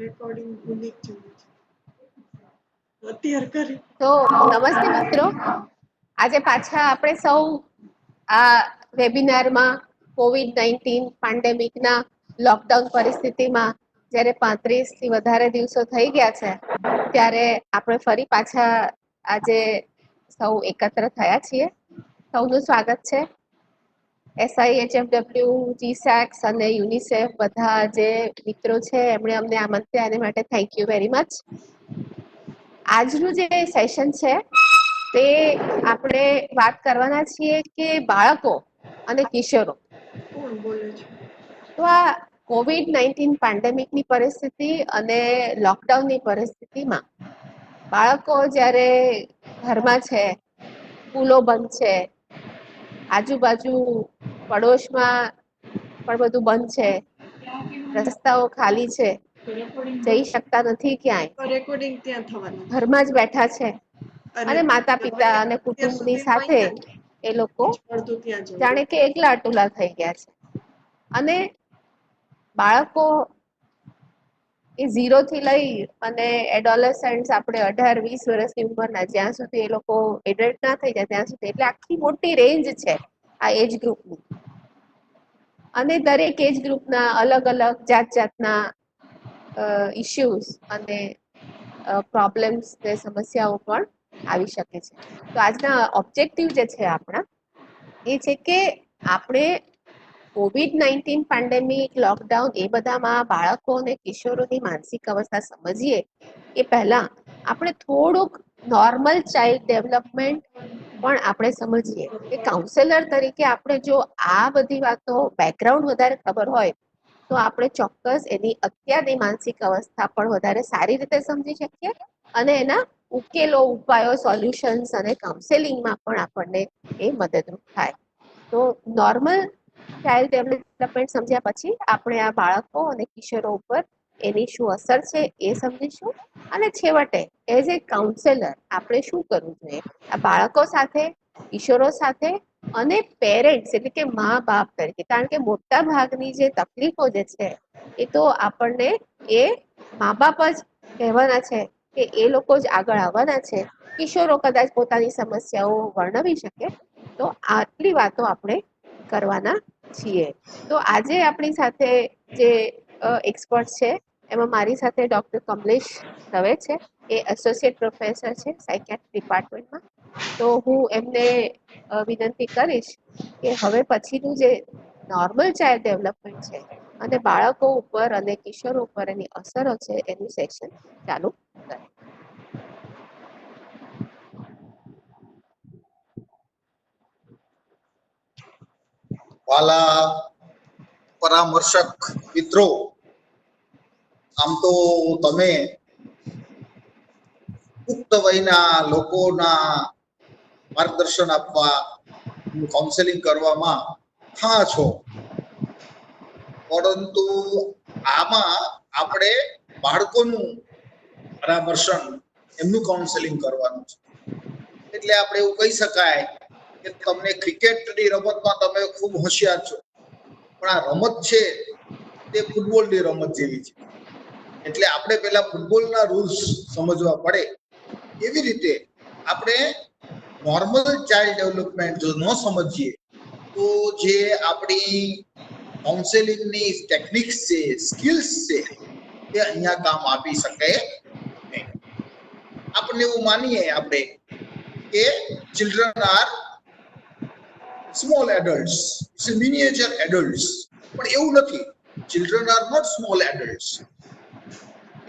Recording ભૂલી જ જવું છે અત્યારે કરી. તો નમસ્તે મિત્રો, આજે પાછા આપણે સૌ આ વેબિનારમાં કોવિડ-19 પેન્ડેમિકના લોકડાઉન પરિસ્થિતિમાં જ્યારે 35 થી વધારે દિવસો થઈ ગયા છે ત્યારે આપણે ફરી પાછા આજે સૌ એકત્ર થયા છીએ. સૌનું સ્વાગત છે. SIHFW, GSACS અને યુનિસેફ બધા જે મિત્રો છે એમણે અમને આમંત્ર્યા એના માટે થેન્ક યુ વેરી મચ. આજનું જે સેશન છે તે આપણે વાત કરવાના છીએ કે બાળકો અને કિશોરો. કોણ બોલે છે? તો આ કોવિડ-19 પેન્ડેમિકની પરિસ્થિતિ અને લોકડાઉનની પરિસ્થિતિમાં બાળકો જ્યારે ઘરમાં છે, સ્કૂલો બંધ છે, આજુબાજુ પડોશમાં પણ બધું બંધ છે, રસ્તાઓ ખાલી છે, જઈ શકતા નથી ક્યાંય, રેકોર્ડિંગ ત્યાં થવાનું છે ઘરમાં જ બેઠા છે અને માતા પિતા અને અત્યાર કુટુંબની સુધી સાથે એ લોકો પડતું ત્યાં જવું. જાણે કે એકલા અટુલા થઈ ગયા છે. અને બાળકો એ 0 થી લઈ અને એડોલેસન્ટ્સ આપણે 18-20 વર્ષની ઉંમરના જ્યાં સુધી એ લોકો એડલ્ટ ના થઈ જાય ત્યાં સુધી, એટલે આખી મોટી રેન્જ છે આ એજ ગ્રુપની. અને દરેક એજ ગ્રુપના અલગ અલગ જાત જાતના ઇશ્યુઝ અને પ્રોબ્લેમ્સ ને સમસ્યાઓ પણ આવી શકે છે. તો આજના ઓબ્જેક્ટિવ જે છે આપણા એ છે કે આપણે કોવિડ-19 પેન્ડેમિક, લોકડાઉન એ બધામાં બાળકો અને કિશોરોની માનસિક અવસ્થા સમજીએ એ પહેલા આપણે થોડુંક નોર્મલ ચાઇલ્ડ ડેવલપમેન્ટ પણ આપણે સમજીએ કે કાઉન્સેલર તરીકે આપણે જો આ બધી વાતો બેકગ્રાઉન્ડ વધારે ખબર હોય તો આપણે ચોક્કસ એની અત્યારની માનસિક અવસ્થા પણ વધારે સારી રીતે સમજી શકીએ અને એના ઉકેલો, ઉપાયો, સોલ્યુશન્સ અને કાઉન્સેલિંગમાં પણ આપણને એ મદદરૂપ થાય. તો નોર્મલ ચાઇલ્ડ ડેવલપમેન્ટ સમજ્યા પછી આપણે આ બાળકો અને કિશોરો ઉપર એની શું અસર છે એ સમજીશું. અને છેવટે એઝ એ કાઉન્સેલર આપણે શું કરવું જોઈએ આ બાળકો સાથે, કિશોરો સાથે અને પેરેન્ટ્સ એટલે કે મા બાપ તરીકે, કારણ કે મોટા ભાગની જે તકલીફો જે છે એ તો આપણને એ મા બાપ જ કહેવાના છે કે એ લોકો જ આગળ આવવાના છે. કિશોરો કદાચ પોતાની સમસ્યાઓ વર્ણવી શકે. તો આટલી વાતો આપણે કરવાના છીએ. તો આજે આપણી સાથે જે એક્સપર્ટ છે એમાં મારી સાથે ડોક્ટર કમલેશ દવે છે. એ એસોસિએટ પ્રોફેસર છે સાયકિયાટ્રી ડિપાર્ટમેન્ટમાં. તો હું એમને વિનંતી કરીશ કે હવે પછીનું જે નોર્મલ ચાઇલ્ડ ડેવલપમેન્ટ છે અને બાળકો ઉપર અને કિશોરો ઉપર એની અસરો છે એનું સેશન ચાલુ કરે. વાલા પરામર્શક મિત્રો, આમ તો તમે પુખ્ત વયના લોકોના માર્ગદર્શન આપવા, કાઉન્સેલિંગ કરવામાં હા છો, પરંતુ આમાં આપણે બાળકોનું પરામર્શન, એમનું કાઉન્સેલિંગ કરવાનું છે. એટલે આપણે એવું કહી શકાય કે તમને ક્રિકેટની રમતમાં તમે ખૂબ હોશિયાર છો, પણ આ રમત છે તે ફૂટબોલની રમત જેવી છે. એટલે આપણે પેલા ફૂટબોલના રૂલ્સ સમજવા પડે. એવી રીતે આપણે નોર્મલ ચાઇલ્ડ ડેવલપમેન્ટ જો ન સમજીએ તો જે આપણી કાઉન્સેલિંગની ટેકનિક્સ છે, સ્કિલ્સ છે, એ અહીંયા કામ આપી શકે નહીં. આપણે એવું માનીએ આપણે કે children are small adults, it's miniature adults, પણ એવું નથી. Children are not small adults.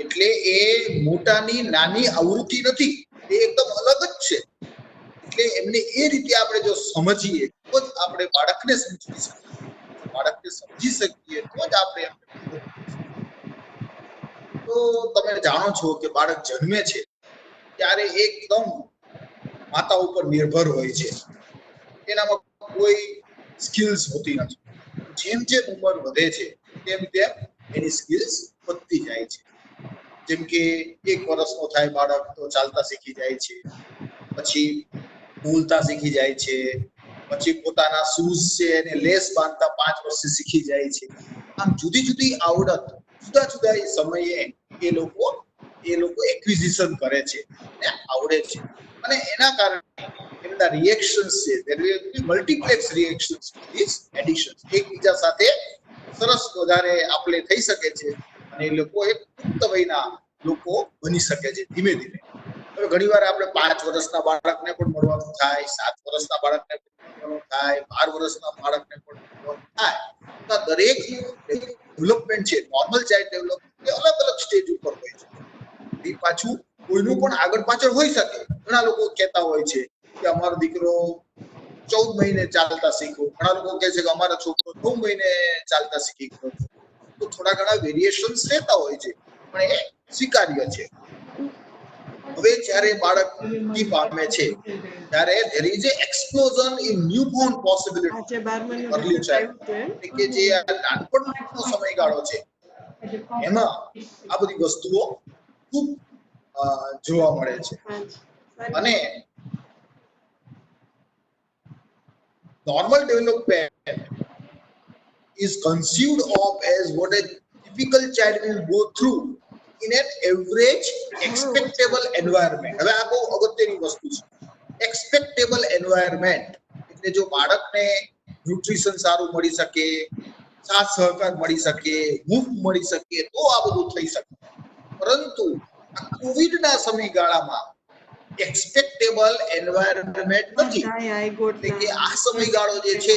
એટલે એ મોટાની નાની આવૃત્તિ નથી, એ એકદમ અલગ જ છે. એટલે એમને એ રીતે આપણે જો સમજીએ તો જ આપણે બાળકને સમજી શકીએ. બાળકને સમજી શકીએ તો જ આપણે તો તમે જાણો છો કે બાળક જન્મે છે ત્યારે એકદમ માતા ઉપર નિર્ભર હોય છે. એનામાં કોઈ સ્કિલ્સ હોતી નથી. જેમ જેમ ઉંમર વધે છે તેમ તેમ એની સ્કિલ્સ વધતી જાય છે. જેમ કે 1 વર્ષનો થાય બાળક તો ચાલતા શીખી જાય છે, પછી બોલતા શીખી જાય છે, પછી પોતાના શૂઝ છે એને લેસ બાંધતા 5 વર્ષે શીખી જાય છે. આમ જુદી જુદી આવડત જુદા જુદા સમયે એ લોકો એક્વિઝિશન કરે છે અને આવડે છે, અને એના કારણે એમના રિએક્શન્સ છે, there will be multiplex reactions to these additions, એકબીજા સાથે સરસ વધારે આપણે થઈ શકે છે, અને એ લોકો એક પુખ્ત વયના લોકો બની શકે છે ધીમે ધીમે. હવે ઘણીવાર આપણે 5 વર્ષના બાળકને પણ મળવાનું થાય, 7 વર્ષના બાળકને પણ મળવાનું થાય, 12 વર્ષના બાળકને પણ મળવાનું થાય. તો દરેકનું ડેવલપમેન્ટ છે, નોર્મલ ચાઇલ્ડ ડેવલપમેન્ટ એ અલગ અલગ સ્ટેજ ઉપર હોય છે. એ પાછું કોઈનું પણ આગળ પાછળ હોઈ શકે. ઘણા લોકો કહેતા હોય છે કે અમારો દીકરો 14 મહિને ચાલતા શીખ્યો, ઘણા લોકો કહે છે કે અમારો છોકરો 9 મહિને ચાલતા શીખી ગયો. તો થોડા ઘણા વેરિએશન્સ રહેતા હોય છે, પણ એ સ્વીકાર્ય છે. હવે જ્યારે બાળક વૃદ્ધિ પામે છે ત્યારે there is a explosion in newborn possibility આજે 12માનું early રિઝલ્ટ child, આવ્યું હતું એટલે કે જે આ નાનપણનો સમયગાળો છે એમાં આ બધી વસ્તુઓ ખૂબ જોવા મળે છે. અને normal development is conceived of as what a typical child will go through in an average expectable environment. હવે આ બહુ અગત્યની વસ્તુ છે, એક્સપેક્ટેબલ એન્વાયરમેન્ટ. એટલે જો બાળકને ન્યુટ્રિશન સારું મળી શકે, સાથ સહકાર મળી શકે, હૂંફ મળી શકે, તો આ બધું થઈ શકે. પરંતુ આ કોવિડના સમયગાળામાં એક્સપેક્ટેબલ એન્વાયરમેન્ટ નથી. એટલે કે આ સમયગાળો જે છે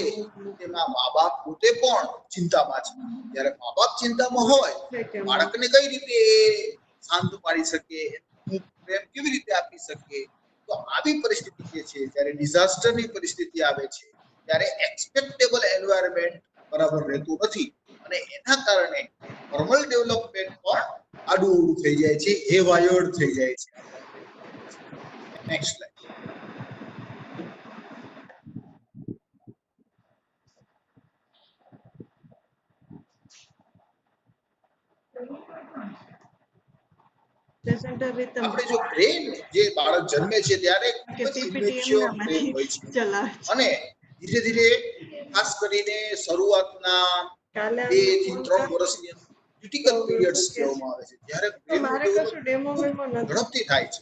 તેમાં મા બાપ પોતે પણ ચિંતામાં છે. જ્યારે મા બાપ ચિંતામાં હોય, બાળકને કઈ રીતે શાંત પાડી શકે, પ્રેમ કેવી રીતે આપી શકે. તો આવી પરિસ્થિતિ જે છે, જ્યારે ડિઝાસ્ટરની પરિસ્થિતિ આવે છે ત્યારે એક્સપેક્ટેબલ એન્વાયરમેન્ટ બરાબર રહેતું નથી, અને એના કારણે નોર્મલ ડેવલપમેન્ટ પણ આડું અવળું થઈ જાય છે, હેવાયર્ડ થઈ જાય છે. Next slide. આપણે જો બ્રેન જે બાળક જન્મે છે ત્યારે ખૂબ જ ઇમેચ્યોર બ્રેન હોય છે, અને ધીરે ધીરે ખાસ કરીને શરૂઆતના 2 થી 3 વર્ષની અંદર ક્રિટિકલ પીરિયડ્સ કહેવામાં આવે છે, જ્યારે બ્રેનનું ડેવલપમેન્ટ ઝડપથી થાય છે,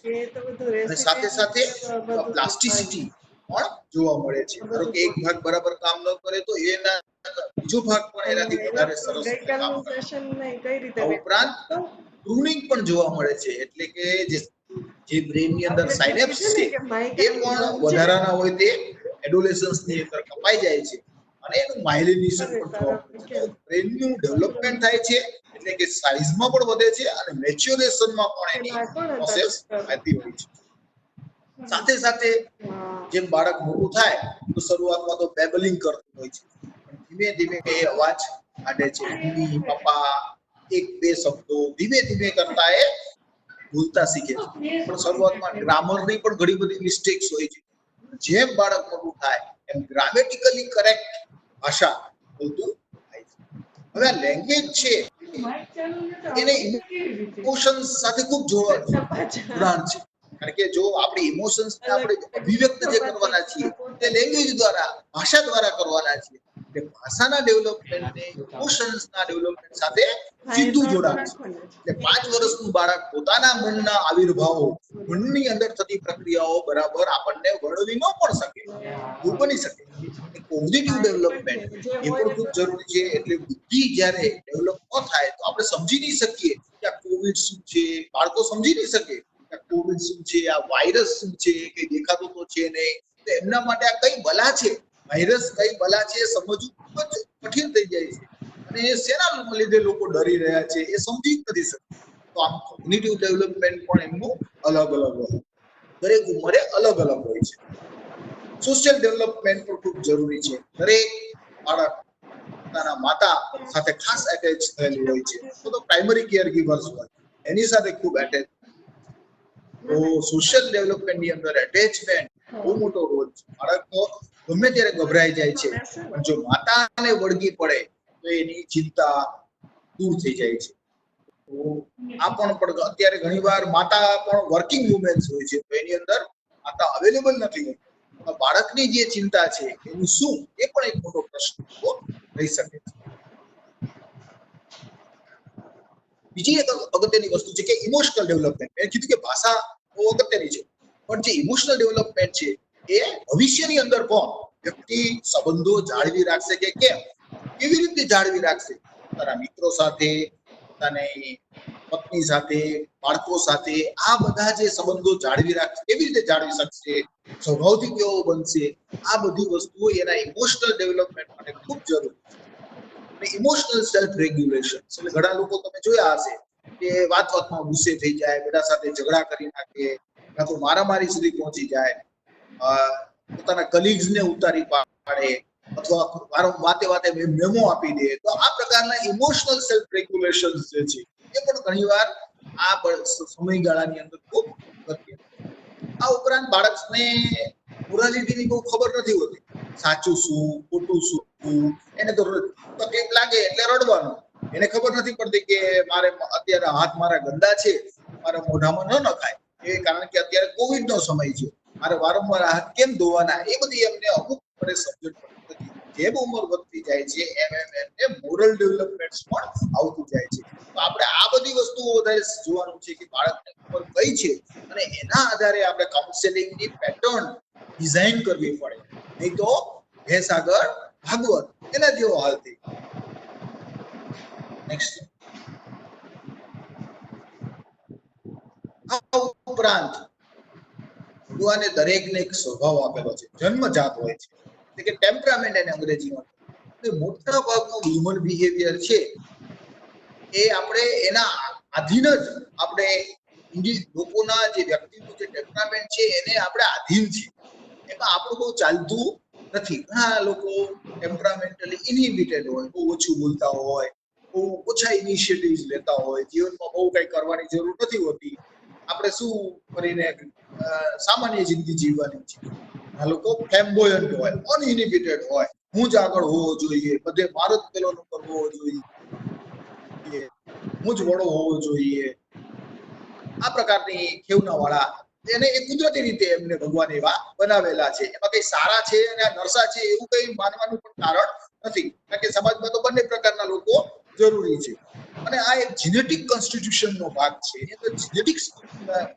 અને સાથે સાથે પ્લાસ્ટિસિટી પણ જોવા મળે છે. ધારો કે એક ભાગ બરાબર કામ ન કરે તો એના બીજો ભાગ પણ એનાથી વધારે સરસ રીતે કામ કરે. આ ઉપરાંત પ્રુનિંગ પણ જોવા મળે છે, એટલે કે જે બ્રેનની અંદર સાયનેપ્સ છે એ પણ વધારાના હોય તે એડોલેસન્સની અંદર કપાઈ જાય છે, અને એનું માઇલિનેશન પણ જોવા મળે છે. તો બ્રેનનું ડેવલપમેન્ટ થાય છે, એટલે કે સાઇઝમાં પણ વધે છે અને મેચ્યોરેશનમાં પણ એની પ્રોસેસ થતી હોય છે. સાથે સાથે જેમ બાળક મોટું થાય તો શરૂઆતમાં તો બેબલિંગ કરતું હોય છે, પણ ધીમે ધીમે એ અવાજ કાઢે છે, મમ્મી પપ્પા, 1-2 શબ્દો ધીમે ધીમે કરતા એ બોલતા શીખે છે. પણ શરૂઆતમાં ગ્રામરની પણ ઘણી બધી મિસ્ટેક્સ હોય છે. જેમ બાળક મોટું થાય એમ ગ્રામેટિકલી કરેક્ટ ભાષા બોલતું થાય છે. હવે આ લેંગ્વેજ છે એને ઇમોશન્સ સાથે ખૂબ જોડાણ છે, કારણ કે જો આપણી ઇમોશન્સને આપણે અભિવ્યક્ત જે કરવાના છીએ તે લેંગ્વેજ દ્વારા, ભાષા દ્વારા કરવાના છીએ. એટલે ભાષાના ડેવલપમેન્ટને ઇમોશન્સના ડેવલપમેન્ટ સાથે સીધું જોડાણ છે. એટલે 5 વર્ષનું બાળક પોતાના મનના આવિર્ભાવો, મનની અંદર થતી પ્રક્રિયાઓ બરાબર આપણને વર્ણવી ન પણ શકે, એવું બની શકે. કોગ્નિટિવ ડેવલપમેન્ટ એ પણ ખૂબ જરૂરી છે. એટલે બુદ્ધિ જ્યારે ડેવલપ ન થાય તો આપણે સમજી નહીં શકીએ કે આ કોવિડ શું છે. બાળકો સમજી નહીં શકે કે કોવિડ શું છે, આ વાયરસ શું છે, કે દેખાતો તો છે નહીં. તો એમના માટે આ કઈ બલા છે, વાયરસ કઈ બલા છે એ સમજવું ખૂબ જ કઠિન થઈ જાય છે, અને એ શેના લીધે લોકો ડરી રહ્યા છે એ સમજી નથી શકતા. તો આમ કોગ્નિટિવ ડેવલપમેન્ટ પણ એમનું અલગ અલગ હોય, દરેક ઉંમરે અલગ અલગ હોય છે. સોશિયલ ડેવલપમેન્ટ પણ ખૂબ જરૂરી છે. દરેક બાળક પોતાના માતા સાથે ખાસ એટેચ થયેલું હોય છે, તો પ્રાઇમરી કેર ગીવર્સ હોય એની સાથે ખૂબ એટેચ. તો સોશિયલ ડેવલપમેન્ટની અંદર એટેચમેન્ટ બહુ મોટો રોલ છે. બાળક તો ગમે ત્યારે ગભરાઈ જાય છે, પણ જો માતાને વળગી પડે તો એની ચિંતા દૂર થઈ જાય છે. તો આ પણ અત્યારે ઘણીવાર માતા પણ વર્કિંગ વુમેન્સ હોય છે, તો એની અંદર માતા અવેલેબલ નથી હોતી. બાળકની જે ચિંતા છે એનું શું, એ પણ એક મોટો પ્રશ્ન રહી શકે છે. બીજી એક અગત્યની વસ્તુ છે કે ઇમોશનલ ડેવલપમેન્ટ. મેં કીધું કે ભાષા બહુ અગત્યની છે, પણ જે ઇમોશનલ ડેવલપમેન્ટ છે એ ભવિષ્યની અંદર પણ વ્યક્તિ સંબંધો જાળવી રાખશે કે કેમ, કેવી રીતે જાળવી રાખશે, પોતાના મિત્રો સાથે, પોતાની પત્ની સાથે, બાળકો સાથે, આ બધા જે સંબંધો જાળવી રાખશે કેવી રીતે જાળવી શકશે, સ્વભાવથી કેવો બનશે, આ બધી વસ્તુઓ એના ઇમોશનલ ડેવલપમેન્ટ માટે ખૂબ જરૂરી છે. ઇમોશનલ સેલ્ફ રેગ્યુલેશન એટલે ઘણા લોકો તમે જોયા હશે કે વાત વાતમાં ગુસ્સે થઈ જાય, બધા સાથે ઝઘડા કરી નાખે, કાં તો મારામારી સુધી પહોંચી જાય, પોતાના કલીગ્સ ને ઉતારી પાડે, અથવા વાતે વાતે મેમો આપી દે. તો આ પ્રકારના ઇમોશનલ સેલ્ફ રેગ્યુલેશન જે છે એ પણ ઘણીવાર આ સમયગાળાની અંદર ખૂબ અગત્ય. આ ઉપરાંત બાળકને મોરાલિટીની બહુ ખબર નથી હોતી, સાચું શું ખોટું શું. એને તો તકલીફ લાગે એટલે રડવાનું, એને ખબર નથી પડતી કે મારે અત્યારે હાથ મારા ગંદા છે, મારા મોઢામાં ન નખાય, એ કારણ કે અત્યારે કોવિડ નો સમય છે, મારે વારંવાર હાથ કેમ ધોવાના, એ બધી એમને અમુક સમજણ પડતી નથી. જેમ ઉંમર વધતી જાય છે એમ એમને મોરલ ડેવલપમેન્ટ પણ આવતું જાય છે. તો આપણે આ બધી વસ્તુઓ વધારે જોવાનું છે કે બાળકને ઉંમર કઈ છે, અને એના આધારે આપણે કાઉન્સેલિંગની પેટર્ન ડિઝાઇન કરવી પડે, નહીં તો ભેંસ આગળ ભાગવત એના જેવો હાલ થઈ. નેક્સ્ટ. આ ઉપરાંત ભગવાને દરેકને એક સ્વભાવ આપેલો છે, જન્મજાત હોય છે, એટલે કે ટેમ્પરામેન્ટ એને અંગ્રેજીમાં. મોટા ભાગનું હ્યુમન બિહેવિયર છે એ આપણે એના આધીન જ આપણે લોકોના જે વ્યક્તિનું જે ટેમ્પરામેન્ટ છે એને આપણે આધીન છીએ, એમાં આપણું બહુ ચાલતું નથી. ઘણા લોકો ટેમ્પરામેન્ટલી ઇનહિબિટેડ હોય, બહુ ઓછું બોલતા હોય, બહુ ઓછા ઇનિશિયેટિવ્સ લેતા હોય, જીવનમાં બહુ કઈ કરવાની જરૂર નથી હોતી, આપણે શું કરીને સામાન્ય જિંદગી જીવવાની છે. આ લોકો ફ્લેમ્બોયન્ટ હોય, અનઇનિબિટેડ હોય, હું જ આગળ હોવો જોઈએ, બધે મારો જ પેલો નંબર હોવો જોઈએ, હું જ વડો હોવો જોઈએ, આ પ્રકારની ખેવના વાળા એને એ કુદરતી રીતે એમને ભગવાન એવા બનાવેલા છે. એમાં કઈ સારા છે અને નરસા છે એવું કઈ માનવાનું પણ કારણ નથી, કારણ કે સમાજમાં તો બંને પ્રકારના લોકો જરૂરી છે. અને આ એક જીનેટિક કોન્સ્ટિટ્યુશન નો ભાગ છે. એની અંદર જીનેટિક્સ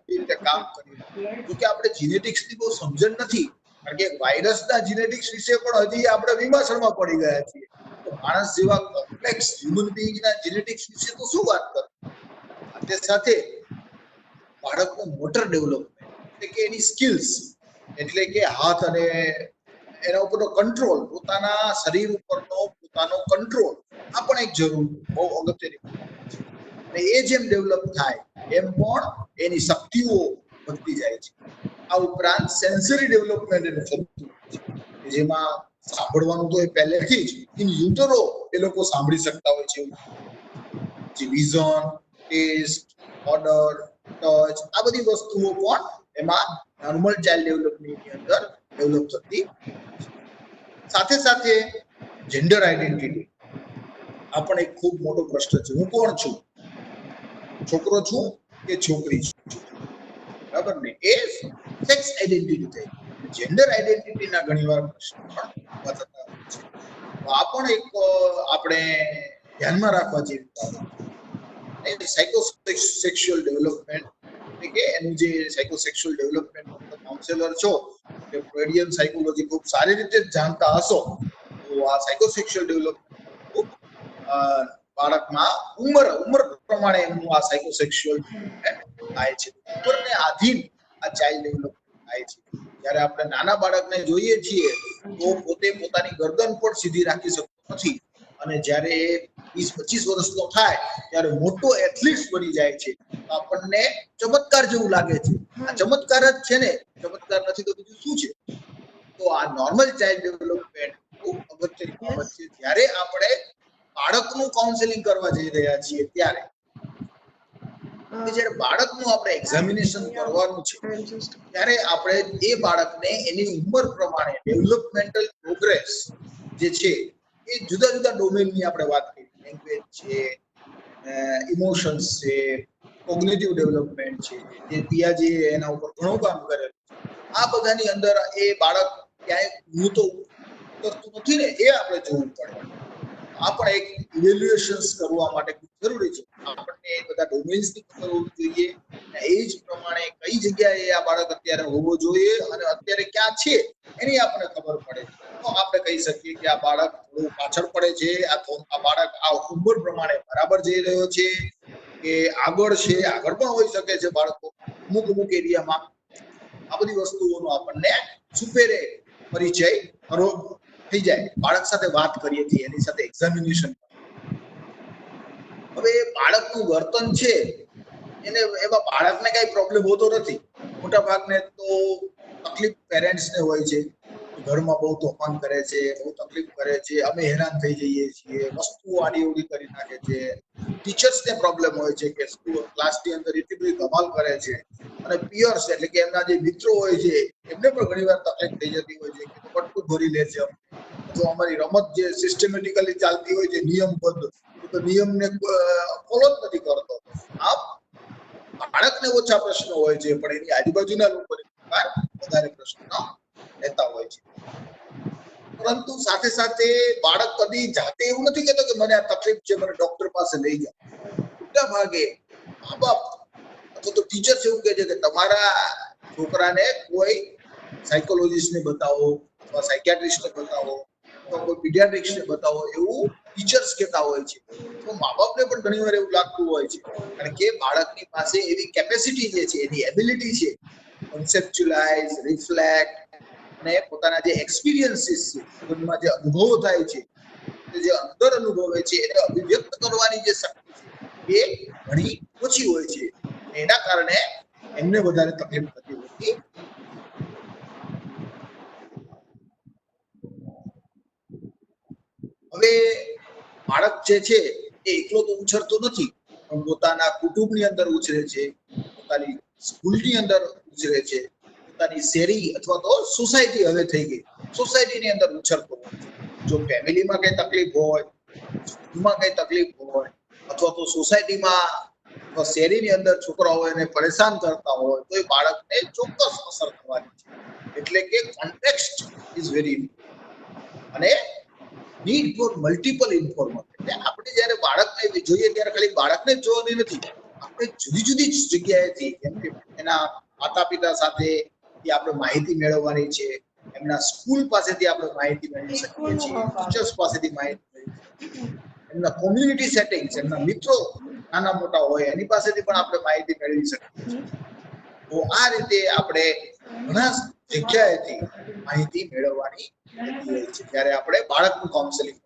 રીતે કામ કરી, જો કે આપણે જીનેટિક્સ ની બહુ સમજણ નથી, કારણ કે વાયરસના જીનેટિક્સ વિશે પણ હજી આપણે વિમર્શનમાં પડી ગયા છીએ. તો માણસ જેવા કોમ્પ્લેક્સ હ્યુમન બીઈંગના જીનેટિક્સ વિશે તો શું વાત કરું. સાથે સાથે બાળકનું મોટર ડેવલપમેન્ટ એટલે કે એની સ્કિલ્સ, એટલે કે હાથ અને એના ઉપરનો કંટ્રોલ, પોતાના શરીર ઉપરનો પોતાનો કંટ્રોલ, આ પણ એક જરૂર બહુ અગત્યની છે. અને એ જેમ ડેવલપ થાય એમ પણ એની શક્તિઓ વધતી જાય છે. આ ઉપરાંત સેન્સરી ડેવલપમેન્ટ એનું થતું છે, જેમાં સાંભળવાનું તો એ પહેલેથી જ ઇન યુટરો એ લોકો સાંભળી શકતા હોય છે. જે વિઝન, ટેસ્ટ, ઓર્ડર, ટચ, આ બધી વસ્તુઓ પણ એમાં નોર્મલ ચાઇલ્ડ ડેવલપમેન્ટની અંદર ડેવલપ થતી. સાથે સાથે જેન્ડર આઈડેન્ટિટી, આ પણ એક ખૂબ મોટો પ્રશ્ન છે. હું કોણ છું, છોકરો છું કે છોકરી છું, બરાબર ને? એ સેક્સ આઈડેન્ટિટી થઈ. જેન્ડર આઈડેન્ટિટીના ઘણીવાર પ્રશ્ન પણ ઉભા થતા હોય છે. તો આ પણ એક આપણે ધ્યાનમાં રાખવા જેવી બાબત. સાયકોસેક્સ્યુઅલ ડેવલપમેન્ટ એટલે કે એનું જે સાયકોસેક્સ્યુઅલ ડેવલપમેન્ટ કાઉન્સેલર છો કે ફ્રોઇડિયન સાયકોલોજી ખૂબ સારી રીતે જાણતા હશો, તો આ સાયકોસેક્સ્યુઅલ ડેવલપમેન્ટ ખૂબ બાળકમાં ઉંમર પ્રમાણે એમનું આ સાયકોસેક્સ્યુઅલ ડેવલપમેન્ટ થાય છે. ઉંમરને આધીન આ ચાઇલ્ડ ડેવલપમેન્ટ થાય છે. જ્યારે આપણે નાના બાળકને જોઈએ છીએ તો પોતે પોતાની ગરદન પણ સીધી રાખી શકતો નથી, અને જ્યારે એ 20-25 વર્ષનો થાય ત્યારે મોટો એથ્લીટ બની જાય છે, તો આપણને ચમત્કાર જેવું લાગે છે. આ ચમત્કાર જ છે ને, ચમત્કાર નથી તો બીજું શું છે? તો આ નોર્મલ ચાઇલ્ડ ડેવલપમેન્ટ ખૂબ અગત્યની બાબત છે. જ્યારે આપણે બાળકનું કાઉન્સેલિંગ કરવા જઈ રહ્યા છીએ ત્યારે જ્યારે બાળકનું આપણે એક્ઝામિનેશન કરવાનું છે ત્યારે આપણે એ બાળકને એની ઉંમર પ્રમાણે ડેવલપમેન્ટલ પ્રોગ્રેસ જે છે એ જુદા જુદા ડોમેનની આપણે વાત કરી, લેંગ્વેજ છે, ઇમોશન્સ છે, કોગ્નિટિવ ડેવલપમેન્ટ છે, જે પિયાજીએ એના ઉપર ઘણું કામ કરેલું છે. આ બધાની અંદર એ બાળક ક્યાંય હું તો કરતું નથી ને, એ આપણે જોવું પડે. આ પણ એક ઇવેલ્યુએશન્સ કરવા માટે ખૂબ જરૂરી છે. આપણને એ બધા ડોમેન્સની ખબર હોવી જોઈએ, એ જ પ્રમાણે કઈ જગ્યાએ આ બાળક અત્યારે હોવો જોઈએ અને અત્યારે ક્યાં છે એની આપણને ખબર પડે તો આપણે કહી શકીએ કે આ બાળક થોડું પાછળ પડે છે, આ બાળક આ ઉંમર પ્રમાણે બરાબર જઈ રહ્યો છે કે આગળ છે. આગળ પણ હોઈ શકે છે બાળકો અમુક એરિયામાં. આ બધી વસ્તુઓનો આપણને સુપેરે પરિચય કરવો થઈ જાય. બાળક સાથે વાત કરીએ છીએ, એની સાથે એક્ઝામિનેશન. હવે બાળકનું વર્તન છે એને એમાં બાળકને કઈ પ્રોબ્લેમ હોતો નથી. મોટા ભાગને તો તકલીફ પેરેન્ટ્સને હોય છે, ઘરમાં બહુ તોફાન કરે છે, બહુ તકલીફ કરે છે, અમે હેરાન થઈ જઈએ છીએ, વસ્તુઓ આડી અવડી કરી નાખે છે. ટીચર્સને પ્રોબ્લેમ હોય છે કે ક્લાસની અંદર એટલી બધી ધમાલ કરે છે અને પિયર્સ એટલે કે એમના જે મિત્રો હોય છે એમને પણ ઘણીવાર તકલીફ થઈ જતી હોય છે કે પટ્ટું ભરી લે છે, અથવા અમારી રમત જે સિસ્ટમેટિકલી ચાલતી હોય છે નિયમબદ્ધ, તો નિયમને ફોલો જ નથી કરતો. આમ બાળકને ઓછા પ્રશ્નો હોય છે પણ એની આજુબાજુના લોકોને વધારે પ્રશ્નો રહેતા હોય છે. પરંતુ સાથે સાથે બાળક કદી જાતે એવું નથી કહેતો કે મને આ તકલીફ છે, મને ડોક્ટર પાસે લઈ જાઓ. મોટા ભાગે મા બાપ અથવા તો ટીચર્સ એવું કહે છે કે તમારા છોકરાને કોઈ સાયકોલોજીસ્ટને બતાવો, અથવા સાયકિયાટ્રિસ્ટને બતાવો, અથવા કોઈ પીડિયાટ્રિક્સને બતાવો, એવું ટીચર્સ કહેતા હોય છે. તો મા બાપને પણ ઘણીવાર એવું લાગતું હોય છે, કારણ કે બાળકની પાસે એવી કેપેસિટી જે છે, એની એબિલિટી છે, કોન્સેપ્ચ્યુઅલાઇઝ, રિફ્લેક્ટ અને પોતાના જે એક્સપિરિયન્સીસ છે, જીવનમાં જે અનુભવો થાય છે, જે અંદર અનુભવે છે એને અભિવ્યક્ત કરવાની જે શક્તિ છે એ ઘણી ઓછી હોય છે. એના કારણે એમને વધારે તકલીફ થતી હોતી. હવે બાળક જે છે એ એકલો તો ઉછરતો નથી, પણ પોતાના કુટુંબની અંદર ઉછરે છે, પોતાની સ્કૂલની અંદર ઉછરે છે, પોતાની શેરી અથવા તો સોસાયટી હવે થઈ ગઈ, સોસાયટીની અંદર ઉછરતો હોય છે. જો ફેમિલીમાં કઈ તકલીફ હોય, સ્કૂલમાં કઈ તકલીફ હોય, અથવા તો સોસાયટીમાં અથવા શેરીની અંદર છોકરાઓ એને પરેશાન કરતા હોય તો એ બાળકને ચોક્કસ અસર થવાની છે. એટલે કે કોન્ટેક્સ્ટ ઇઝ વેરી ઇમ્પોર્ટન્ટ અને નીડ ફોર મલ્ટિપલ ઇન્ફોર્મેશન. એટલે આપણે જ્યારે બાળકને જોઈએ ત્યારે ખાલી બાળકને જ જોવાની નથી, આપણે જુદી જુદી જગ્યાએથી, જેમ કે એના માતા પિતા સાથે આપણે માહિતી મેળવવાની છે, એમના સ્કૂલ પાસેથી આપણે માહિતી મેળવી શકીએ છીએ, ટીચર્સ પાસેથી માહિતી મેળવી શકીએ, એમના કોમ્યુનિટી સેટિંગ્સ, એમના મિત્રો નાના મોટા હોય એની પાસેથી પણ આપણે માહિતી મેળવી શકીએ છીએ. તો આ રીતે આપણે ઘણા જગ્યાએથી માહિતી મેળવવાની થતી હોય છે જ્યારે આપણે બાળકનું કાઉન્સેલિંગ.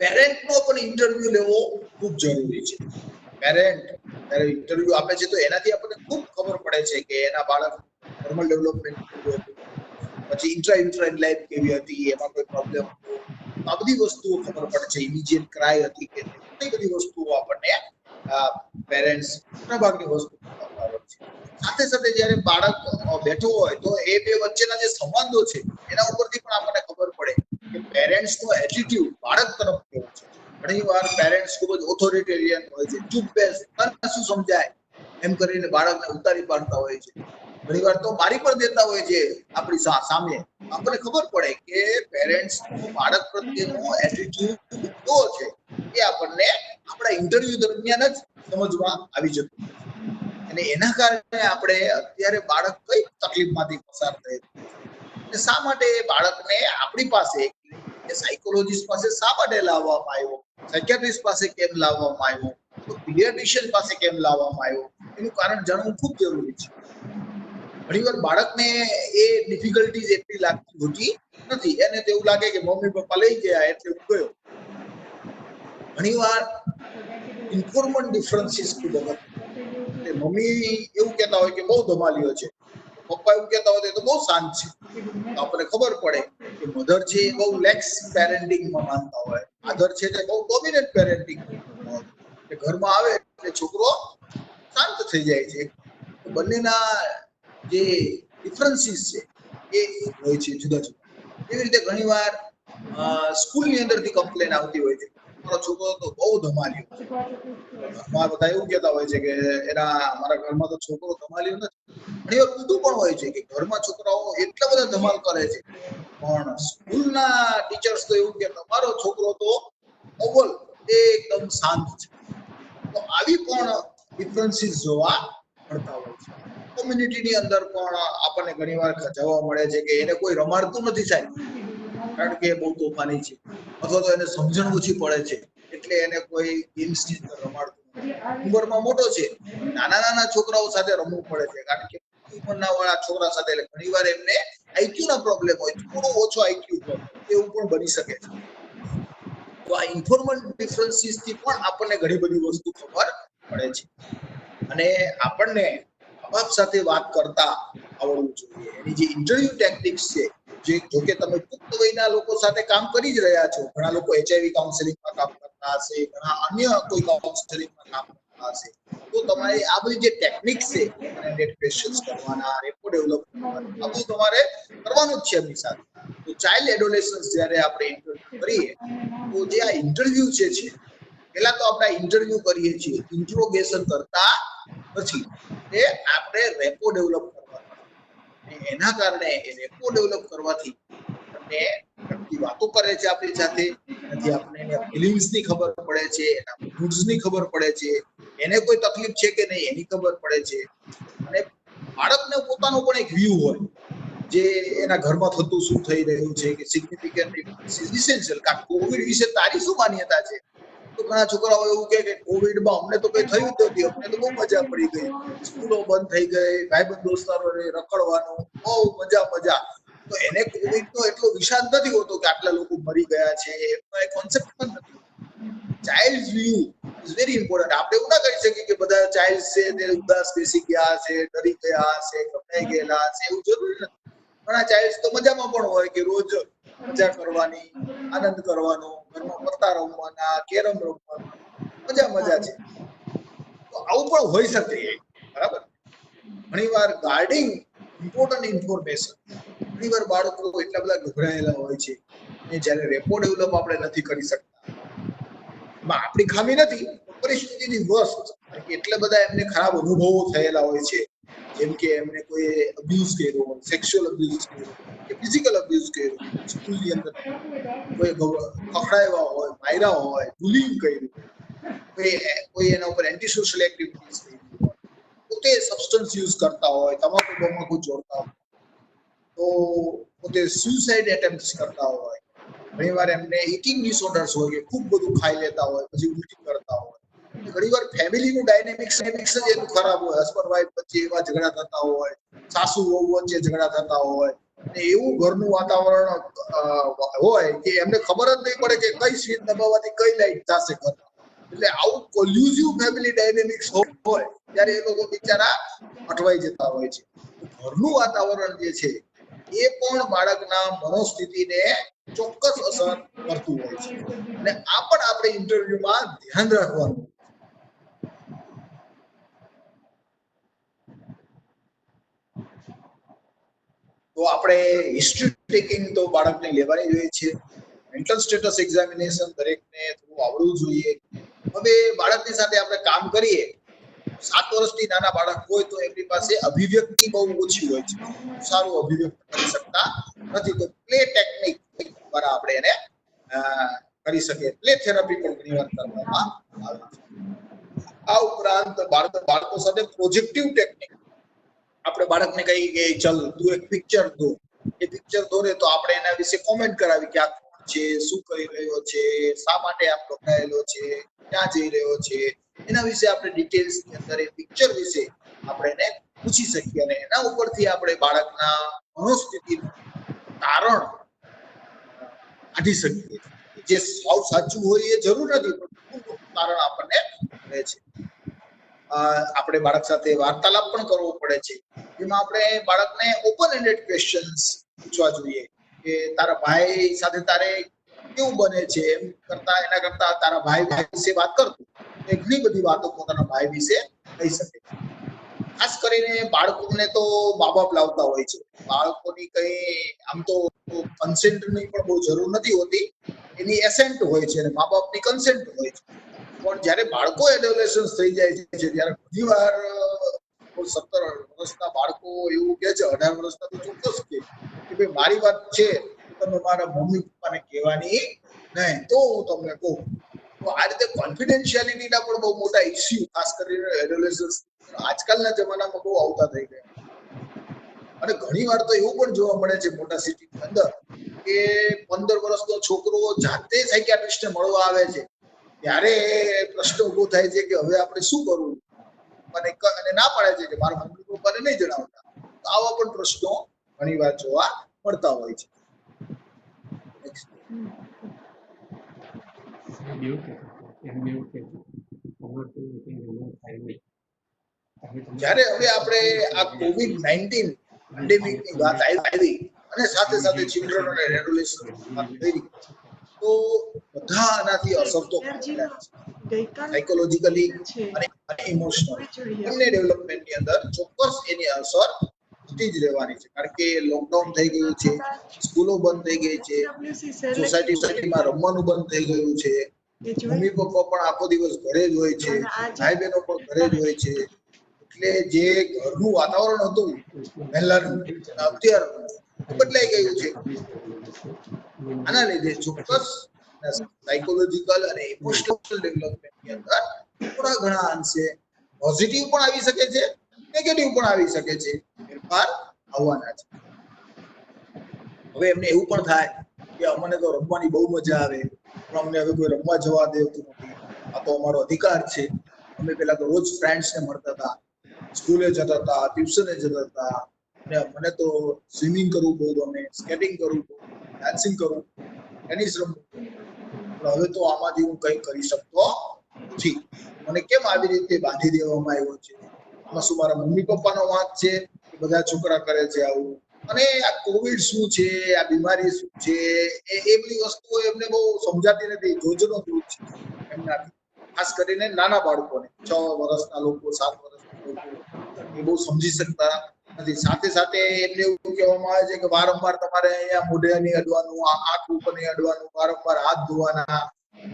પેરેન્ટનો પણ ઇન્ટરવ્યુ લેવો ખૂબ જરૂરી છે. પેરેન્ટ જ્યારે ઇન્ટરવ્યુ આપે છે તો એનાથી આપણને ખૂબ ખબર પડે છે કે એના બાળક નોર્મલ ડેવલપમેન્ટ કેવું હતું, પછી ઇન્ટ્રા લાઈફ કેવી હતી, એમાં કોઈ પ્રોબ્લેમ હતો, આ બધી વસ્તુઓ ખબર પડે છે. ઇમિડિયેટ ક્રાય હતી કે ઘણી બધી વસ્તુઓ આપણને પેરેન્ટ્સ મોટાભાગની વસ્તુ ખબર છે. સાથે સાથે જ્યારે બાળક બેઠો હોય તો એ બે વચ્ચેના જે સંબંધો છે એના ઉપરથી પણ આપણને ખબર પડે કે પેરેન્ટ્સનો એટીટ્યુડ બાળક તરફ કેવો છે. ઘણી વાર પેરેન્ટ્સ ખૂબ જ ઓથોરિટેરિયન હોય છે, ચૂપ બેસ, તને શું સમજાય એમ કરીને બાળકને ઉતારી પાડતા હોય છે. ઘણી વાર તો મારી પણ દેતા હોય છે આપણી સામે. આપણને ખબર પડે કે પેરેન્ટ્સનો બાળક પ્રત્યેનો એટીટ્યુડ કેવો છે એ આપણને આપણા ઇન્ટરવ્યુ દરમિયાન જ સમજવા આવી જતું હોય છે. અને એના કારણે આપણે અત્યારે બાળક કઈ તકલીફમાંથી પસાર થઈ અને શા માટે બાળકને આપણી પાસે સાયકોલોજીસ્ટ પાસે શા માટે લાવવામાં આવ્યો, સાયકિયાટ્રિસ્ટ પાસે કેમ લાવવામાં આવ્યો, તો પીડિયાટ્રિશિયન પાસે કેમ લાવવામાં આવ્યો, એનું કારણ જાણવું ખૂબ જરૂરી છે. ઘણીવાર બાળકને એ ડિફિકલ્ટીઝ એટલી લાગતી હોતી નથી, એને તો એવું લાગે કે મમ્મી પપ્પા લઈ ગયા એટલે હું ગયો. ઘણીવાર ઇન્ફોર્મન્ટ ડિફરન્સીસ ખૂબ અગત્ય. મમ્મી એવું કહેતા હોય કે બહુ ધમાલીઓ છે, પપ્પા એવું કહેતા હોય તો બહુ શાંત છે. તો આપણને ખબર પડે કે મધર છે એ બહુ લેક્સ પેરેન્ટિંગમાં માનતા હોય, ફાધર છે તે બહુ ડોમિનન્ટ પેરેન્ટિંગ હોય. ઘરમાં આવે એટલે છોકરો શાંત થઈ જાય છે. તો બંનેના જે ડિફરન્સીસ છે એ હોય છે જુદા જુદા. એવી રીતે ઘણીવાર સ્કૂલની અંદરથી કમ્પ્લેન આવતી હોય છે, મારો છોકરો તો બહુ ધમાલ્યો છે. ઘરમાં બધા એવું કહેતા હોય છે કે અમારા ઘરમાં તો છોકરો ધમાલ્યો નથી. ઘણીવાર ઊંધું પણ હોય છે કે ઘરમાં છોકરાઓ એટલા બધા ધમાલ કરે છે, પણ સ્કૂલના ટીચર્સ તો એવું કે તમારો છોકરો તો અવ્વલ એકદમ શાંત છે. તો આવી પણ ડિફરન્સીસ જોવા મળતા હોય છે. કોમ્યુનિટીની અંદર પણ આપણને ઘણીવાર જોવા મળે છે કે એને કોઈ રમાડતું નથી સાહેબ, કારણ કે એ બહુ તોફાની છે, અથવા તો એને સમજણ ઓછી પડે છે એટલે એને કોઈ ગેમ્સની અંદર રમાડતું નથી. ઉંમરમાં મોટો છે, નાના નાના છોકરાઓ સાથે રમવું પડે છે, કારણ કે ઉંમરના વાળા છોકરા સાથે એટલે ઘણીવાર એમને આઈક્યુ ના પ્રોબ્લેમ હોય, થોડો ઓછો આઈક્યુ હોય, એવું પણ બની શકે છે. તો આ ઇન્ફોર્મલ ડિફરન્સીસ થી પણ આપણને ઘણી બધી વસ્તુ ખબર પડે છે. અને આપણને મા બાપ સાથે વાત કરતા આવડવું જોઈએ. એની જે ઇન્ટરવ્યુ ટેકનિક્સ છે, જે જોકે તમે પુખ્ત વયના લોકો સાથે કામ કરી જ રહ્યા છો, ઘણા લોકો HIV કાઉન્સેલિંગમાં કામ કરતા હશે, ઘણા અન્ય કોઈ કાઉન્સેલિંગમાં કામ કરતા હશે, તો તમારે આ બધી જે ટેકનિક્સ છે, ઓપન એન્ડેડ ક્વેશ્ચન્સ કરવાના, રેપો ડેવલપ કરવાના, આ બધું તમારે કરવાનું જ છે એમની સાથે. તો ચાઇલ્ડ એડોલેસન્સ જ્યારે આપણે ઇન્ટરવ્યુ કરીએ, તો જે આ ઇન્ટરવ્યુ છે પેલા તો આપણે ઇન્ટરવ્યુ કરીએ છીએ, ઇન્ટ્રોગેશન કરતા નથી, એ આપણે રેપો ડેવલપ કરવાનું. એના કારણે એ રેપો ડેવલપ કરવાથી આપણને વ્યક્તિ વાતો કરે છે આપણી સાથે, એનાથી આપણને એના ફિલિંગ્સની ખબર પડે છે, એના મૂડ્સની ખબર પડે છે, એને કોઈ તકલીફ છે કે નહીં એની ખબર પડે છે. અને બાળકને પોતાનો પણ એક વ્યૂ હોય, જે એના ઘરમાં થતું શું થઈ રહ્યું છે, કે સિગ્નિફિકન્ટ ઇસેન્શિયલ. કોવિડ વિશે તારી શું માન્યતા છે? તો ઘણા છોકરાઓ એવું કહે કે કોવિડમાં અમને તો કઈ થયું જ નથી, અમને તો બહુ મજા પડી ગઈ, સ્કૂલો બંધ થઈ ગઈ, ભાઈબંધ દોસ્તારો રખડવાનું, બહુ મજા. તો એને કોવિડ નો એટલો વિષાદ નથી હોતો કે આટલા લોકો મરી ગયા છે, એનો એક કોન્સેપ્ટ પણ નથી. Child view is very important. આપણે એવું ના કરી શકીએ કે બધા ચાઇલ્ડ છે તે ઉદાસ બેસી ગયા છે, ડરી ગયા છે, ગભરાઈ ગયેલા છે, એવું જરૂરી નથી. ઘણા ચાઇલ્ડ તો મજામાં પણ હોય કે રોજ મજા કરવાની, આનંદ કરવાનો, ઘરમાં પત્તા રમવાના, કેરમ રમવાના, મજા છે. તો આવું પણ હોઈ શકે, બરાબર. ઘણીવાર ગાર્ડિંગ ઇમ્પોર્ટન્ટ ઇન્ફોર્મેશન, ઘણીવાર બાળકો એટલા બધા ગભરાયેલા હોય છે, અને જ્યારે રેપો ડેવલપ આપણે નથી કરી શકતા, એમાં આપણી ખામી નથી, પરિસ્થિતિની વસ્ત, એટલા બધા એમને ખરાબ અનુભવો થયેલા હોય છે, જેમ કે એમને કોઈ અબ્યુઝ કર્યો હોય, સેક્સ્યુઅલ અબ્યુઝ કર્યો કે ફિઝિકલ અબ્યુઝ કર્યો, સ્કૂલની અંદર કોઈ ખખડાવ્યા હોય, માર્યા હોય, બુલિંગ કર્યું, કોઈ એના ઉપર એન્ટી સોશિયલ એક્ટિવિટીઝ કરી હોય, પોતે સબસ્ટન્સ યુઝ કરતા હોય, તમાકુ ચોરતા હોય, તો પોતે સુસાઇડ એટેમ્પ્ટ કરતા હોય, ઘણીવાર એમને ઇટિંગ ડિસઓર્ડર્સ હોય કે ખૂબ બધું ખાઈ લેતા હોય પછી ઉલટી કરતા હોય. ઘણીવાર ફેમિલીનું ડાયનેમિક્સ જ એટલું ખરાબ હોય, હસબન્ડ વાઈફ વચ્ચે એવા ઝઘડા થતા હોય, સાસુ વહુ વચ્ચે ઝઘડા થતા હોય, અને એવું ઘરનું વાતાવરણ હોય કે એમને ખબર જ નહીં પડે કે કઈ સ્વિચ દબાવવાથી કઈ લાઈટ થશે ઘરમાં. એટલે આવું કોલ્યુઝિવ ફેમિલી ડાયનેમિક્સ હોય ત્યારે એ લોકો બિચારા અટવાઈ જતા હોય છે. ઘરનું વાતાવરણ જે છે એ પણ બાળકના મનોસ્થિતિને ચોક્કસ અસર કરતું હોય છે, અને આ પણ આપણે ઇન્ટરવ્યુમાં ધ્યાન રાખવાનું. તો આપણે હિસ્ટ્રી ટેકિંગ તો બાળકને લેવાની જોઈએ છે. મેન્ટલ સ્ટેટસ એક્ઝામિનેશન દરેકને થોડું આવડવું જોઈએ. હવે બાળકની સાથે આપણે કામ કરીએ, 7 વર્ષથી નાના બાળક હોય તો એમની પાસે અભિવ્યક્તિ બહુ ઓછી હોય છે, સારું અભિવ્યક્ત કરી શકતા નથી, તો પ્લે ટેકનિક દ્વારા આપણે એને કરી શકીએ. પ્લે થેરાપી પણ ઘણીવાર કરવામાં આવે છે. આ ઉપરાંત બાળકો સાથે પ્રોજેક્ટિવ ટેકનિક, આપણે બાળકને કહીએ કે ચલ તું એક પિક્ચર દો, એ પિક્ચર દોરે તો આપણે એના વિશે કોમેન્ટ કરાવી કે આ કોણ છે, શું કરી રહ્યો છે, શા માટે આમ ગભરાયેલો છે, ક્યાં જઈ રહ્યો છે, એના વિશે આપણે ડિટેલ્સ ની અંદર એ પિક્ચર વિશે આપણે એને પૂછી શકીએ, અને એના ઉપરથી આપણે બાળકના મનોસ્થિતિનું તારણ કાઢી શકીએ. જે સાવ સાચું હોય એ જરૂર નથી, પણ તારણ આપણને મળે છે. આપણે બાળક સાથે વાર્તાલાપ પણ કરવો પડે છે, જેમાં આપણે બાળકને ઓપન એન્ડેડ ક્વેશ્ચન્સ પૂછવા જોઈએ કે તારા ભાઈ સાથે તારે કેવું બને છે, એમ કરતા એના કરતા તારા ભાઈ વિશે વાત કરતું એ ઘણી બધી વાતો પોતાના ભાઈ વિશે કહી શકે. ખાસ કરીને બાળકોને તો મા બાપ લાવતા હોય છે. બાળકોની કઈ આમ તો કન્સેન્ટની પણ બહુ જરૂર નથી હોતી, એની એસેન્ટ હોય છે અને મા બાપની કન્સેન્ટ હોય છે. પણ જ્યારે બાળકો એડોલેસન્સ થઈ જાય છે, ત્યારે ઘણીવાર 17 વર્ષના બાળકો એવું કે છે, 18 વર્ષના તો ચોક્કસ કે ભાઈ મારી વાત છે તમે મારા મમ્મી પપ્પાને કહેવાની નહીં તો હું તમને કહું તો આ રીતે કોન્ફિડેન્શિયાલિટીના પણ બહુ મોટા ઇસ્યુ ખાસ કરીને એડોલેસન્સ આજકાલના જમાનામાં બહુ આવતા થઈ ગયા અને ઘણી વાર તો એવું પણ જોવા મળે છે મોટા સિટીની અંદર કે 15 વર્ષનો છોકરો જાતે સાયકિયાટ્રિસ્ટને મળવા આવે છે ત્યારે પ્રશ્ન ઉભો થાય છે કે હવે આપણે શું કરવું અને ના પાડે છે કે મારા મમ્મી પપ્પાને નહીં જણાવતા તો આવા પણ પ્રશ્નો ઘણી વાર જોવા મળતા હોય છે જ્યારે હવે આપણે આ COVID-19 પેન્ડેમિકની વાત આવી અને સાથે સાથે ચિલ્ડ્રન અને એડોલેસન્ટ વાત કરી તો બધા આનાથી અસર તો સાયકોલોજીકલી અને ઇમોશનલ બંને ડેવલપમેન્ટની અંદર ચોક્કસ એની અસર થતી જ રહેવાની છે કારણ કે લોકડાઉન થઈ ગયું છે સ્કૂલો બંધ થઈ ગઈ છે સોસાયટીમાં રમવાનું બંધ થઈ ગયું છે મમ્મી પપ્પા પણ આખો દિવસ ઘરે જ હોય છે ભાઈ બહેનો પણ ઘરે જ હોય છે એટલે જે ઘરનું વાતાવરણ હતું પહેલાનું અત્યારનું બદલાઈ ગયું છે આના લીધે ચોક્કસ સાયકોલોજીકલ અને ઇમોશનલ ડેવલપમેન્ટની અંદર થોડા ઘણા અંશે પોઝિટિવ પણ આવી શકે છે નેગેટિવ પણ આવી શકે છે ફેરફાર આવવાના છે હવે એમને એવું પણ થાય કે અમને તો રમવાની બહુ મજા આવે પણ અમને હવે કોઈ રમવા જવા દેતું નથી આ તો અમારો અધિકાર છે અમે પેલા તો રોજ ફ્રેન્ડ્સને મળતા હતા સ્કૂલે જતા હતા ટ્યુશને જતા હતા અને મને તો સ્વિમિંગ કરવું બહુ ગમે સ્કેટિંગ કરવું ડાન્સિંગ કરવું ટેનિસ રમવું પણ હવે તો આમાંથી હું કંઈ કરી શકતો નથી મને કેમ આવી રીતે બાંધી દેવામાં આવ્યો છે આમાં શું મારા મમ્મી પપ્પાનો વાંક છે કે બધા છોકરા કરે છે આવું અને આ કોવિડ શું છે આ બીમારી શું છે એ બધી વસ્તુઓ એમને બહુ સમજાતી નથી જોજનો દૂર છે એમનાથી ખાસ કરીને નાના બાળકોને 6 વર્ષના લોકો 7 વર્ષના લોકો એ બહુ સમજી શકતા નથી સાથે સાથે એમને એવું કહેવામાં આવે છે કે વારંવાર તમારે અહીંયા મોઢે નહીં અડવાનું આંખ ઉપર નહીં અડવાનું વારંવાર હાથ ધોવાના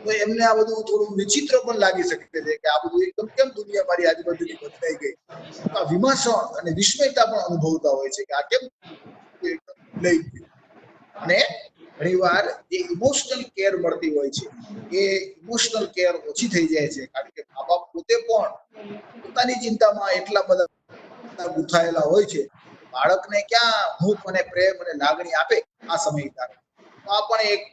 તો એમને આ બધું થોડું વિચિત્ર પણ લાગી શકે છે કે આ બધું એકદમ કેમ દુનિયા મારી આજુબાજુની બદલાઈ ગઈ આ વિમર્શન અને વિસ્મયતા પણ અનુભવતા હોય છે કે આ કેમ લઈ ગયું અને ઘણીવાર જે ઇમોશનલ કેર મળતી હોય છે એ ઇમોશનલ કેર ઓછી થઈ જાય છે કારણ કે મા બાપ પોતે પણ પોતાની ચિંતામાં એટલા બધા ગુંથાયેલા હોય છે બાળકને ક્યાં હૂંફ અને પ્રેમ અને લાગણી આપે આ સમયગાળા તો આ પણ એક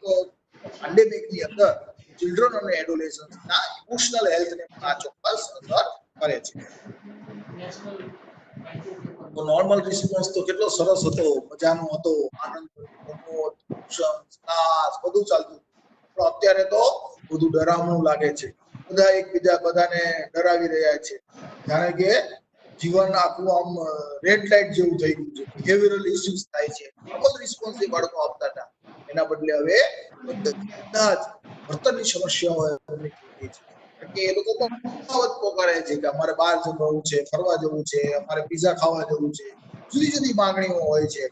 પેન્ડેમિકની અંદર ચિલ્ડ્રન અને એડોલેસન્સના ઇમોશનલ હેલ્થને આ ચોક્કસ અસર કરે છે તો નોર્મલ રિસ્પોન્સ તો કેટલો સરસ હતો મજાનો હતો આનંદ પ્રમોદ બધું ચાલતું પણ અત્યારે તો બધું ડરાવનું લાગે છે બધા એકબીજા બધાને ડરાવી રહ્યા છે જાણે કે જીવન આખું આમ રેડ લાઇટ જેવું થઈ ગયું છે બિહેવિયરલ ઇસ્યુઝ થાય છે નોર્મલ રિસ્પોન્સ એ બાળકો આપતા હતા એના બદલે હવે બધા જ વર્તનની સમસ્યાઓ એમની થઈ ગઈ છે કે એ લોકો પણ પોકારે છે કે અમારે બહાર જવું છે ફરવા જવું છે અમારે પીઝા ખાવા જવું છે જુદી જુદી માંગણીઓ હોય છે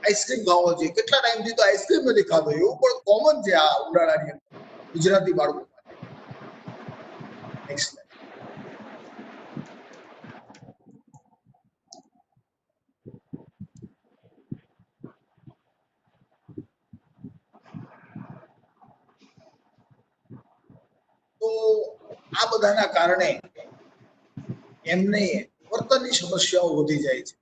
આઈસ્ક્રીમ ખાવો છે કેટલા ટાઈમથી તો આઈસ્ક્રીમ નથી ખાધો એવું પણ કોમન છે આ ઉનાળાની અંદર ગુજરાતી બાળકો માટે નેક્સ્ટ તો આ બધાના કારણે એમને વર્તનની સમસ્યાઓ વધી જાય છે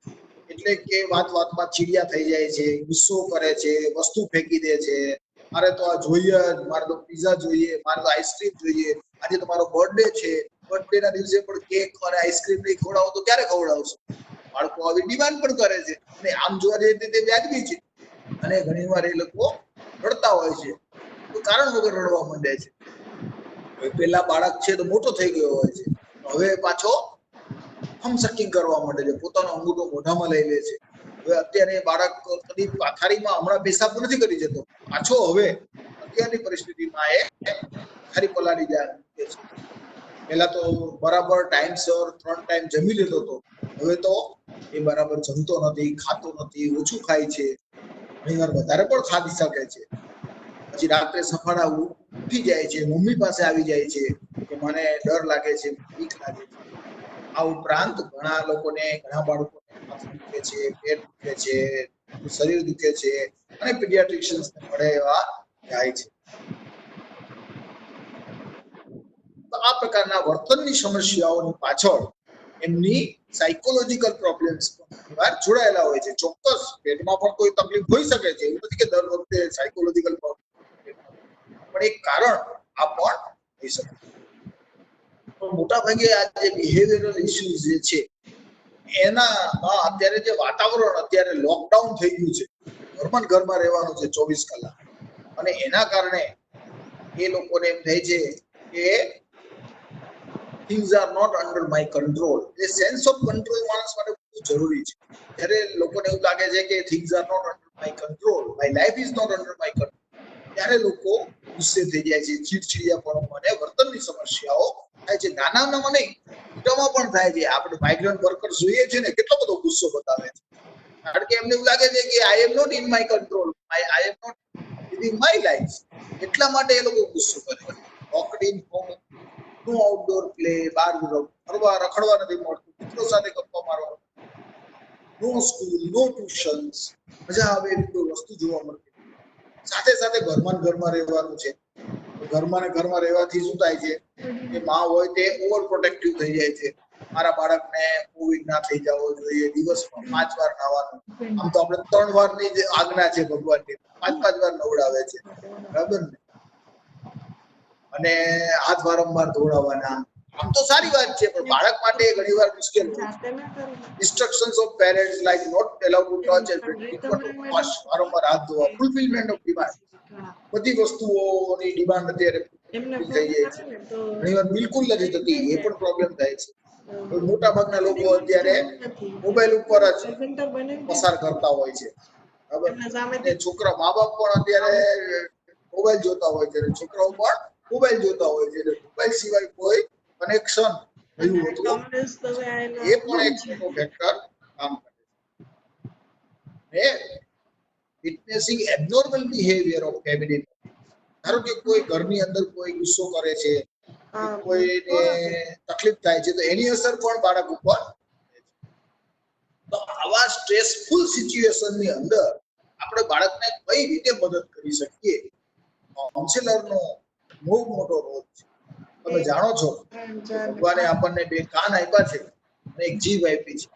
એટલે કે વાત વાતમાં ચીડિયા થઈ જાય છે ગુસ્સો કરે છે વસ્તુ ફેંકી દે છે મારે તો આ જોઈએ જ મારે તો પીઝા જોઈએ મારે તો આઈસ્ક્રીમ જોઈએ આજે તમારો બર્થડે છે બર્થડે ના દિવસે પણ કેક અને આઈસ્ક્રીમ નહીં ખવડાવો તો ક્યારે ખવડાવશો બાળકો આવી ડિમાન્ડ પણ કરે છે અને આમ જોવા જઈએ તો તે વ્યાજબી છે અને ઘણીવાર એ લોકો રડતા હોય છે તો કારણ વગર રડવા માંડે છે પેલા બાળક છે તો મોટો થઈ ગયો હોય છે હવે પાછો હમસકિંગ કરવા માંડે છે પોતાનો અંગૂઠો મોઢામાં લઈ લે છે હવે અત્યારે બાળક કદી પાથારીમાં હમણાં પેશાબ નથી કરી જતો પાછો હવે અત્યારની પરિસ્થિતિમાં એ ખારી પલાળી જાય છે પેલા તો બરાબર ટાઈમસર 3 ટાઈમ જમી લેતો હતો હવે તો એ બરાબર જમતો નથી ખાતો નથી ઓછું ખાય છે ઘણીવાર વધારે પણ ખાધી શકે છે પછી રાત્રે સફાળા ઉઠી જાય છે મમ્મી પાસે આવી જાય છે કે મને ડર લાગે છે બીક લાગે છે આ ઉપરાંત ઘણા લોકોને ઘણા બાળકોને માથું દુખે છે પેટ દુખે છે શરીર દુખે છે અને પીડિયાટ્રિશિયન્સને મળે એવા જાય છે આ પ્રકારના વર્તનની સમસ્યાઓની પાછળ એમની સાયકોલોજીકલ પ્રોબ્લેમ્સ જોડાયેલા હોય છે. ચોક્કસ પેટમાં પણ કોઈ તકલીફ હોઈ શકે છે, એવું નથી કે દર વખતે સાયકોલોજીકલ પ્રોબ્લેમ, પણ એક કારણ આ પણ હોઈ શકે. મોટા ભાગે આ જે બિહેવિયરલ ઇસ્યુઝ જે છે એના અત્યારે જે વાતાવરણ, અત્યારે લોકડાઉન થઈ ગયું છે, ઘરમાં રહેવાનું છે 24 કલાક, અને એના કારણે એ લોકોને એમ થાય છે કે things are not under my control. A sense of control માણસ માટે બહુ જરૂરી છે. જ્યારે લોકોને એવું લાગે છે કે things are not under my control, my life is not under my control, ત્યારે લોકો ગુસ્સે થઈ જાય છે, ચીડચીડિયાપણું અને વર્તનની સમસ્યાઓ થાય છે. નાનામાં નહીં, મોટામાં પણ થાય છે. આપણે માઇગ્રન્ટ વર્કર જોઈએ છે ને, કેટલો બધો ગુસ્સો બતાવે છે, કારણ કે એમને એવું લાગે છે કે I am not in my control, I am not living my life. એટલા માટે એ લોકો ગુસ્સો કરે છે. Locked in home, no outdoor play, બહાર ફરવા રખડવા નથી મળતું, મિત્રો સાથે ગપ્પા મારવા, નો સ્કૂલ, નો ટ્યુશન્સ, મજા આવે એવી કોઈ વસ્તુ જોવા મળતી. સાથે સાથે ઘરમાં રહેવાનું છે. ઘરમાં રહેવાથી શું થાય છે કે માં હોય તે ઓવર પ્રોટેક્ટિવ થઈ જાય છે. મારા બાળકને કોવિડ ના થઈ જવો જોઈએ, દિવસમાં 5 વાર નાવાનું. આમ તો આપણે 3 વારની જે આજ્ઞા છે ભગવાનની, 5 વાર નવડાવે છે, બરાબર ને? અને હાથ વારંવાર ધોવડાવવાના. આમ તો સારી વાત છે, પણ બાળક માટે ઘણીવાર મુશ્કેલ હોય છે. Instructions of parents like not allowed to touch and frequent wash, વારંવાર હાથ ધોવા, ફુલફિલમેન્ટ ઓફ ડિમાન્ડ. બધી વસ્તુઓની ડિમાન્ડ અત્યારે થઈ જાય છે, ઘણીવાર બિલકુલ નથી થતી, એ પણ પ્રોબ્લેમ થાય છે. મોટા ભાગના લોકો અત્યારે મોબાઈલ ઉપર જ પસાર કરતા હોય છે, બરાબર? અને છોકરા, મા બાપ પણ અત્યારે મોબાઈલ જોતા હોય છે, છોકરાઓ પણ મોબાઈલ જોતા હોય છે. મોબાઈલ સિવાય કોઈ કનેક્શન થયું હતું એ પણ એક મોટો ફેક્ટર કામ કરે છે. વિટનેસિંગ એબનોર્મલ બિહેવિયર ઓફ ફેમિલી. ધારો કે કોઈ ઘરની અંદર કોઈ ગુસ્સો કરે છે, કોઈને તકલીફ થાય છે, તો એની અસર પણ બાળક ઉપર. તો આવા સ્ટ્રેસફુલ સિચ્યુએશનની અંદર આપણે બાળકને કઈ રીતે મદદ કરી શકીએ? કાઉન્સિલરનો બહુ મોટો રોલ છે. તમે જાણો છો ભગવાને આપણને 2 કાન આપ્યા છે અને એક જીભ આપી છે.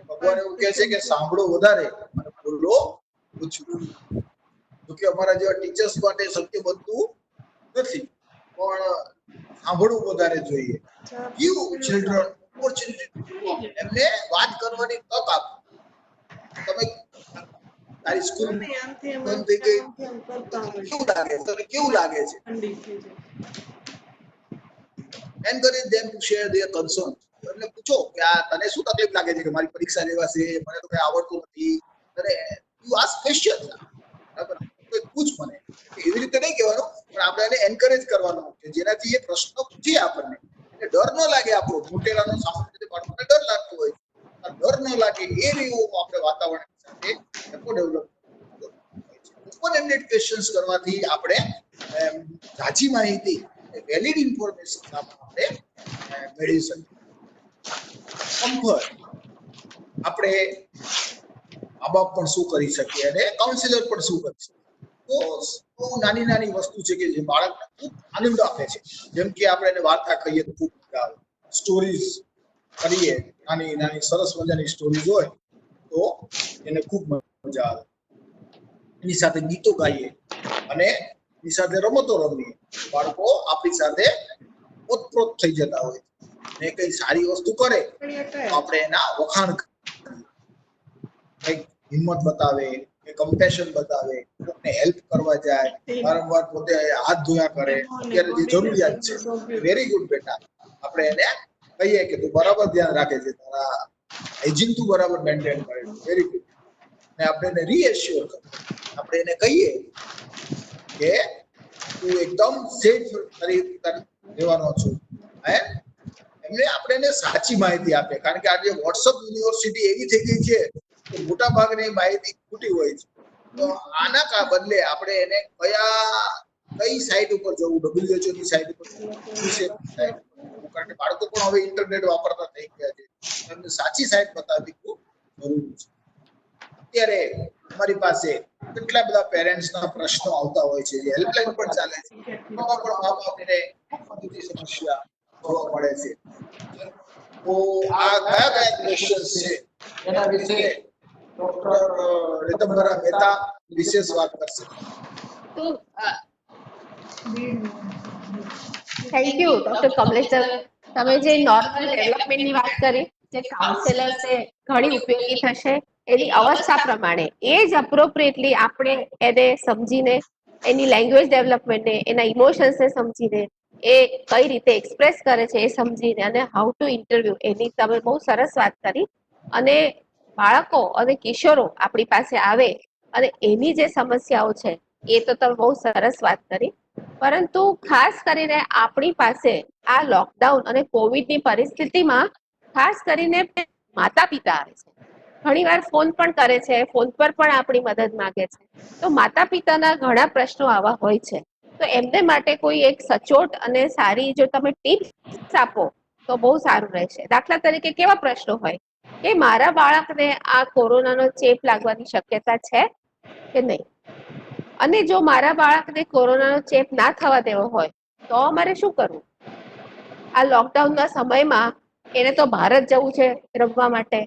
ભગવાન એવું કહે છે કે સાંભળો વધારે અને બોલો ઓછું. જોકે અમારા જેવા ટીચર્સ માટે શક્ય બનતું નથી, પણ સાંભળવું વધારે જોઈએ. ગીવ ચિલ્ડ્રન ઓપોર્ચ્યુનિટી, એમને વાત કરવાની તક આપો. તમે તારી સ્કૂલ બંધ થઈ ગઈ, કેવું લાગે છે? Encourage them to share their concerns. એમને પૂછો કે આ તને શું તકલીફ લાગે છે, કે મારી પરીક્ષા લેવાશે, મને તો કઈ આવડતું નથી. અને યુ આસ્ક ક્વેશ્ચન્સ, બરાબર? પૂછ મને. એવી રીતે નહીં કહેવાનું, પણ આપણે એને એન્કરેજ કરવાનું કે જેનાથી એ પ્રશ્ન પૂછે આપણને, એટલે ડર ન લાગે. આપણો મોટેરાનો સામાન્ય રીતે બાળકોને ડર લાગતો હોય, ડર ન લાગે એ એવું આપણે વાતાવરણ સાથે ડેવલપ ઓપન એન્ડેડ ક્વેશ્ચન્સ કરવાથી આપણે સાચી માહિતી, વેલિડ ઇન્ફોર્મેશન આપણે મેળવી શકીએ. કમ્ફર્ટ, આપણે મા બાપ પણ શું કરી શકીએ અને કાઉન્સિલર પણ શું કરી શકીએ? તો બહુ નાની વસ્તુ છે કે જે બાળકને ખૂબ આનંદ આપે છે. જેમ કે આપણે એને વાર્તા કહીએ તો ખૂબ મજા આવે, સ્ટોરીઝ કરીએ, નાની સરસ મજાની સ્ટોરીઝ હોય તો એને ખૂબ મજા આવે. એની સાથે ગીતો ગાઈએ અને એની સાથે રમતો રમીએ, બાળકો આપણી સાથે ઓતપ્રોત થઈ જતા હોય. ને કઈ સારી વસ્તુ કરે તો આપણે એના વખાણ કરીએ, કઈક હિંમત બતાવે, કમ્પેશન બતાવે, કોકને હેલ્પ કરવા જાય, વારંવાર પોતે હાથ ધોયા કરે, અત્યારે જે જરૂરિયાત છે, વેરી ગુડ બેટા, આપણે એને કહીએ કે તું બરાબર ધ્યાન રાખે છે, તારા હાઇજીન તું બરાબર મેન્ટેન કરે છે, વેરી ગુડ. ને આપણે એને રીએશ્યોર કરીએ, આપણે એને કહીએ કે તું એકદમ સેફ રહેવાનો છું. એમને આપણે એને સાચી માહિતી આપે, કારણ કે આજે વોટ્સઅપ યુનિવર્સિટી એવી થઈ ગઈ છે કે મોટા ભાગની માહિતી ખોટી હોય છે. તો આના બદલે આપણે એને કઈ સાઇટ ઉપર જવું, WHO ની સાઇટ ઉપર, કારણ કે બાળકો પણ હવે ઇન્ટરનેટ વાપરતા થઈ ગયા છે, એમને સાચી સાઇટ બતાવવી ખૂબ જરૂરી છે. અત્યારે અમારી પાસે કેટલા બધા પેરેન્ટ્સના પ્રશ્નો આવતા હોય છે, જે હેલ્પલાઇન પણ ચાલે છે, એમાં પણ મા બાપને ખૂબ મોટી સમસ્યા જોવા મળે છે. તો આ કયા કયા ક્વેશ્ચન્સ છે એના વિશે ડોક્ટર રીતમબરા મહેતા વિશેષ વાત કરશે. તો thank you doctor Kamlesh sir, તમે જે નોર્મલ ડેવલપમેન્ટની વાત કરી, જે કાઉન્સેલર છે ઘણી ઉપયોગી થશે એની અવસ્થા પ્રમાણે, એ જ અપ્રોપ્રિએટલી આપણે એને સમજીને એની લેંગ્વેજ ડેવલપમેન્ટને, એના ઇમોશન્સને સમજીને, એ કઈ રીતે એક્સપ્રેસ કરે છે એ સમજીને, અને હાઉ ટુ ઇન્ટરવ્યુ, એની તમે બહુ સરસ વાત કરી. અને બાળકો અને કિશોરો આપણી પાસે આવે અને એની જે સમસ્યાઓ છે એ તો તમે બહુ સરસ વાત કરી. પરંતુ ખાસ કરીને આપણી પાસે આ લોકડાઉન અને કોવિડની પરિસ્થિતિમાં ખાસ કરીને માતા પિતા આવે છે. ઘણીવાર ફોન પણ કરે છે, ફોન પર પણ આપણી મદદ માંગે છે. તો માતા પિતાના ઘણા પ્રશ્નો આવા હોય છે. તો એમને માટે કોઈ એક સચોટ અને સારી જો તમે ટિપ્સ આપો તો બહુ સારું રહેશે. દાખલા તરીકે કેવા પ્રશ્નો હોય કે મારા બાળકને આ કોરોનાનો ચેપ લાગવાની શક્યતા છે કે નહીં, અને જો મારા બાળકને કોરોનાનો ચેપ ના થવા દેવો હોય તો અમારે શું કરવું? આ લોકડાઉનના સમયમાં એને તો ભારત જવું છે રમવા માટે,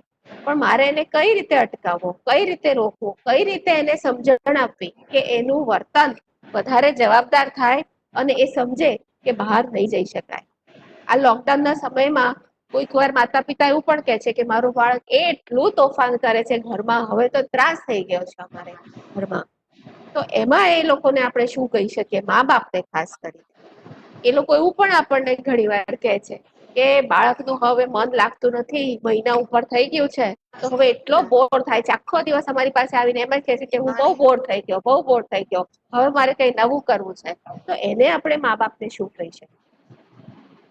પણ મારે એને કઈ રીતે અટકાવવો, કઈ રીતે રોકવો, કઈ રીતે એને સમજણ આપવી કે એનું વર્તન વધારે જવાબદાર થાય અને એ સમજે કે બહાર નહીં જઈ શકાય. આ લોકડાઉનના સમયમાં કોઈક વાર માતા પિતા એવું પણ કહે છે કે મારું બાળક એટલું તોફાન કરે છે ઘરમાં, હવે તો ત્રાસ થઈ ગયો છે અમારે ઘરમાં. તો એમાં એ લોકોને આપણે શું કહી શકીએ, મા બાપને ખાસ કરીને? એ લોકો એવું પણ આપણને ઘણી વાર કહે છે કે બાળકનું હવે મન લાગતું નથી, મહિના ઉપર થઈ ગયું છે, તો હવે એટલો બોર થાય છે, આખો દિવસ અમારી પાસે આવીને એમ જ કહે છે કે હું બહુ બોર થઈ ગયો, બહુ બોર થઈ ગયો, હવે મારે કઈ નવું કરવું છે. તો એને આપણે મા બાપને શું કહી શકીએ?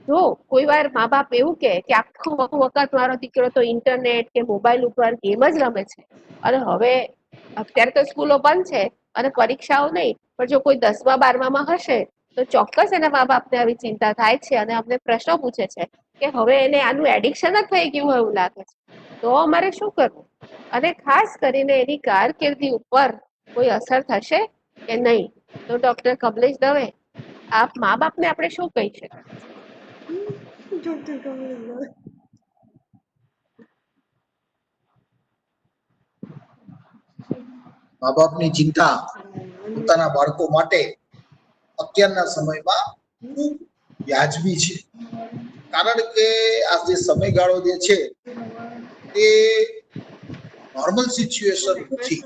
જો કોઈ વાર મા બાપ એવું કે આખું વખત મારો દીકરો તો ઇન્ટરનેટ કે મોબાઈલ ઉપર ગેમ જ રમે છે, અને હવે અત્યારે તો સ્કૂલો બંધ છે અને પરીક્ષાઓ નહીં, પણ જો કોઈ 10મા 12માં હશે તો ચોક્કસ એના મા બાપને આવી ચિંતા થાય છે અને અમને પ્રશ્નો પૂછે છે કે હવે એને આનું એડિક્શન જ થઈ ગયું હોય એવું લાગે છે, તો અમારે શું કરવું? અને ખાસ કરીને એની કારકિર્દી ઉપર કોઈ અસર થશે કે નહીં? તો ડોક્ટર કમલેશ દવે, આપ મા બાપને આપણે શું કહી શકીએ? ડોક્ટર કમલેશ મા બાપની ચિંતા પોતાના બાળકો માટે અત્યારના સમયમાં ખૂબ વ્યાજબી છે. કારણ કે આ જે સમયગાળો જે છે તે નોર્મલ સિચ્યુએશન નથી,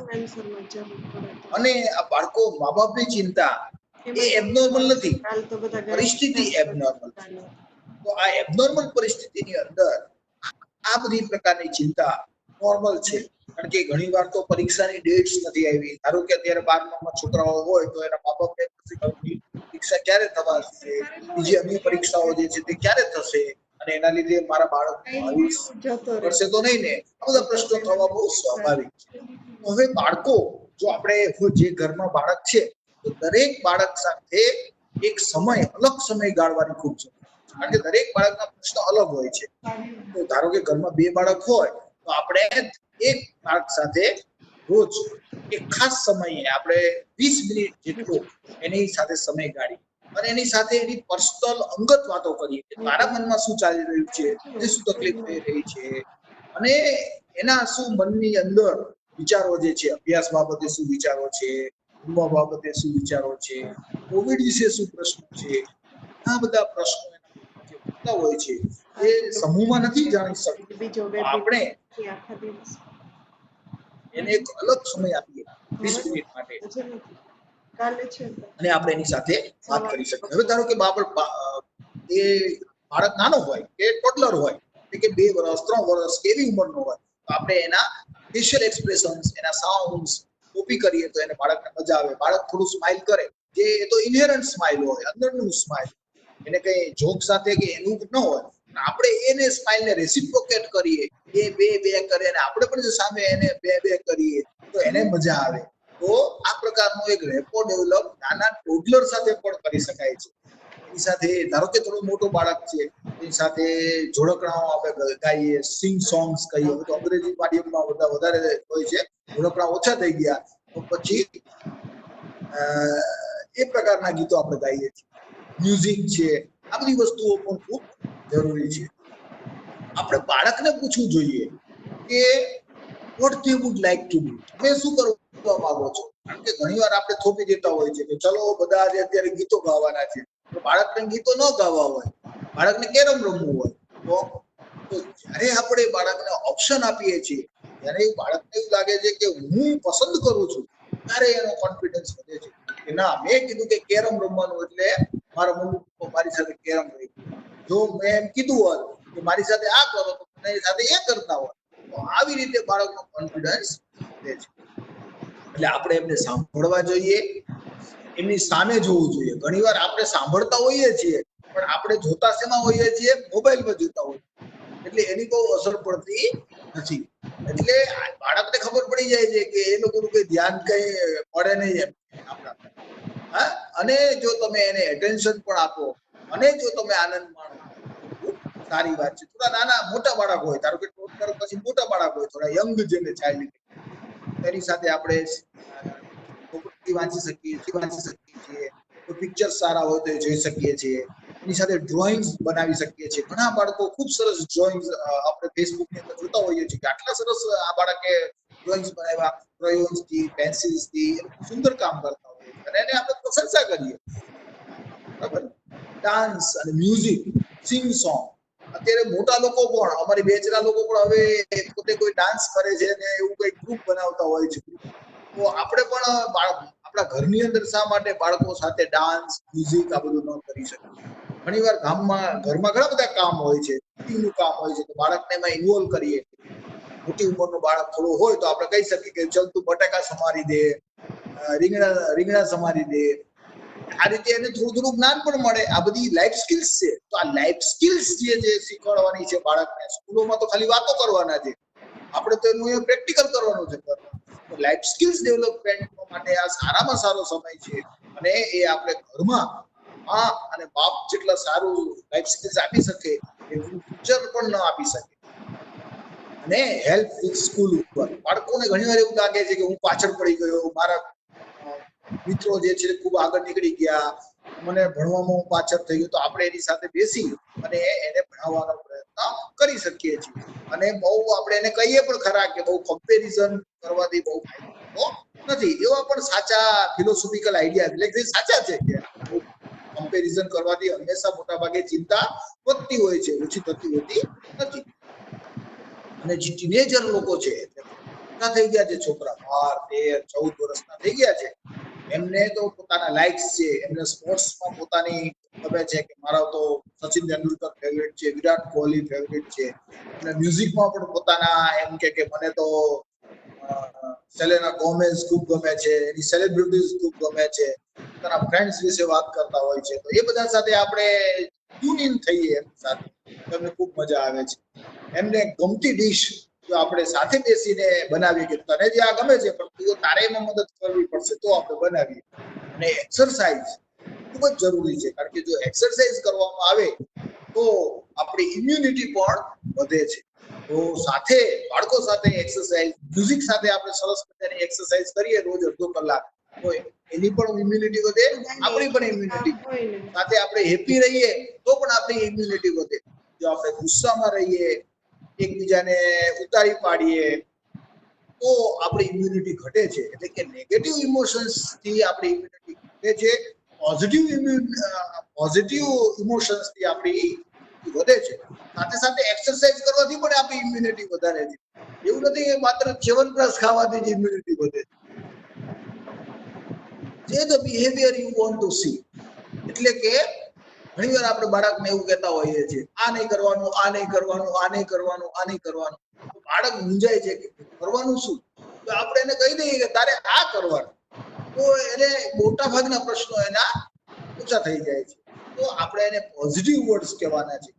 અને આ બાળકો મા બાપની ચિંતા એ એબનોર્મલ નથી, પરિસ્થિતિ એબનોર્મલ છે. તો આ એબનોર્મલ પરિસ્થિતિની અંદર આ બધી પ્રકારની ચિંતા નોર્મલ છે. કારણ કે ઘણી વાર તો પરીક્ષાની ડેટ્સ નથી આવી. ધારો કે અત્યારે 12માં છોકરાઓ હોય તો એના મા બાપને પરીક્ષા ક્યારે થશે, બીજી અન્ય પરીક્ષાઓ જે છે તે ક્યારે થશે, અને એના લીધે મારા બાળકનું ભવિષ્ય કરશે તો નહીં ને, આ બધા પ્રશ્નો થવા બહુ સ્વાભાવિક છે. હવે બાળકો, જો આપણે જે ઘરમાં બાળક છે તો દરેક બાળક સાથે એક સમય, અલગ સમય ગાળવાની ખૂબ જરૂર છે. કારણ કે દરેક બાળકના પ્રશ્નો અલગ હોય છે. તો ધારો કે ઘરમાં 2 બાળક હોય તો આપણે એક બાળક સાથે રોજ એક ખાસ સમયે આપણે 20 મિનિટ જેટલો એની સાથે સમય ગાળી અને એની સાથે એની પર્સનલ અંગત વાતો કરીએ કે તારા મનમાં શું ચાલી રહ્યું છે, તે શું તકલીફ થઈ રહી છે, અને એના શું મનની અંદર વિચારો જે છે, અભ્યાસ બાબતે શું વિચારો છે, ઊંઘવા બાબતે શું વિચારો છે, કોવિડ વિશે શું પ્રશ્નો છે, આ બધા પ્રશ્નો જે ઉઠતા હોય છે એ સમૂહમાં નથી જાણી શકતા. આપણે એને એક અલગ સમય આપીએ 20 મિનિટ માટે, અને આપણે એની સાથે વાત કરી શકીએ. હવે ધારો કે એ બાળક નાનો હોય કે ટોડલર હોય કે 2 વર્ષ 3 વર્ષ કેવી ઉંમરનો હોય, તો આપણે એના ફેશિયલ એક્સપ્રેશન્સ, એના સાઉન્ડ્સ કોપી કરીએ તો એને બાળકને મજા આવે. બાળક થોડું સ્માઇલ કરે, જે તો ઇનહેરન્ટ સ્માઇલ હોય, અંદરનું સ્માઇલ, એને કઈ જોક સાથે કે એનું ન હોય, આપણે એને સ્માઇલને રેસિપ્રોકેટ કરીએ, એ બે કરે અને આપણે પણ જો સામે એને બે કરીએ તો એને મજા આવે. તો આ પ્રકારનો એક રેપો ડેવલપ નાના ટોડલર સાથે પણ કરી શકાય છે. એની સાથે ધારો કે થોડું મોટું બાળક છે, એની સાથે જોડકણાઓ આપણે ગાઈએ, સિંગ સોંગ્સ કહીએ. તો અંગ્રેજી માધ્યમમાં વધારે હોય છે, જોડકણા ઓછા થઈ ગયા તો પછી એ પ્રકારના ગીતો આપણે ગાઈએ છીએ. મ્યુઝિક છે, આ બધી વસ્તુઓ પણ ખૂબ જરૂરી છે. આપણે બાળકને પૂછવું જોઈએ કે what they would like to do, તમે શું કરવા માંગો છો? કારણ કે ઘણીવાર આપણે થોપી દેતા હોય છે કે ચલો બધા આજે અત્યારે ગીતો ગાવાના છે, તો બાળકને ગીતો ન ગાવા હોય, બાળકને કેરમ રમવું હોય, તો જ્યારે આપણે બાળકને ઓપ્શન આપીએ છીએ, ત્યારે બાળકને એવું લાગે છે કે હું પસંદ કરું છું, ત્યારે એનો કોન્ફિડન્સ વધે છે કે ના, મેં કીધું કે કેરમ રમવાનું એટલે મારા મમ્મી પપ્પા મારી સાથે કેરમ રમી. જો મેં એમ કીધું હોત કે મારી સાથે આ કરો તો મારી સાથે એ કરતા હોય, તો આવી રીતે બાળકનો કોન્ફિડન્સ વધે છે. એટલે આપણે એમને સાંભળવા જોઈએ, એમની સામે જોવું જોઈએ. ઘણીવાર આપણે સાંભળતા હોઈએ છીએ પણ આપણે જોતા શેમાં હોઈએ છીએ? મોબાઈલમાં જોતા હોઈએ, એટલે એની બહુ અસર પડતી નથી. એટલે બાળકને ખબર પડી જાય છે કે એ લોકોનું કઈ ધ્યાન કઈ પડે નહીં એમ આપણા. હા, અને જો તમે એને એટેન્શન પણ આપો અને જો તમે આનંદ માણો, સારી વાત છે. થોડા નાના મોટા બાળક હોય, ધારો કે ટોડલર પછી મોટા બાળક હોય, થોડા યંગ જેને ચાઇલ્ડ, તેની સાથે આપણે વાંચી શકીએ છીએ, તો પિક્ચર સારા હોય તો જોઈ શકીએ છીએ. એની સાથે ડ્રોઈંગ્સ બનાવી શકીએ છીએ. ઘણા બાળકો ખૂબ સરસ ડ્રોઈંગ્સ આપણે ફેસબુક ની અંદર જોતા હોઈએ છીએ કે આટલા સરસ આ બાળકે ડ્રોઈંગ્સ બનાવ્યા, ક્રેયોન્સ થી, પેન્સિલ્સ થી, સુંદર કામ કરતા હોઈએ છીએ અને એને આપણે પ્રશંસા કરીએ. બરાબર. ડાન્સ અને મ્યુઝિક, સિંગ સોંગ, અત્યારે મોટા લોકો પણ, અમારી બેચના લોકો પણ હવે પોતે કોઈ ડાન્સ કરે છે ને એવું કઈ ગ્રુપ બનાવતા હોય છે. તો આપણે પણ આપણા ઘરની અંદર શા માટે બાળકો સાથે ડાન્સ, મ્યુઝિક આ બધું ન કરી શકીએ? ઘણીવાર ઘરમાં ઘણા બધા કામ હોય છે, કુકિંગનું કામ હોય છે, તો બાળકને એમાં ઇન્વોલ્વ કરીએ. મોટી ઉંમરનું બાળક થોડું હોય તો આપણે કહી શકીએ કે ચલ તું બટાકા સમારી દે, રીંગણા સમારી દે. આ રીતે એને થોડું જ્ઞાન પણ મળે. આ બધી લાઈફ સ્કિલ્સ છે. તો આ લાઈફ સ્કિલ્સ જે શીખવાડવાની છે બાળકને, સ્કૂલોમાં તો ખાલી વાતો કરવાના છે, આપણે તો એનું પ્રેક્ટિકલ કરવાનું છે. તો લાઈફ સ્કિલ્સ ડેવલપમેન્ટ માટે આ સારામાં સારો સમય છે અને એ આપણે ઘરમાં માં અને બાપ જેટલા સારું લાઈફ સ્કિલ્સ આપી શકે એટલું ટીચર પણ ન આપી શકે. અને હેલ્પ વિથ સ્કૂલ ઉપર બાળકોને ઘણીવાર એવું લાગે છે કે હું પાછળ પડી ગયો, મારા મિત્રો જે છે ખૂબ આગળ નીકળી ગયા, મને ભણવામાં હું પાછળ થઈ ગયો, તો આપણે એની સાથે બેસી અને એને ભણાવવાનો પ્રયત્ન કરી શકીએ છીએ. અને બહુ આપણે એને કહીએ પણ ખરા કે બહુ કમ્પેરિઝન કરવાથી બહુ ફાયદો નથી. એવા પણ સાચા ફિલોસોફિકલ આઈડિયા, એટલે સાચા છે કે કમ્પેરિઝન કરવાથી હંમેશા મોટા ભાગે ચિંતા વધતી હોય છે, ઓછી થતી હોતી નથી. અને જે ટીનેજર લોકો છે, મોટા થઈ ગયા છે છોકરા, 12, 13, 14 વર્ષના થઈ ગયા છે, એમને તો પોતાના લાઇક્સ છે, એમને સ્પોર્ટ્સમાં પોતાની ગમે છે કે મારા તો સચિન તેંડુલકર ફેવરેટ છે, વિરાટ કોહલી ફેવરેટ છે, અને મ્યુઝિકમાં પણ પોતાના એમ કે મને તો સેલેના ગોમેઝ ખૂબ ગમે છે, એની સેલિબ્રિટીઝ ખૂબ ગમે છે, પોતાના ફ્રેન્ડ્સ વિશે વાત કરતા હોય છે. તો એ બધા સાથે આપણે ટ્યુન ઇન થઈએ એમની સાથે, તમને ખૂબ મજા આવે છે. એમને ગમતી ડીશ જો આપણે સાથે બેસીને બનાવીએ કે તને જે આ ગમે છે પણ તું તારે એમાં મદદ કરવી પડશે તો આપણે બનાવીએ. અને એક્સરસાઇઝ ખૂબ જ જરૂરી છે, કારણ કે જો એક્સરસાઇઝ કરવામાં આવે તો આપણી ઇમ્યુનિટી પણ વધે છે. તો સાથે બાળકો સાથે એક્સરસાઇઝ, મ્યુઝિક સાથે આપણે સરસ મજાની એક્સરસાઇઝ કરીએ રોજ અડધો કલાક, તો એની પણ ઇમ્યુનિટી વધે, આપણી પણ ઇમ્યુનિટી, સાથે આપણે હેપી રહીએ તો પણ આપણી ઇમ્યુનિટી વધે. જો આપણે ગુસ્સામાં રહીએ, એકબીજાને ઉતારી પાડીએ તો આપણી ઇમ્યુનિટી ઘટે છે. એટલે કે નેગેટિવ ઇમોશન્સ થી આપણી ઇમ્યુનિટી ઘટે છે, પોઝિટિવ ઇમોશન્સ થી આપણી વધે છે. સાથે સાથે એક્સરસાઇઝ કરવાથી પણ આપણી ઇમ્યુનિટી વધારે છે. એવું નથી કે માત્ર ચ્યવનપ્રાશ ખાવાથી જ ઇમ્યુનિટી વધે છે. The behaviour you want to C. એટલે કે ઘણીવાર આપણે બાળકને એવું કહેતા હોઈએ છીએ, આ નહીં કરવાનું, આ નહીં કરવાનું, આ નહીં કરવાનું, આ નહીં કરવાનું. તો બાળક મૂંઝાય છે કે કરવાનું શું? તો આપણે એને કહી દઈએ કે તારે આ કરવાનું, તો એને મોટા ભાગના પ્રશ્નો એના ઓછા થઈ જાય છે. તો આપણે એને પોઝિટિવ વર્ડ્સ કહેવાના છે.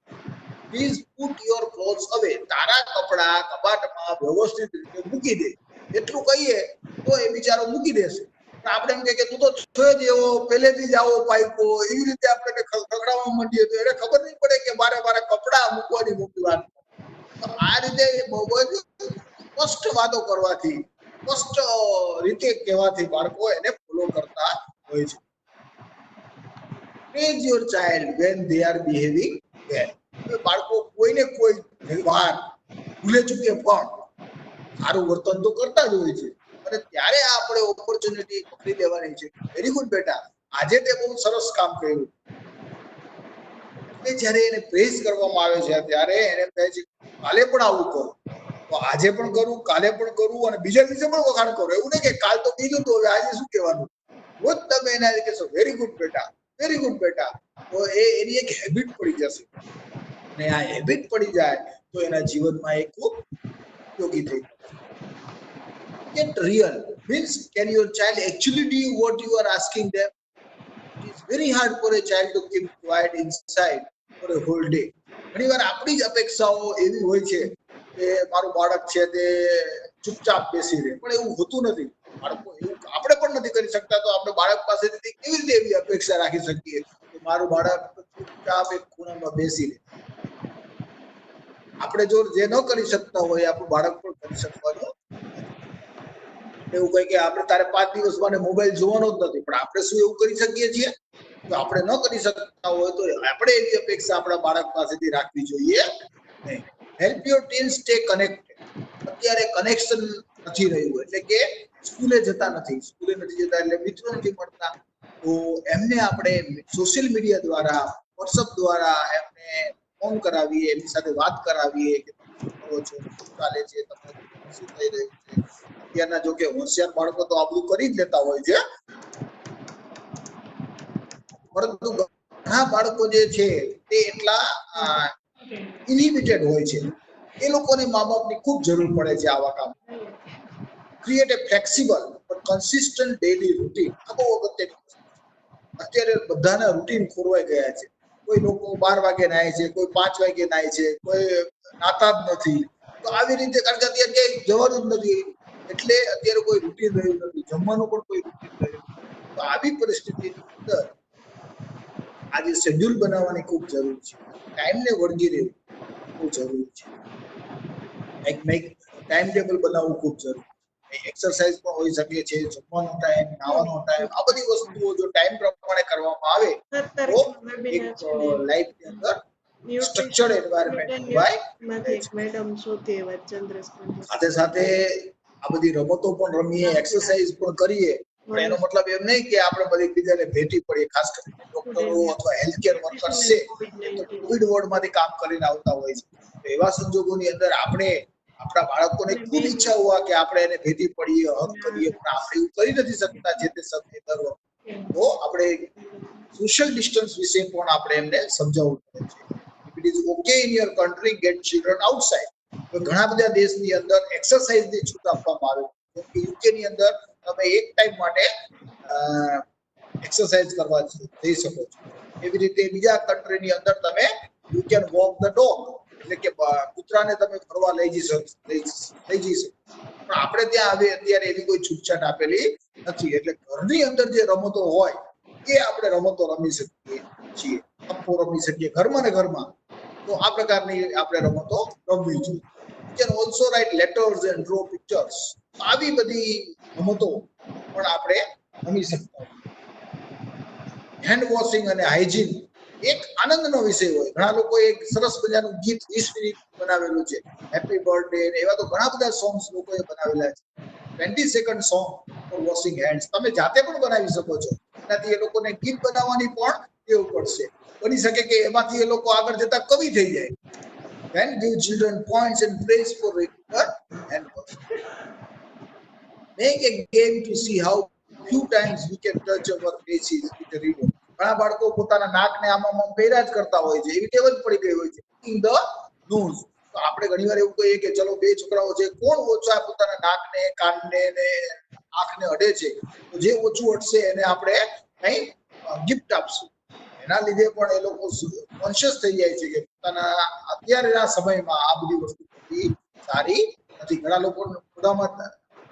પ્લીઝ પુટ યોર ક્લોથ્સ અવે, તારા કપડા કબાટમાં વ્યવસ્થિત રીતે મૂકી દે. એટલું કહીએ તો એ બિચારો મૂકી દેશે. આપણે એમ કે તું તો છો જ એવો, પહેલેથી જ આવો પાઇપો, એવી રીતે આપણે ખગડાવવા માંડીએ તો એને ખબર નહીં પડે કે મારે મારા કપડા મૂકવાની મોટી વાત. તો આ રીતે બહુ જ સ્પષ્ટ વાતો કરવાથી, સ્પષ્ટ રીતે કહેવાથી બાળકો એને ફોલો કરતા હોય છે. Praise your child when they are behaving well. બાળકો કોઈને કોઈ વ્યવહાર ભૂલે ચૂકે પણ સારું વર્તન તો કરતા જ હોય છે અને ત્યારે આપણે ઓપોર્ચ્યુનિટી પકડી લેવાની છે. વેરી ગુડ બેટા, આજે તે બહુ સરસ કામ કર્યું. એટલે જ્યારે એને પ્રેઝ કરવામાં આવે છે ત્યારે એને કહે છે કાલે પણ આવું કરો, તો આજે પણ કરું, કાલે પણ કરું અને બીજા દિવસે પણ વખાણ કરો. એવું નહીં કે કાલ તો કીધું તો હવે આજે શું કહેવાનું. રોજ તમે એને કહેશો વેરી ગુડ બેટા, વેરી ગુડ બેટા, તો એની એક હેબિટ પડી જશે અને આ હેબિટ પડી જાય તો એના જીવનમાં એ ખૂબ ઉપયોગી થઈ જશે. Get real means can your child actually do what you are asking them? It is very hard for a child to keep quiet inside for a whole day. ઘણીવાર આપણી જ અપેક્ષાઓ એવી હોય છે કે મારું બાળક છે તે ચૂપચાપ બેસી રહે, પણ એવું હોતું નથી. બાળકો એવું આપણે પણ નથી કરી શકતા, તો આપણે બાળક પાસેથી કેવી રીતે એવી અપેક્ષા રાખી શકીએ કે મારું બાળક ચૂપચાપ એક ખૂણામાં બેસી રહે. આપણે જો જે ન કરી શકતા હોય આપણું બાળક પણ કરી શકવાનું. એવું કહે કે આપણે તારે 5 દિવસ માટે મોબાઈલ જોવાનો જ નથી, પણ આપણે શું એવું કરી શકીએ છીએ? જો આપણે ન કરી શકતા હોય તો આપણે એવી અપેક્ષા આપણા બાળક પાસેથી રાખવી જોઈએ નહીં. Help your tin stay connected. અત્યારે કનેક્શન નથી રહ્યું, એટલે કે સ્કૂલે જતા નથી એટલે મિત્રો નથી મળતા, તો એમને આપણે સોશિયલ મીડિયા દ્વારા, વોટ્સઅપ દ્વારા એમને ફોન કરાવીએ, એમની સાથે વાત કરાવીએ કે તમે શું કરો છો, શું ચાલે છે, તમને શું થઈ રહ્યું છે. અત્યારના જો કે હોશિયાર બાળકો તો આ બધું કરી જ લેતા હોય છે, પરંતુ ઘણા બાળકો જે છે તે એટલા ઇનિબિટેડ હોય છે. એ લોકોને મા બાપની ખૂબ જરૂર પડે છે આવા કામ. Create a flexible but consistent daily routine. આ બહુ અગત્યની વસ્તુ છે. અત્યારે બધાના રૂટીન ખોરવાઈ ગયા છે. કોઈ લોકો 12 વાગે નાય છે, કોઈ 5 વાગે નાય છે, કોઈ નાતા જ નથી. તો આવી રીતે કારણ કે અત્યારે ક્યાંય જવાનું જ નથી, એટલે અત્યારે કોઈ રૂટીન રહ્યું નથી, જમવાનું પણ કોઈ રૂટીન રહ્યું. તો આવી પરિસ્થિતિની અંદર આજે શેડ્યુલ બનાવવાની ખૂબ જરૂર છે. ટાઈમને વળગી રહેવું બહુ જરૂરી છે. એક ટાઈમ ટેબલ બનાવવું ખૂબ જરૂરી છે. એક્સરસાઇઝ પણ હોઈ શકે છે, જમવાનો ટાઈમ, નાવાનો ટાઈમ, આ બધી વસ્તુઓ જો ટાઈમ પ્રમાણે કરવામાં આવે તો એક લાઈફની અંદર સ્ટ્રક્ચર્ડ એન્વાયરમેન્ટ હોય. સાથે સાથે આ બધી રમતો પણ રમીએ, એક્સરસાઇઝ પણ કરીએ, પણ એનો મતલબ એમ નહીં કે આપણે બધી એકબીજાને ભેટી પડીએ. ખાસ કરીને ડોક્ટરો અથવા હેલ્થકેર વર્કર્સ છે તો કોવિડ વોર્ડમાંથી કામ કરીને આવતા હોય છે. તો એવા સંજોગોની અંદર આપણે આપણા બાળકોને ખૂબ ઈચ્છા હોવા કે આપણે એને ભેટી પડીએ, હક કરીએ, પણ આપણે એવું કરી નથી શકતા જે તે સમયે દર વખતે. તો આપણે સોશિયલ ડિસ્ટન્સ વિશે પણ આપણે એમને સમજાવવું પડે છે. It is okay in your country, get children outside. ઘણા બધા દેશની અંદર એક્સરસાઇઝની છૂટ આપવામાં આવે છે. જેમ કે યુકે ની અંદર તમે એક ટાઈમ માટે એક્સરસાઇઝ કરવા જઈ શકો છો. એવી રીતે બીજા કન્ટ્રીની અંદર તમે you can walk the dog, એટલે કે કૂતરાને તમે ફરવા લઈ જઈ શકો. પણ આપણે ત્યાં હવે અત્યારે એવી કોઈ છૂટછાટ આપેલી નથી. એટલે ઘરની અંદર જે રમતો હોય એ આપણે રમતો રમી શકીએ છીએ. થપ્પો રમી શકીએ ઘરમાં ને ઘરમાં. તો આ પ્રકારની આપણે રમતો રમવી જોઈએ. You can also write letters and draw pictures. આવી બધી રમતો પણ આપણે રમી શકતા હોય. હેન્ડ વોશિંગ અને હાઇજીન એક આનંદનો વિષય હોય. ઘણા લોકો એક સરસ મજાનું ગીત 20 મિનિટ બનાવેલું છે, હેપી બર્થડે, એવા તો ઘણા બધા સોંગ્સ લોકોએ બનાવેલા છે. 20 second song for washing hands તમે જાતે પણ બનાવી શકો છો. એનાથી એ લોકોને ગીત બનાવવાની પણ ટેવ પડશે. બની શકે કે એમાંથી એ લોકો આગળ જતા કવિ થઈ જાય. Then give children points and praise for regular hand washing. Make a game to see how few times we can touch our faces with a remote. ઘણા બાળકો પોતાના નાકને આમાં પહેર્યા જ કરતા હોય છે, એવી ટેવ જ પડી ગઈ હોય છે. In the nose. તો આપણે ઘણીવાર એવું કહીએ કે ચલો 2 છોકરાઓ છે, કોણ ઓછા પોતાના નાકને, કાનને ને આંખને અડે છે, તો જે ઓછું અડશે એને આપણે કઈ ગિફ્ટ આપશું. એના લીધે પણ એ લોકો કોન્શિયસ થઈ જાય છે કે પોતાના અત્યારના સમયમાં આ બધી વસ્તુ કરવી સારી નથી. ઘણા લોકો મોઢામાં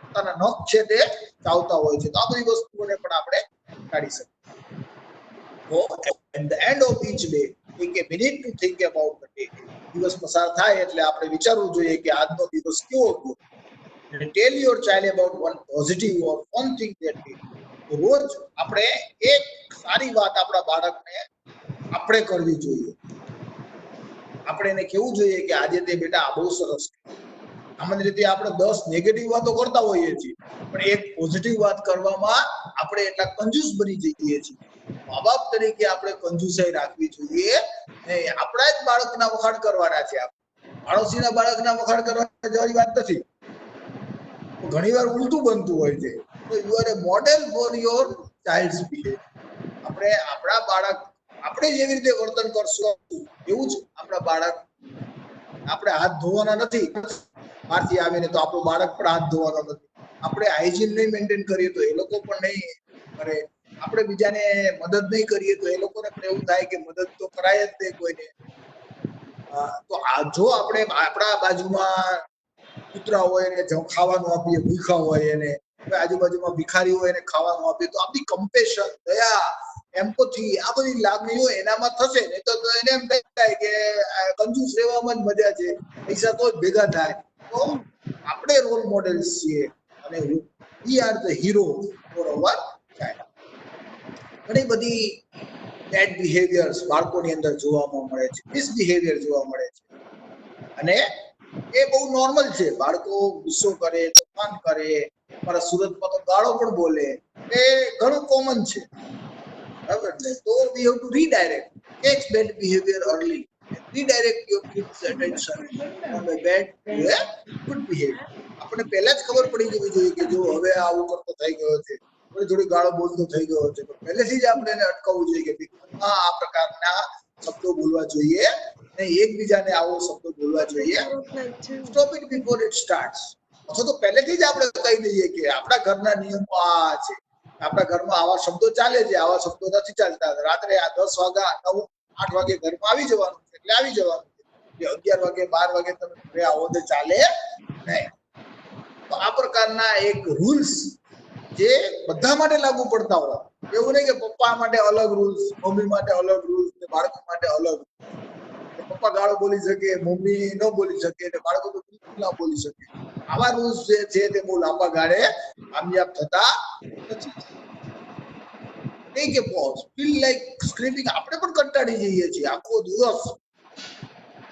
પોતાના નખ છે તે ચાવતા હોય છે. તો આ બધી વસ્તુઓને પણ આપણે ટાળી શકીએ. તો at the end of each day take a minute to think about the day. દિવસ પસાર થાય એટલે આપણે વિચારવું જોઈએ કે આજનો દિવસ કેવો હતો. and tell your child about one positive or one thing that day. તો રોજ આપણે એક સારી વાત આપણા બાળકને આપણે કરવી જોઈએ. આપણે એને કેવું જોઈએ કે આજે તે બેટા આ બહુ સરસ. સામાન્ય રીતે આપણે 10 નેગેટિવ વાતો કરતા હોઈએ છીએ, પણ એક પોઝિટિવ વાત કરવામાં આપણે એટલા કંજૂસ બની જઈએ છીએ. મા બાપ તરીકે આપણે કંજૂસાઈ રાખવી જોઈએ. આપણા જ બાળકના વખાણ કરવાના છે. પાડોશીના બાળકના વખાણ કરવા જેવી વાત નથી. ઘણી વાર ઉલટું બનતું હોય છે. તો you are A model for your childs behaviour. આપણે આપણા બાળક આપણે જેવી રીતે વર્તન કરશું એવું જ આપણા બાળક. આપણે હાથ ધોવાના નથી બહારથી આવીને, તો આપણું બાળક પણ હાથ ધોવાનો નથી. આપણે હાઇજીન નહીં મેન્ટેન કરીએ તો એ લોકો પણ નહીં કરે. આપણે બીજાને મદદ નહીં કરીએ તો એ લોકોને પણ એવું થાય કે મદદ તો કરાય જ નહીં કોઈને. તો જો આપણે આપણા બાજુમાં કૂતરા હોય એને ખાવાનું આપીએ, ભૂખ્યા હોય એને, આજુબાજુમાં ભિખારી હોય એને ખાવાનું આપીએ, તો આપણી કમ્પેશન, દયા, એમ્પથી, આ બધી લાગણીઓ એનામાં થશે ને તો એને એમ થાય કે કંજૂસ રહેવામાં જ મજા છે, પૈસા તો જ ભેગા થાય. તો આપણે રોલ મોડેલ્સ છીએ અને we are the hero for our child. ઘણી બધી બેડ બિહેવિયર્સ બાળકોની અંદર જોવામાં મળે છે, મિસબિહેવિયર જોવા મળે છે, અને એ બહુ નોર્મલ છે. બાળકો ગુસ્સો કરે, તોફાન કરે, અમારા સુરતમાં તો ગાળો પણ બોલે, એ ઘણું કોમન છે. બરાબર ને? તો we have to redirect, catch bad behaviour early, redirect your kids attention from a bad to a good behavior. આપણે પહેલા જ ખબર પડી જવી જોઈએ કે જો હવે આવું કરતો થઈ ગયો છે, થોડી ગાળો બોલતો થઈ ગયો છે, તો પહેલેથી જ આપણે એને અટકાવવું જોઈએ કે આ પ્રકારના શબ્દો બોલવા જોઈએ નહીં, એકબીજાને આવો શબ્દો બોલવા જોઈએ. Stop it before it starts. અથવા તો પહેલેથી જ આપણે કહી દઈએ કે આપણા ઘરના નિયમો આ છે, આપણા ઘરમાં આવા શબ્દો ચાલે છે, આવા શબ્દો નથી ચાલતા. રાત્રે આ 10 વાગ્યા 9 8 વાગે ઘરમાં આવી જવાનું છે એટલે આવી જવાનું છે. 11 વાગે 12 વાગે તમે ઘરે આવો તો ચાલે નહીં. તો આ પ્રકારના એક રૂલ્સ જે બધા માટે લાગુ પડતા હોય, એવું નહીં કે પપ્પા માટે અલગ રૂલ્સ, મમ્મી માટે અલગ રૂલ્સ, બાળકો માટે અલગ. પપ્પા ગાળો બોલી શકે, મમ્મી ન બોલી શકે, બાળકો તો બિલકુલ ના બોલી શકે. આવા રૂલ્સ જે છે તે બહુ લાંબા ગાળે કામયાબ થતા નથી. ટેક એ પોઝ, ફીલ લાઈક સ્ક્રીમિંગ. આપણે પણ કંટાળી જઈએ છીએ આખો દિવસ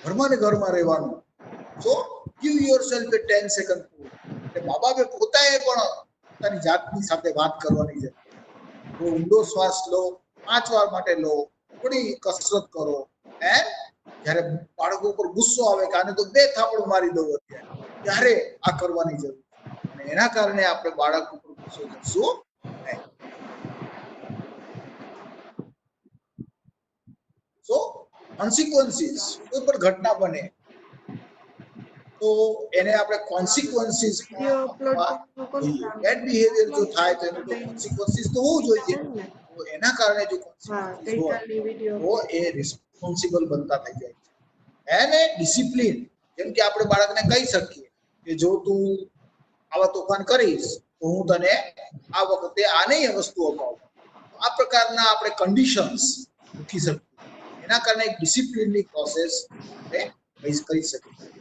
ઘરમાં ને ઘરમાં રહેવાનું. સો ગીવ યોરસેલ્ફ એ 10 સેકન્ડ. એટલે મા બાપે પોતાએ પણ પોતાની જાતની સાથે વાત કરવાની છે. ઊંડો શ્વાસ લો, 5 વાર માટે લો, થોડી કસરત કરો. જ્યારે બાળકો ઉપર ગુસ્સો આવે કે આને તો 2 થાપડું મારી દઉં અત્યારે, ત્યારે આ કરવાની જરૂર છે. અને એના કારણે આપણે બાળક ઉપર ગુસ્સો કરશું નહીં. સો કોન્સિક્વન્સીસ, કોઈ પણ ઘટના બને તો એને આપણે કોન્સિક્વન્સીસ બેડ બિહેવિયર જો થાય તો એનું કોન્સિક્વન્સીસ તો હોવું જોઈએ. તો એના કારણે જો કોન્સિક્વન્સીસ હોય તો એ રિસ્પોન્સિબલ બનતા થઈ જાય છે. એને ડિસિપ્લિન, જેમ કે આપણે બાળકને કહી શકીએ કે જો તું આવા તોફાન કરીશ તો હું તને આ વખતે આ નહીં વસ્તુ અપાવું. આ પ્રકારના આપણે કન્ડિશન્સ મૂકી શકીએ. એના કારણે એક ડિસિપ્લિનની પ્રોસેસ આપણે કરી શકીએ.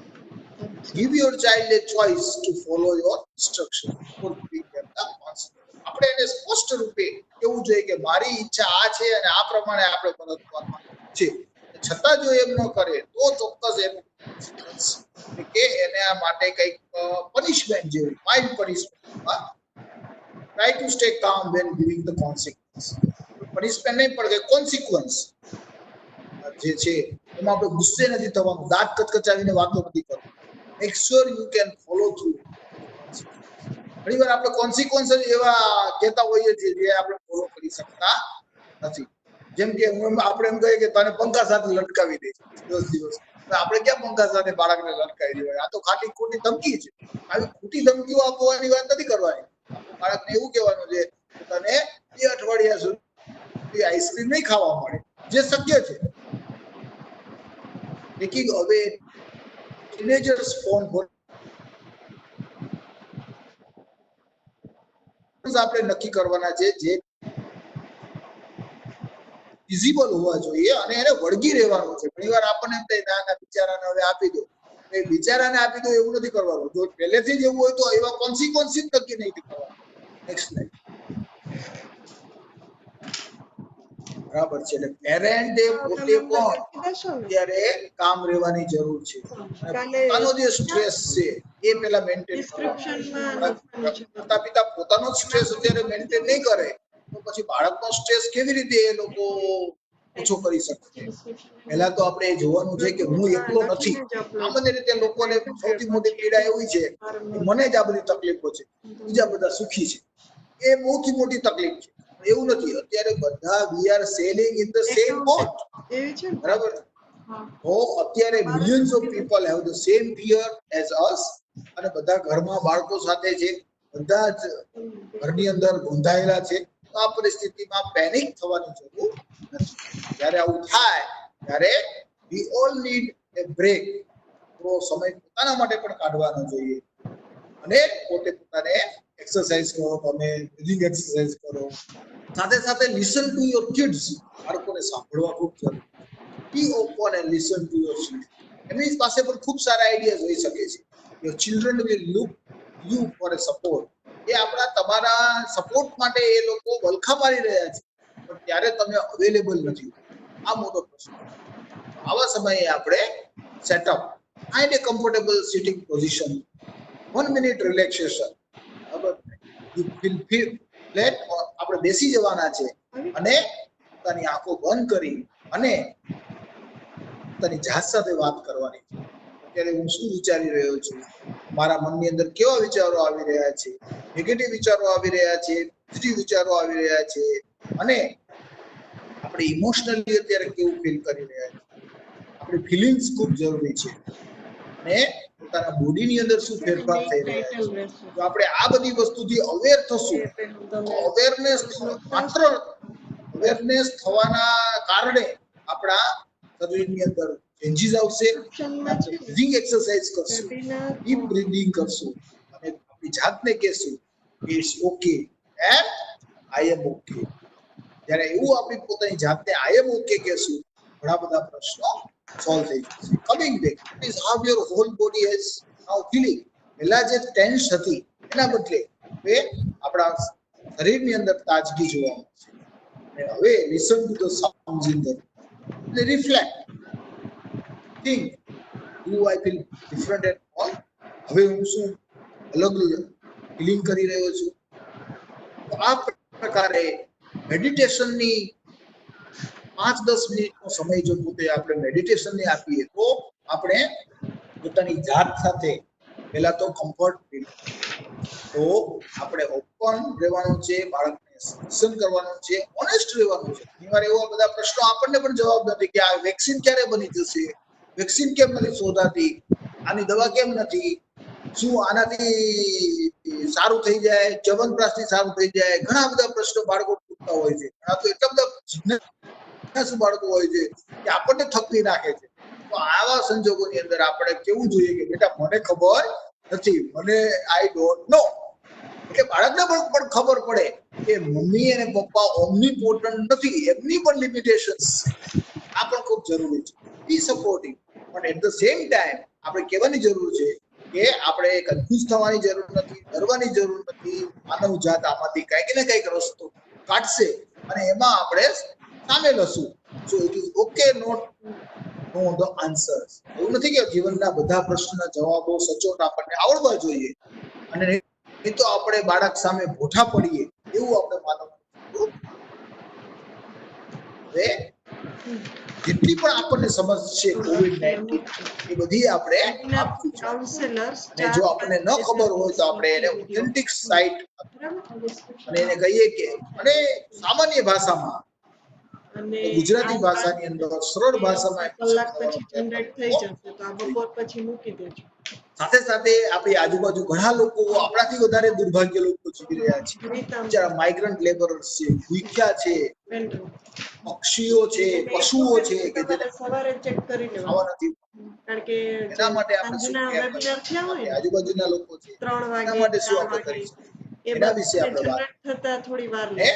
Give your child a choice to follow your instruction before giving them the consequence. આપણે એને સ્પષ્ટ રૂપે કેવું જોઈએ કે મારી ઈચ્છા આ છે અને આ પ્રમાણે આપણે વર્તવાનું છે. છતાં જો એમ ન કરે તો ચોક્કસ એનું કે એને આ માટે કંઈક પનિશમેન્ટ જેવું, mild punishment. Try to stay કામ when giving the consequence. Punishment નહીં પણ કે કોન્સિક્વન્સ જે છે એમાં આપણે ગુસ્સે નથી થવાનું, દાંત કચકચાવીને વાતો નથી કરવાની. Make sure you can follow through. ઘણી વાર આપણે કોન્સિક્વન્સ એવા કહેતા હોઈએ છીએ જે આપણે ફોલો કરી શકતા નથી. જેમ કે આપણે એમ કહીએ કે તને પંખા સાથે લટકાવી દે 10 દિવસ. આપણે ક્યાં પંખા સાથે બાળકને લટકાવી દેવાય? આ તો ખાલી ખોટી ધમકી છે. આવી ખોટી ધમકીઓ આપવાની વાત નથી કરવાની. બાળકને એવું કહેવાનું છે કે તને 2 અઠવાડિયા સુધી આઈસ્ક્રીમ નહીં ખાવા મળે, જે શક્ય છે. taking away teenagers phone for આપણે નક્કી કરવાના છે જે વિઝિબલ હોવા જોઈએ અને એને વળગી રહેવાનું છે. ઘણીવાર આપણને એમ થાય ના બિચારાને હવે આપી દો, એ બિચારાને આપી દો એવું નથી કરવાનું. જો પહેલેથી જ એવું હોય તો એવા કોન્સિક્વન્સીસ નક્કી નહીં કરવાના. Next slide. બરાબર છે. એટલે પેરેન્ટ એ પોતે તમે પણ લખી દેશો ને અત્યારે કામ રહેવાની જરૂર છે અને કાલે પોતાનો જે સ્ટ્રેસ છે એ પેલા મેન્ટેન કરવાનો છે. ડિસ્ક્રિપ્શનમાં માતા લખવાનું છે પિતા પોતાનો સ્ટ્રેસ અત્યારે મેન્ટેન નહીં કરે તો પછી બાળકનો સ્ટ્રેસ કેવી રીતે એ લોકો ઓછો કરી શકશે? પહેલા તો આપણે એ જોવાનું છે કે હું એકલો નથી. સામાન્ય રીતે લોકોને સૌથી મોટી પીડા એવી છે કે મને જ આ બધી તકલીફો છે, બીજા બધા સુખી છે. એ સૌથી મોટી તકલીફ છે. એવું નથી. અત્યારે બધા we are sailing in the same boat. એવી છે ને બરાબર. હા તો અત્યારે millions of people have the same fear as us અને બધા ઘરમાં બાળકો સાથે છે, બધા જ ઘરની અંદર ગોંધાયેલા છે. તો આ પરિસ્થિતિમાં પેનિક થવાની જરૂર નથી. જ્યારે આવું થાય ત્યારે we all need a break. થોડો સમય પોતાના માટે પણ કાઢવાનો જોઈએ અને પોતે પોતાને એક્સરસાઇઝ કરો, તમે બ્રીથિંગ એક્સરસાઇઝ કરો. સાથે સાથે લિસન ટુ યોર કિડ્સ. બાળકોને સાંભળવા ખૂબ જરૂરી છે. Be open and listen to your children. એમની પાસે પણ ખૂબ સારા આઈડિયાઝ હોઈ શકે છે. Your children will look you for a support. એ તમારા સપોર્ટ માટે એ લોકો વલખા મારી રહ્યા છે, પણ ત્યારે તમે અવેલેબલ નથી. આ મોટો પ્રશ્ન. આવા સમયે આપણે setup, find a comfortable sitting position, 1 minute relaxation. બરાબર. You feel flat. આપણે બેસી જવાના છે અને પોતાની આંખો બંધ કરી અને પોતાની જાત સાથે વાત કરવાની છે. અત્યારે હું શું વિચારી રહ્યો છું, મારા મનની અંદર કેવા વિચારો આવી રહ્યા છે, નેગેટિવ વિચારો આવી રહ્યા છે, પોઝિટિવ વિચારો આવી રહ્યા છે, અને આપણે ઇમોશનલી અત્યારે કેવું ફીલ કરી રહ્યા છે. આપણી ફિલિંગ્સ ખૂબ જરૂરી છે અને પોતાના બોડીની અંદર શું ફેરફાર થઈ રહ્યા છે. જો આપણે આ બધી વસ્તુથી અવેર થશું તો માત્ર અવેરનેસ થવાના કારણે આપણા શરીરની અંદર ચેન્જીસ આવશે. આપણે બ્રીથિંગ એક્સરસાઇઝ કરશું, ડીપ બ્રીથિંગ કરશું અને આપણી જાતને કહેશું કે it's okay and I am okay. જ્યારે એવું આપણી પોતાની જાતને આઈ એમ ઓકે કહેશું, ઘણા બધા પ્રશ્નો સોલ્વ થઈ જશે. Coming back, it is how your whole body has now feeling. પહેલા જે ટેન્સ હતી એના બદલે હવે આપણા શરીરની અંદર તાજગી જોવા મળશે. અને હવે listen to the sounds in the room. એટલે reflect, think, do I feel different at all? હવે હું શું અલગ ફિલિંગ કરી રહ્યો છું? તો આ પ્રકારે મેડિટેશનની 5-10 મિનિટનો સમય જો પોતે આપણે મેડિટેશનને આપીએ તો આપણે પોતાની જાત સાથે પહેલા તો કમ્ફર્ટ ફીલ, તો આપણે ઓપન રહેવાનું છે, બાળકને લિસન કરવાનું છે, ઓનેસ્ટ રહેવાનું છે. ઘણીવાર એવા બધા પ્રશ્નો આપણને પણ જવાબ નથી કે આ વેક્સિન ક્યારે બની જશે, વેક્સિન કેમ નથી શોધાતી, આની દવા કેમ નથી, શું આનાથી સારું થઈ જાય, ચ્યવનપ્રાશથી સારું થઈ જાય. ઘણા બધા પ્રશ્નો બાળકો પૂછતા હોય છે. આ તો એટલા બધા જિજ્ઞાસુ બાળકો હોય છે કે આપણને થકવી નાખે છે. તો આવા સંજોગોની અંદર આપણે કેવું જોઈએ કે બેટા મને ખબર નથી, મને આઈ ડોન્ટ નો. એટલે બાળકને પણ ખબર પડે કે મમ્મી અને પપ્પા ઓમનીપોટન્ટ નથી, એમની પણ લિમિટેશન્સ છે. આ પણ ખૂબ જરૂરી છે. બી સપોર્ટિવ, પણ એટ ધ સેમ ટાઈમ આપણે કહેવાની જરૂર છે કે આપણે કન્ફ્યુઝ થવાની જરૂર નથી, ડરવાની જરૂર નથી. માનવ જાત આમાંથી કંઈક ને કંઈક રસ્તો કાઢશે અને એમાં આપણે સામેલ હશું. So it is okay not know the answers. એવું નથી કે જીવનના બધા પ્રશ્નના જવાબો સચોટ આપણને આવડવા જોઈએ અને નહીં તો આપણે બાળક સામે ભોઠા પડીએ એવું આપણે માનવું. હવે જેટલી પણ આપણને સમજ છે COVID-19 એ બધી આપણે આપવી જોઈએ. અને જો આપણને ન ખબર હોય તો આપણે એને ઓથેન્ટિક સાઇટ અને એને કહીએ કે અને સામાન્ય ભાષામાં, ગુજરાતી ભાષાની અંદર સરળ ભાષામાં કલાક પછી જનરેટ થઈ જશે તો આ બપોર પછી મૂકી દેજો. સાથે સાથે આપણી આજુબાજુ ઘણા લોકો આપણાથી વધારે દુર્ભાગ્ય લોકો જીવી રહ્યા છે. બિચારા માઇગ્રન્ટ લેબરર્સ છે, ભૂખ્યા છે, પક્ષીઓ છે, પશુઓ છે કે જેને સવારે ચેક કરી ખાવા નથી. કારણ કે એના માટે આપણે શું કેર કરી શકીએ? આપણી આજુબાજુના લોકો છે 3 વાગે એના માટે શું આપણે કરી શકીએ? એના વિશે આપણે વાત થતા થોડી વાર ને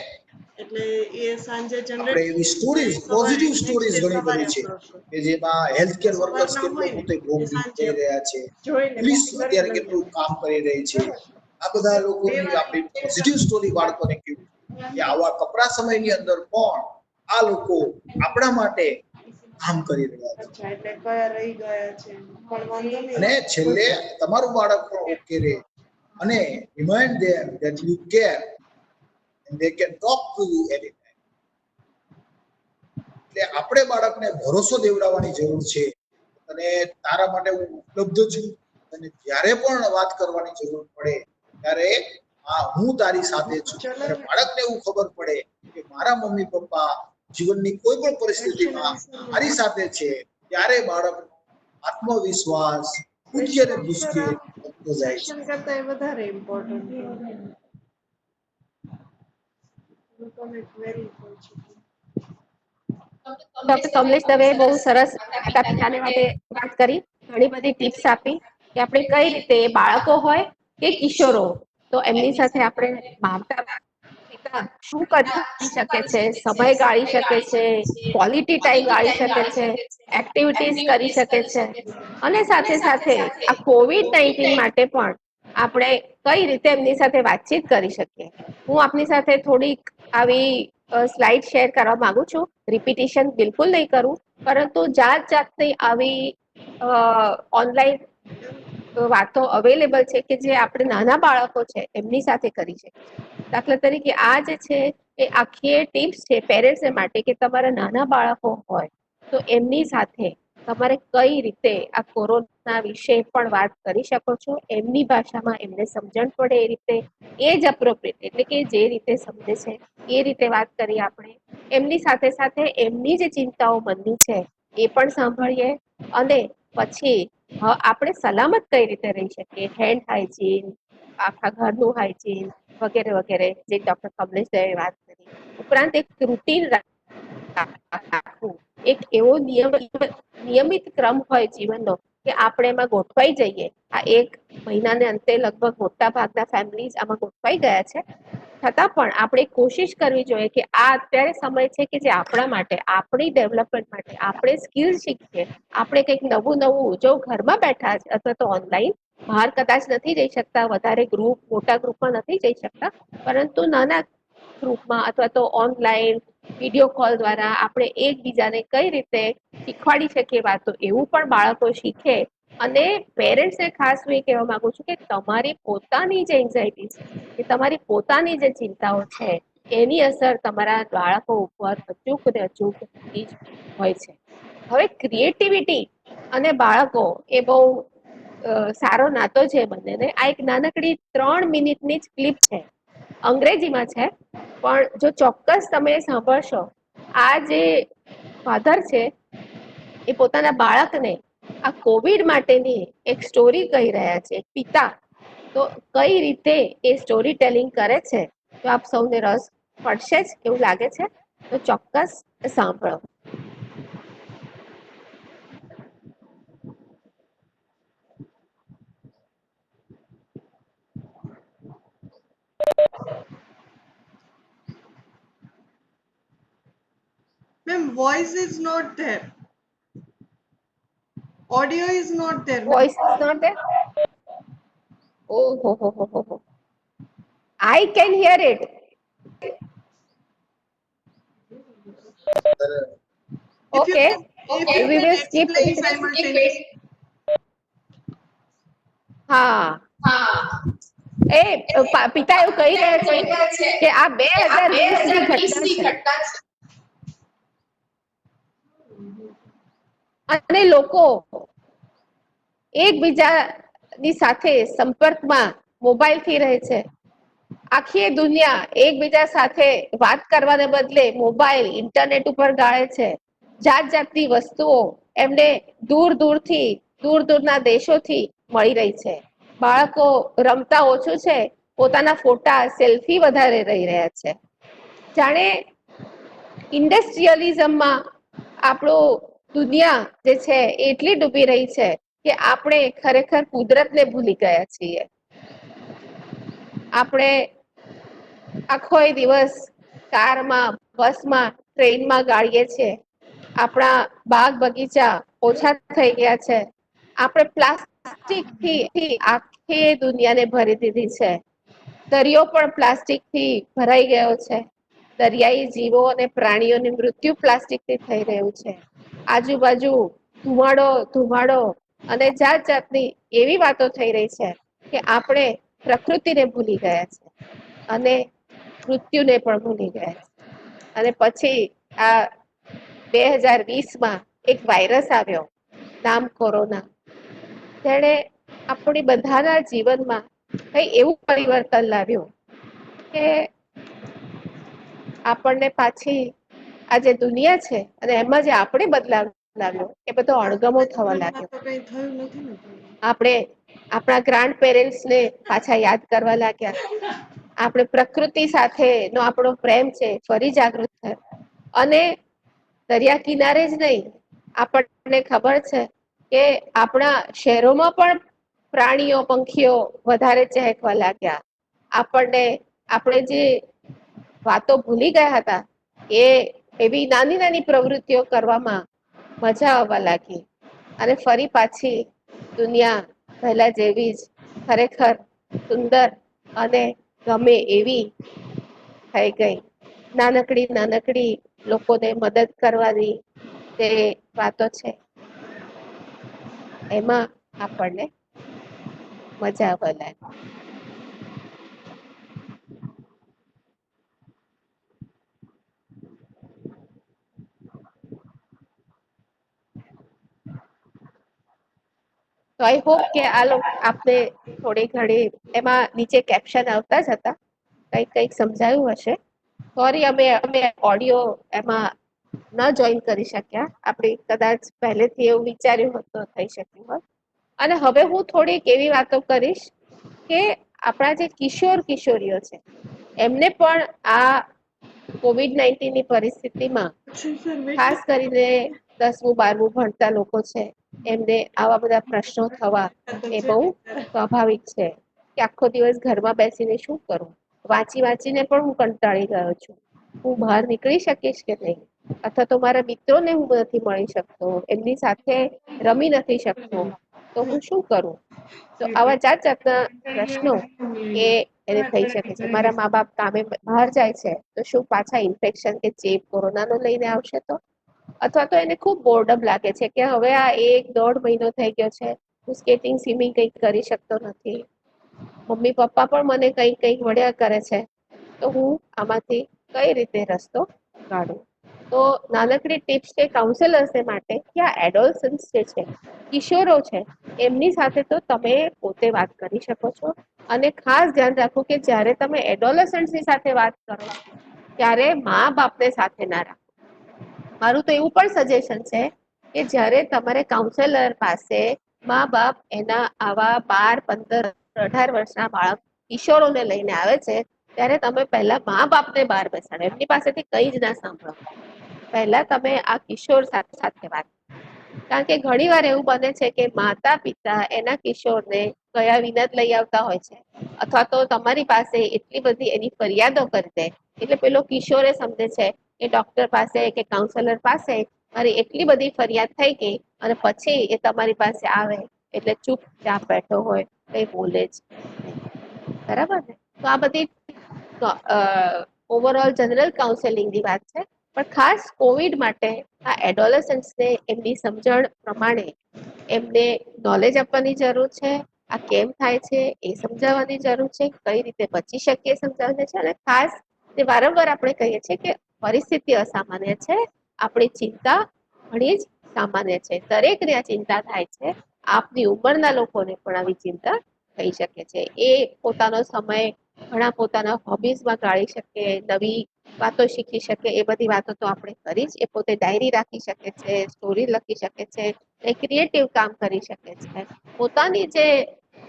એટલે એ સાંજે આપણે એવી સ્ટોરીઝ, પોઝિટિવ સ્ટોરીઝ ઘણી બધી છે કે જેમાં હેલ્થ કેર વર્કર્સ કેટલો પોતે ભોગ કરી રહ્યા છે, પોલીસ અત્યારે કેટલું કામ કરી રહી છે. આ બધા લોકોની આપણી પોઝિટિવ સ્ટોરી બાળકોને કેવી કે આવા કપરા સમયની અંદર પણ આ લોકો આપણા માટે કામ કરી રહ્યા છે. અચ્છા, એટલે કયા રહી ગયા છે પણ વાંધો નહીં. અને છેલ્લે તમારું બાળક પણ ઓકે રહે અને remind them that you care and they can talk to you any time. એટલે આપણે બાળકને ભરોસો દેવડાવવાની જરૂર છે અને તારા માટે હું ઉપલબ્ધ છું અને જ્યારે પણ વાત કરવાની જરૂર પડે ત્યારે હું તારી સાથે છું. ત્યારે બાળકને એવું ખબર પડે કે મારા મમ્મી પપ્પા જીવનની કોઈ પણ પરિસ્થિતિમાં મારી સાથે છે, ત્યારે બાળકનો આત્મવિશ્વાસ કૂદકે ને ભૂસકે વધતો જાય છે. શિક્ષણ કરતા એ વધારે important very doctor Kamlesh Dave બહુ સરસ માતા પિતાને માટે વાત કરી, ઘણી બધી ટિપ્સ આપી કે આપણે કઈ રીતે બાળકો હોય કે કિશોરો તો એમની સાથે આપણે માતા પિતા શું કરી શકે છે, સમય ગાળી શકે છે, ક્વોલિટી ટાઈમ ગાળી શકે છે, એક્ટિવિટીઝ કરી શકે છે અને સાથે સાથે આ COVID-19 માટે પણ આપણે કઈ રીતે એમની સાથે વાતચીત કરી શકીએ. હું આપની સાથે થોડીક આવી સ્લાઇડ શેર કરવા માંગુ છું. રિપીટિશન બિલકુલ નહીં કરું, પરંતુ જાત જાતની આવી ઓનલાઈન વાતો અવેલેબલ છે કે જે આપણે નાના બાળકો છે એમની સાથે કરી શકીએ. દાખલા તરીકે આ જે છે એ આખી ટિપ્સ છે પેરેન્ટ્સ માટે કે તમારા નાના બાળકો હોય તો એમની સાથે તમારે કઈ રીતે આ કોરોના વિશે પણ વાત કરી શકો છો, એમની ભાષામાં એમને સમજણ પડે એ રીતે, એજ અપ્રોપ્રિએટ એટલે કે જે રીતે સમજે છે એ રીતે વાત કરી આપણે. એમની સાથે સાથે એમની જે ચિંતાઓ મનની છે એ પણ સાંભળીએ અને પછી આપણે સલામત કઈ રીતે રહી શકીએ, હેન્ડ હાઇજીન, આખા ઘરનું હાઇજીન વગેરે વગેરે જે ડોક્ટર કમલેશ દવે વાત કરી. ઉપરાંત એક રૂટીન રાખવું, એક એવો નિયમિત ક્રમ હોય જીવનનો કે આપણે એમાં ગોઠવાઈ જઈએ. આ એક મહિનાને અંતે લગભગ મોટા ભાગના ફેમિલીઝ આમાં ગોઠવાઈ ગયા છે, છતાં પણ આપણે કોશિશ કરવી જોઈએ કે આ અત્યારે સમય છે કે જે આપણા માટે, આપણી ડેવલપમેન્ટ માટે, આપણે સ્કિલ શીખીએ, આપણે કંઈક નવું જો ઘરમાં બેઠા છે અથવા તો ઓનલાઈન, બહાર કદાચ નથી જઈ શકતા, વધારે મોટા ગ્રુપમાં નથી જઈ શકતા, પરંતુ નાના ગ્રુપમાં અથવા તો ઓનલાઈન વિડીયો કોલ દ્વારા આપણે એકબીજાને કઈ રીતે શીખવાડી શકીએ વાતો, એવું પણ બાળકો શીખે. અને પેરેન્ટ્સને ખાસ હું એ કહેવા માંગુ છું કે તમારી પોતાની જે એન્ઝાયટી છે, કે તમારી પોતાની જે ચિંતાઓ છે એની અસર તમારા બાળકો ઉપર અચૂક ને અચૂક થતી જ હોય છે. હવે ક્રિએટિવિટી અને બાળકો એ બહુ સારો નાતો છે બંનેને. આ એક નાનકડી 3 મિનિટની જ ક્લિપ છે, અંગ્રેજીમાં છે, પણ જો ચોક્કસ તમે સાંભળશો, આ જે ફાધર છે એ પોતાના બાળકને આ કોવિડ માટેની એક સ્ટોરી કહી રહ્યા છે, પિતા તો કઈ રીતે એ સ્ટોરી ટેલિંગ કરે છે, તો આપ સૌને રસ પડશે જ એવું લાગે છે, તો ચોક્કસ સાંભળો. Ma'am, voice is not there. Audio is not there. Voice is not there? Oh, ho. I can hear it. Okay, we will skip explain it. simultaneously. હા, એ પિતા એવું કહી રહ્યા છે કે આ 2020 ની ઘટના છે અને લોકો એકબીજાની સાથે સંપર્કમાં મોબાઈલથી રહે છે. આખી દુનિયા એકબીજા સાથે વાત કરવાને બદલે મોબાઈલ, ઇન્ટરનેટ ઉપર ગાળે છે. જાત જાતની વસ્તુઓ એમને દૂરના દેશોથી મળી રહી છે. બાળકો રમતા ઓછું છે, પોતાના ફોટા, સેલ્ફી વધારે રહી રહ્યા છે. જાણે ઇન્ડસ્ટ્રીયલિઝમમાં આપણું દુનિયા જે છે એટલી ડૂબી રહી છે કે આપણે ખરેખર કુદરતને ભૂલી ગયા છીએ. આપણે આખો દિવસ કારમાં, બસમાં, ટ્રેનમાં ગાળીએ છીએ. આપણા બાગ બગીચા ઓછા થઈ ગયા છે. આપણે પ્લાસ્ટિકથી આખી દુનિયાને ભરી દીધી છે. દરિયો પણ પ્લાસ્ટિકથી ભરાઈ ગયો છે. દરિયાઈ જીવો અને પ્રાણીઓની મૃત્યુ પ્લાસ્ટિકથી થઈ રહ્યું છે. આજુબાજુ ધુમાડો અને જાત જાતની એવી વાતો થઈ રહી છે કે આપણે પ્રકૃતિને ભૂલી ગયા છે અને મૃત્યુને પણ ભૂલી ગયા છે. અને પછી આ 2020માં એક વાયરસ આવ્યો, નામ કોરોના. તેણે આપણી બધાના જીવનમાં કઈ એવું પરિવર્તન લાવ્યું કે આપણને પાછી આ જે દુનિયા છે અને એમાં જે આપણે બદલાવ લાવ્યો એ બધો અણગમો થવા લાગ્યો. કઈ થયું નથી ને આપણે આપણા ગ્રાન્ડ પેરેન્ટ્સને પાછા યાદ કરવા લાગ્યા. આપણે પ્રકૃતિ સાથેનો આપણો પ્રેમ છે ફરી જાગૃત થયો. અને દરિયા કિનારે જ નહીં, આપણને ખબર છે કે આપણા શહેરોમાં પણ પ્રાણીઓ પંખીઓ વધારે ચહેકવા લાગ્યા. આપણે જે વાતો ભૂલી ગયા હતા એ એવી નાની નાની પ્રવૃત્તિઓ કરવામાં મજા આવવા લાગી અને ફરી પાછી દુનિયા પહેલા જેવી જ ખરેખર સુંદર અને ગમે એવી થઈ ગઈ. નાનકડી લોકોને મદદ કરવાની જે વાતો છે એમાં આપણને મજા આવવા લાગી. તો આઈ હોપ કે આપને થોડી ઘણી એમાં નીચે કેપ્શન આવતા જ હતા, કંઈક સમજાયું હશે. સોરી અમે ઓડિયો એમાં ન જોઈન કરી શક્યા. આપણે કદાચ પહેલેથી એવું વિચાર્યું હોત તો થઈ શક્યું હોત. અને હવે હું થોડીક એવી વાતો કરીશ કે આપણા જે કિશોરીઓ છે એમને પણ આ COVID-19 ની પરિસ્થિતિમાં ખાસ કરીને 10મું 12મું ભણતા લોકો છે એમને આવા બધા પ્રશ્નો થવા એ બહુ સ્વાભાવિક છે કે આખો દિવસ ઘરમાં બેસીને શું કરું, વાંચીને પણ હું કંટાળી ગયો છું. હું બહાર નીકળી શકીશ કે નહીં, અથવા તો મારા મિત્રોને હું નથી મળી શકતો, એમની સાથે રમી નથી શકતો, તો હું શું કરું? તો આવા જાતના પ્રશ્નો એને થઈ શકે છે. મારા મા બાપ કામે બહાર જાય છે તો શું પાછા ઇન્ફેક્શન કે ચેપ કોરોનાનો લઈને આવશે તો? અથવા તો એને ખૂબ બોર્ડમ લાગે છે કે હવે આ 1-1.5 મહિનો થઈ ગયો છે, હું સ્કેટિંગ સ્વિમિંગ કંઈક કરી શકતો નથી, મમ્મી પપ્પા પણ મને કંઈક વળ્યા કરે છે, તો હું આમાંથી કઈ રીતે રસ્તો કાઢું? તો નાનકડી ટિપ્સ કે કાઉન્સેલર્સને માટે કે આ એડોલસન્સ જે છે, કિશોરો છે, એમની સાથે તો તમે પોતે વાત કરી શકો છો. અને ખાસ ધ્યાન રાખો કે જ્યારે તમે એડોલસન્ટ્સની સાથે વાત કરો ત્યારે મા બાપને સાથે ના રાખો. મારું તો એવું પણ સજેશન છે કે જ્યારે તમારે કાઉન્સેલર પાસે મા બાપ એના આવા 12, 15, 18 વર્ષના બાળક કિશોરોને લઈને આવે છે ત્યારે તમે પહેલા મા બાપને બહાર બેસાડો, એમની પાસેથી કંઈ જ ના સાંભળો. પહેલા તમે આ કિશોર સાથે વાત, કારણ કે ઘણી વાર એવું બને છે કે માતા પિતા એના કિશોરને કયા વિના જ લઈ આવતા હોય છે, અથવા તો તમારી પાસે એટલી બધી એની ફરિયાદો કરી દે એટલે પેલો કિશોરે સમજે છે કે ડોક્ટર પાસે કે કાઉન્સેલર પાસે મારી એટલી બધી ફરિયાદ થઈ ગઈ અને પછી એ તમારી પાસે આવે એટલે ચૂપચાપ બેઠો હોય, કંઈ બોલે જ નહીં. બરાબર ને? તો આ બધી ઓવરઓલ જનરલ કાઉન્સેલિંગની વાત છે, પણ ખાસ કોવિડ માટે આ એડોલસન્ટ્સને એમની સમજણ પ્રમાણે એમને નોલેજ આપવાની જરૂર છે. આ કેમ થાય છે એ સમજાવવાની જરૂર છે, કઈ રીતે બચી શકીએ સમજાવવાની છે. અને ખાસ જે વારંવાર આપણે કહીએ છીએ કે પરિસ્થિતિ અસામાન્ય છે, આપણી ચિંતા ઘણી જ સામાન્ય છે. દરેકને આ ચિંતા થાય છે. આપની ઉંમરના લોકોને પણ આવી ચિંતા થઈ શકે છે. એ પોતાનો સમય ઘણા પોતાના હોબીઝમાં ગાળી શકે, નવી વાતો શીખી શકે, એ બધી વાતો તો આપણે કરી જ. એ પોતે ડાયરી રાખી શકે છે, સ્ટોરી લખી શકે છે, ક્રિએટિવ કામ કરી શકે છે. પોતાની જે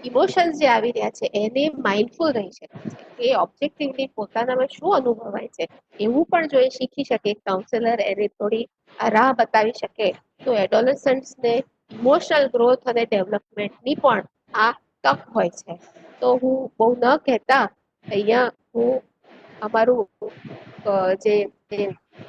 ઇમોશન્સ જે આવી રહ્યા છે એને માઇન્ડફુલ રહી શકે છે, એ ઓબ્જેક્ટિવલી પોતાનામાં શું અનુભવાય છે એવું પણ જો એ શીખી શકે, કાઉન્સેલર એને થોડી રાહ બતાવી શકે, તો એડોલસન્ટ્સને ઇમોશનલ ગ્રોથ અને ડેવલપમેન્ટની પણ આ તક હોય છે. તો હું બહુ ન કહેતા અહીંયા હું અમારું જે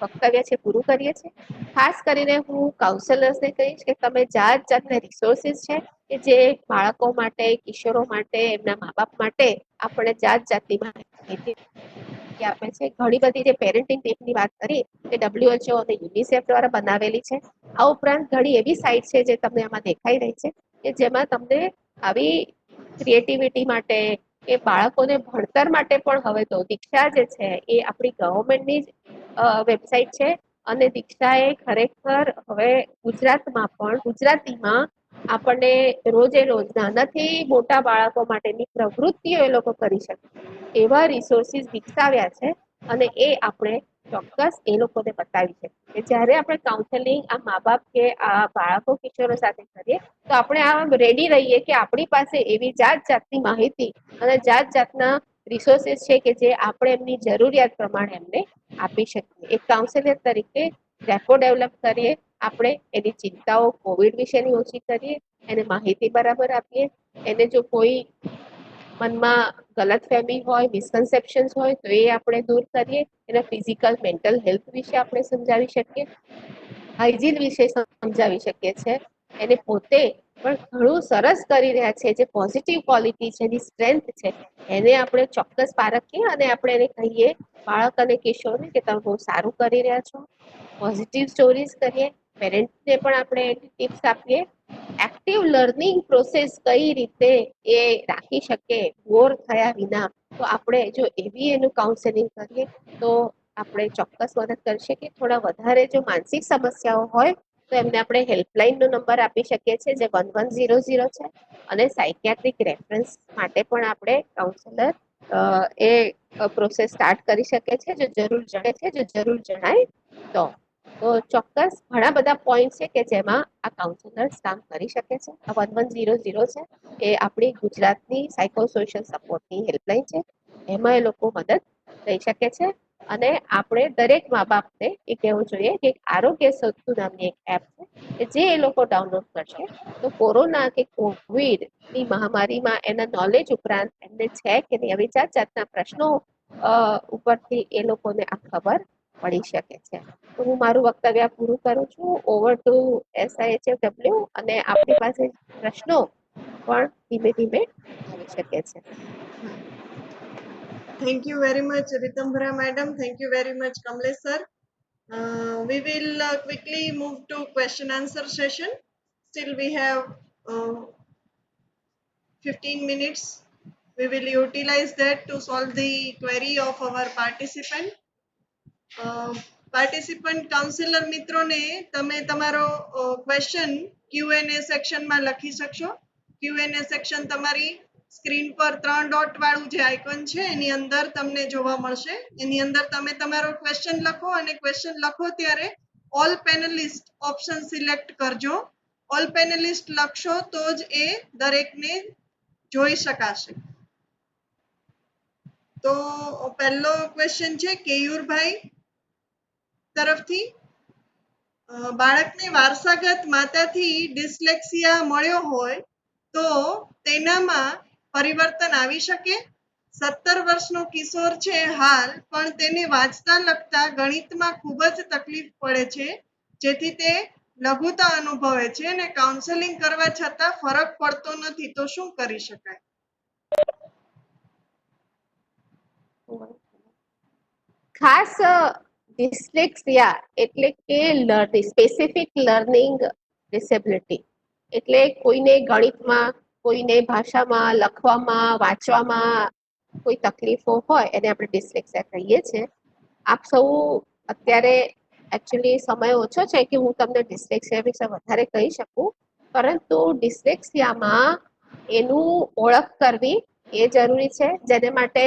વક્તવ્ય છે પૂરું કરીએ છીએ. ખાસ કરીને હું કાઉન્સેલર્સને કહીશ કે તમે જાતના રિસોર્સિસ છે કે જે બાળકો માટે, કિશોરો માટે, એમના મા બાપ માટે આપણે જાતની માહિતી માહિતી આપે છે. ઘણી બધી જે પેરેન્ટિંગ ટીપની વાત કરી એ WHO અને યુનિસેફ દ્વારા બનાવેલી છે. આ ઉપરાંત ઘણી એવી સાઇટ છે જે તમને આમાં દેખાઈ રહી છે કે જેમાં તમને આવી ક્રિએટિવિટી માટે કે બાળકોને ભણતર માટે પણ હવે તો દીક્ષા જે છે એ આપણી ગવર્મેન્ટની જ વેબસાઇટ છે અને દીક્ષાએ ખરેખર હવે ગુજરાતમાં પણ ગુજરાતીમાં આપણને રોજે રોજ નાનાથી મોટા બાળકો માટેની પ્રવૃત્તિઓ એ લોકો કરી શકે એવા રિસોર્સિસ વિકસાવ્યા છે અને એ આપણે ચોક્કસ એ લોકોને બતાવી શકીએ કે જ્યારે આપણે કાઉન્સેલિંગ આ મા બાપ કે આ બાળકો કિશોરો સાથે કરીએ તો આપણે આ રેડી રહીએ કે આપણી પાસે એવી જાત જાતની માહિતી અને જાત જાતના રિસોર્સિસ છે કે જે આપણે એમની જરૂરિયાત પ્રમાણે એમને આપી શકીએ. એક કાઉન્સેલર તરીકે રેપો ડેવલપ કરીએ, આપણે એની ચિંતાઓ કોવિડ વિશેની ઓછી કરીએ, એને માહિતી બરાબર આપીએ, એને જો કોઈ મનમાં ગલતફહેમી હોય, મિસકન્સેપ્શન્સ હોય તો એ આપણે દૂર કરીએ, એના ફિઝિકલ મેન્ટલ હેલ્થ વિશે આપણે સમજાવી શકીએ, હાઇજીન વિશે સમજાવી શકીએ છીએ. એને પોતે પણ ઘણું સરસ કરી રહ્યા છે, જે પોઝિટિવ ક્વોલિટી છે, એની સ્ટ્રેન્થ છે, એને આપણે ચોક્કસ પારખીએ અને આપણે એને કહીએ બાળક અને કિશોરને કે તમે બહુ સારું કરી રહ્યા છો. પોઝિટિવ સ્ટોરીઝ કરીએ, પેરેન્ટ્સને પણ આપણે ટિપ્સ આપીએ. એક્ટિવ લર્નિંગ પ્રોસેસ કઈ રીતે એ રાખી શકે બોર થયા વિના, તો આપણે જો એવી એનું કાઉન્સેલિંગ કરીએ તો આપણે ચોક્કસ મદદ કરી શકીએ. થોડા વધારે જો માનસિક સમસ્યાઓ હોય તો એમને આપણે હેલ્પલાઇનનો નંબર આપી શકીએ છીએ જે 1100 છે અને સાયકિયાટ્રિક રેફરન્સ માટે પણ આપણે કાઉન્સેલર એ પ્રોસેસ સ્ટાર્ટ કરી શકે છે જો જરૂર જણાય છે. જો જરૂર જણાય તો ચોક્કસ ઘણા બધા પોઈન્ટ છે કે જેમાં આ કાઉન્સેલર્સ કામ કરી શકે છે. આ 1100 છે એ આપણી ગુજરાતની સાયકોસોશિયલ સપોર્ટની હેલ્પલાઇન છે. એમાં એ લોકો મદદ લઈ શકે છે અને આપણે દરેક મા બાપને એ કહેવું જોઈએ કે આરોગ્ય સેતુ નામની એક એપ છે કે જે એ લોકો ડાઉનલોડ કરશે તો કોરોના કે કોવિડ ની મહામારીમાં એના નોલેજ ઉપરાંત એમને છે કે નહીં આવી જાત જાતના પ્રશ્નો ઉપરથી એ લોકોને આ ખબર પડી શકે છે. તો હું મારું વક્તવ્ય પૂરું કરું છું. ઓવર ટુ SIHFW અને આપણી પાસે પ્રશ્નો પણ ધીમે ધીમે આવી શકે છે. Thank you very much, Ritambara madam. Thank you very much, Kamlesh sir. We will quickly move to question answer session. Still we have 15 minutes. We will utilize that to solve the query of our participant. Participant counsellor મિત્રોને તમે તમારો question Q&A સેક્શનમાં લખી શકશો. Q&A section તમારી screen પર 3 dot વાળું જે આઇકોન છે એની અંદર તમને જોવા મળશે. એની અંદર તમે તમારો ક્વેશ્ચન લખો અને ક્વેશ્ચન લખો ત્યારે ઓલ પેનલિસ્ટ ઓપ્શન સિલેક્ટ કરજો. ઓલ પેનલિસ્ટ લખશો તો જ એ દરેકને જોઈ શકાશે. તો પહેલો ક્વેશ્ચન છે કેયુરભાઈ તરફથી. બાળકને વારસાગત માતાથી ડિસ્લેક્સિયા મળ્યો હોય તો તેનામાં પરિવર્તન આવી શકે? 17 વર્ષનો કિશોર છે હાલ, પણ તેને વાંચતા લખતા ગણિતમાં ખૂબ જ તકલીફ પડે છે, જેથી તે લઘુતા અનુભવે છે અને કાઉન્સેલિંગ કરવા છતાં ફરક પડતો નથી, તો શું કરી શકાય? ખાસ ડિસ્લેક્સિયા એટલે કે સ્પેસિફિક લર્નિંગ ડિસેબિલિટી એટલે કોઈને ગણિતમાં, કોઈને ભાષામાં, લખવામાં, વાંચવામાં કોઈ તકલીફો હોય એને આપણે ડિસ્લેક્સિયા કહીએ છીએ. આપ સૌ અત્યારે એકચ્યુઅલી સમય ઓછો છે કે હું તમને ડિસ્લેક્સિયા વિશે વધારે કહી શકું, પરંતુ ડિસ્લેક્સિયામાં એનું ઓળખ કરવી એ જરૂરી છે, જેને માટે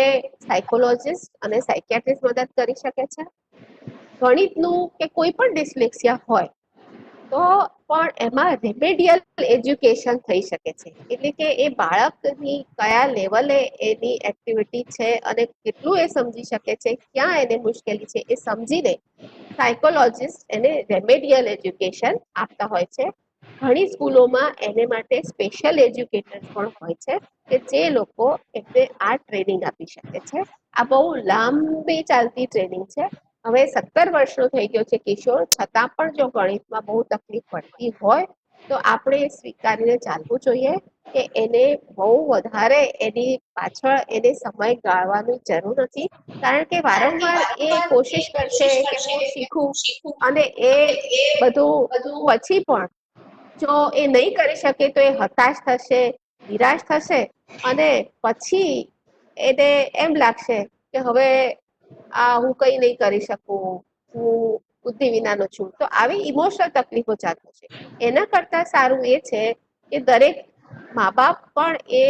સાયકોલોજીસ્ટ અને સાયકિયાટ્રિસ્ટ મદદ કરી શકે છે. ગણિતનું કે કોઈ પણ ડિસ્લેક્સિયા હોય તો પણ એમાં રિમેડિયલ એજ્યુકેશન થઈ શકે છે, એટલે કે એ બાળકની કયા લેવલે એની એક્ટિવિટી છે અને કેટલું એ સમજી શકે છે, ક્યાં એને મુશ્કેલી છે એ સમજીને સાયકોલોજીસ્ટ એને રેમેડિયલ એજ્યુકેશન આપતા હોય છે. ઘણી સ્કૂલોમાં એને માટે સ્પેશિયલ એજ્યુકેટર્સ પણ હોય છે કે જે લોકો એમને આ ટ્રેનિંગ આપી શકે છે. આ બહુ લાંબી ચાલતી ટ્રેનિંગ છે. હવે 17 વર્ષનો થઈ ગયો છે કિશોર, છતાં પણ જો ગણિતમાં બહુ તકલીફ પડતી હોય તો આપણે સ્વીકારીને ચાલવું જોઈએ કે એને બહુ વધારે એની પાછળ એને સમય ગાળવાની જરૂર નથી, કારણ કે વારંવાર એ કોશિશ કરશે કે હું શીખું, અને એ બધું પછી પણ જો એ નહીં કરી શકે તો એ હતાશ થશે, નિરાશ થશે, અને પછી એને એમ લાગશે કે હવે હું કંઈ નહીં કરી શકું, હું બુદ્ધિ વિનાનો છું. તો આવી ઇમોશનલ તકલીફો ચાલુ છે. એના કરતા સારું એ છે કે દરેક મા બાપ પણ એ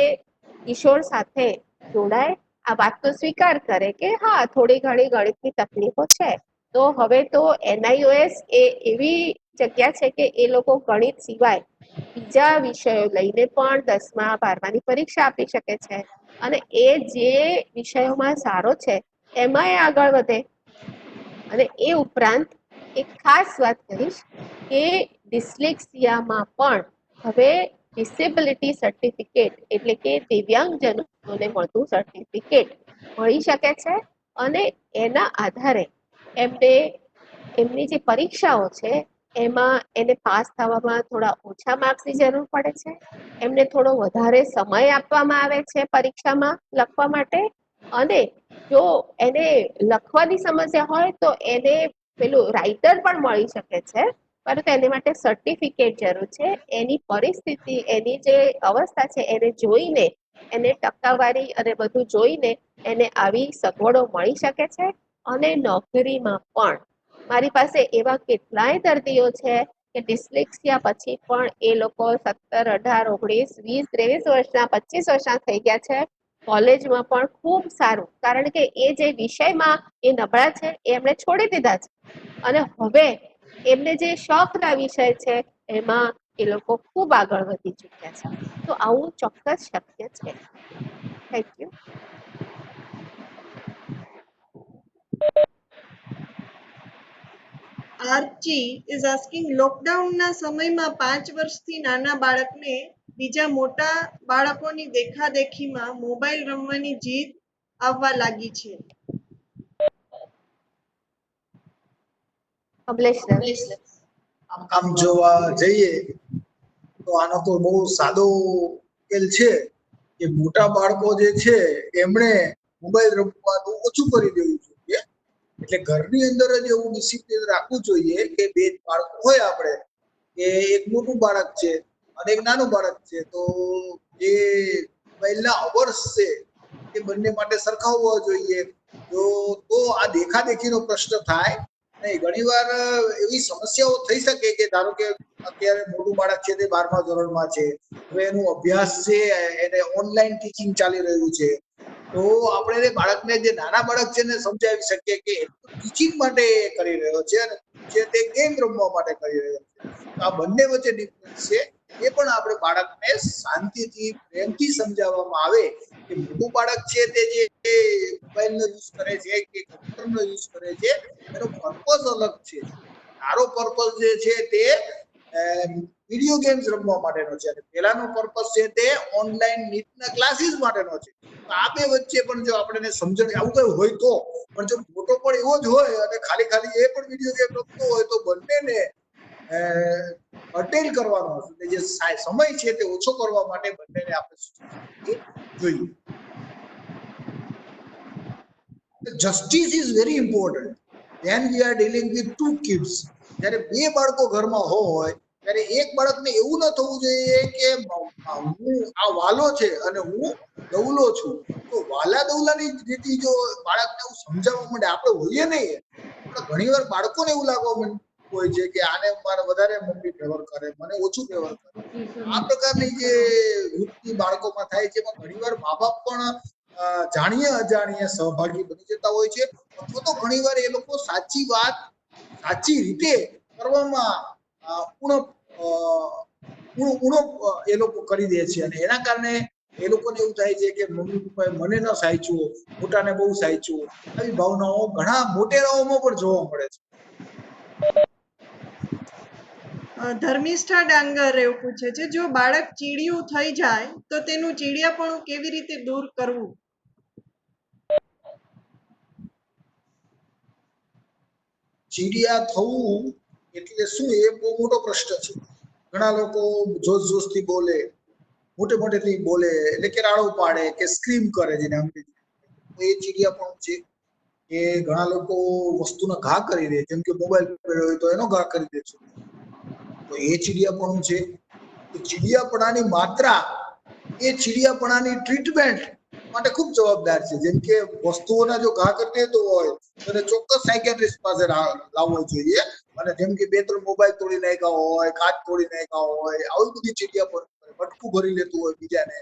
કિશોર સાથે જોડાય, આ વાતનો સ્વીકાર કરે કે હા થોડી ઘણી ગણિતની તકલીફો છે, તો હવે તો NIOS એ એવી જગ્યા છે કે એ લોકો ગણિત સિવાય બીજા વિષયો લઈને પણ 10મા 12માની પરીક્ષા આપી શકે છે, અને એ જે વિષયોમાં સારો છે એમાં એ આગળ વધે. અને એ ઉપરાંત એક ખાસ વાત કહીશ કે ડિસ્લેક્સિયામાં પણ હવે ડિસેબિલિટી સર્ટિફિકેટ એટલે કે દિવ્યાંગજનોને મળતું સર્ટિફિકેટ મળી શકે છે, અને એના આધારે એમને એમની જે પરીક્ષાઓ છે એમાં એને પાસ થવામાં થોડા ઓછા માર્ક્સની જરૂર પડે છે, એમને થોડો વધારે સમય આપવામાં આવે છે પરીક્ષામાં લખવા માટે, અને જો એને લખવાની સમસ્યા હોય તો એને પેલું રાઇટર પણ મળી શકે છે, પરંતુ એની માટે સર્ટિફિકેટ જરૂર છે. એની પરિસ્થિતિ, એની જે અવસ્થા છે એને જોઈને, એને ટકાવારી અને બધું જોઈને એને આવી સગવડો મળી શકે છે. અને નોકરીમાં પણ મારી પાસે એવા કેટલાય દર્દીઓ છે કે ડિસ્લેક્સિયા પછી પણ એ લોકો 17, 18, 19, 20, 23 વર્ષના, 25 વર્ષના થઈ ગયા છે, કોલેજમાં પણ ખૂબ સારું, કારણ કે એ જે વિષયમાં એ નબળા છે એ એમણે છોડી દીધા છે, અને હવે એમને જે શોખના વિષય છે એમાં એ લોકો ખૂબ આગળ વધી ચૂક્યા છે. તો આવું ચોક્કસ શક્ય છે. Thank you. Archie is asking, લોકડાઉનના સમયમાં 5 વર્ષથી નાના બાળકને બીજા મોટા બાળકોની દેખાદેખીમાં મોબાઈલ રમવાની જીદ આવવા લાગી છે. કમલેશ આમ જોવા જઈએ તો આનો તો બહુ સાદો ઉકેલ છે કે મોટા બાળકો જે છે એમણે મોબાઈલ રમવાનું ઓછું કરી દેવું જોઈએ. એટલે ઘરની અંદર જ એવું ડિસિપ્લિન રાખવું જોઈએ કે 2 બાળકો હોય આપણે, કે એક મોટું બાળક છે અને એક નાનું બાળક છે, તો જે મોબાઈલના અવર્સ છે એ બંને માટે સરખાવવા જોઈએ. તો આ દેખાદેખીનો પ્રશ્ન થાય નહીં. ઘણીવાર એવી સમસ્યાઓ થઈ શકે કે ધારો કે અત્યારે મોટું બાળક છે તે 12મા ધોરણમાં છે, હવે એનું અભ્યાસ છે એને ઓનલાઈન ટીચિંગ ચાલી રહ્યું છે, તો આપણે બાળકને, જે નાના બાળક છે ને, સમજાવી શકીએ કે ટીચિંગ માટે કરી રહ્યો છે અને જે તે ગેમ રમવા માટે કરી રહ્યો છે. તો આ બંને વચ્ચે ડિફરન્સ છે, એ પણ આપણે બાળકને શાંતિથી, પ્રેમથી સમજાવવામાં આવે કે મોટું બાળક છે તે જે મોબાઈલનો યુઝ કરે છે કે કમ્પ્યુટરનો યુઝ કરે છે એનો પર્પઝ અલગ છે. તારો પર્પઝ જે છે તે વિડીયો ગેમ્સ રમવા માટેનો છે, અને પેલાનો પર્પઝ છે તે ઓનલાઈન નીટના ક્લાસીસ માટેનો છે. તો આ બે વચ્ચે પણ જો આપણે સમજણ આવું કઈ હોય તો, પણ જો મોટો પણ એવો જ હોય અને ખાલી એ પણ વિડીયો ગેમ રમતો હોય, તો બંનેને અટેન્ડ કરવાનો જે સમય છે તે ઓછો કરવા માટે બંનેને આપણે સૂચના આપવી જોઈએ. Justice is very important when we are dealing with 2 kids. જ્યારે 2 બાળકો ઘરમાં હોય ત્યારે એક બાળકને એવું ન થવું જોઈએ કે હું આ વાલો છે અને હું દવલો છું. તો વાલા દવલાની રીતે જો બાળકને એવું સમજાવવા માંડે, આપણે હોઈએ નહીં, આપણે ઘણીવાર બાળકોને એવું લાગવા માંડે હોય છે કે આને મારે વધારે મમ્મી ફેવર કરે, મને ઓછું ફેવર કરે. આ પ્રકારની જે વૃત્તિ બાળકોમાં થાય છે, એમાં ઘણીવાર મા બાપ પણ જાણીએ અજાણીએ સહભાગી બની જતા હોય છે, અથવા તો ઘણીવાર એ લોકો સાચી વાત સાચી રીતે કરવામાં ઉણો એ લોકો કરી દે છે, અને એના કારણે એ લોકોને એવું થાય છે કે મમ્મી પપ્પાએ મને ન સાચવ્યો, મોટાને બહુ સાચવ્યો. આવી ભાવનાઓ ઘણા મોટેરાઓમાં પણ જોવા મળે છે. ધર્મિષ્ઠા ડાંગર એવું પૂછે છે, જો બાળક ચીડિયું થઈ જાય તો તેનું ચીડિયાપણું કેવી રીતે દૂર કરવું? ચીડિયા થવું એટલે શું, એ બહુ મોટો પ્રશ્ન છે. ઘણા લોકો જોશથી બોલે, મોટે મોટેથી બોલે એટલે કે રાડો પાડે કે સ્ક્રીમ કરે જેને અંગ્રેજી તો એ ચીડિયાપણું છે. કે ઘણા લોકો વસ્તુનો ઘા કરી દે, જેમ કે મોબાઈલ પડ્યો હોય તો એનો ઘા કરી દે છે, તો એ ચીડિયાપણું છે. તો ચીડિયાપણાની માત્રા એ ચીડિયાપણાની ટ્રીટમેન્ટ માટે ખૂબ જવાબદાર છે. જેમ કે વસ્તુઓના જો ઘા કરી દેતો હોય તો એને ચોક્કસ સાયકેટ્રિસ્ટ પાસે લાવવો જોઈએ. અને જેમ કે 2-3 મોબાઈલ તોડી નાખ્યા હોય, કાચ તોડી નાખ્યા હોય, આવી બધી ચીડિયાપણ બટકું ભરી લેતું હોય બીજાને,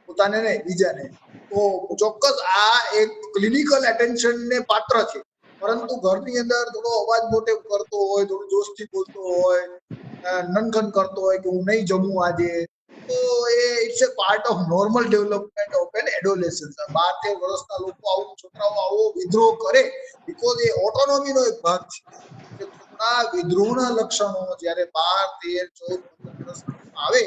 પોતાને નહીં બીજાને, તો ચોક્કસ આ એક ક્લિનિકલ એટેન્શન ને પાત્ર છે. પરંતુ ઘરની અંદર થોડો અવાજ મોટે કરતો હોય, થોડું જોશથી બોલતો હોય, નનગન કરતો હોય કે હું નહીં જમું આજે, તો એ it's a part of normal development of an adolescence. 12-13 વર્ષના લોકો આવું છોકરાઓ આવો વિદ્રોહ કરે બીકોઝ એ ઓટોનોમીનો એક ભાગ છે. કે થોડા વિદ્રોહના લક્ષણો જ્યારે 12, 13, 14, 15 વર્ષના આવે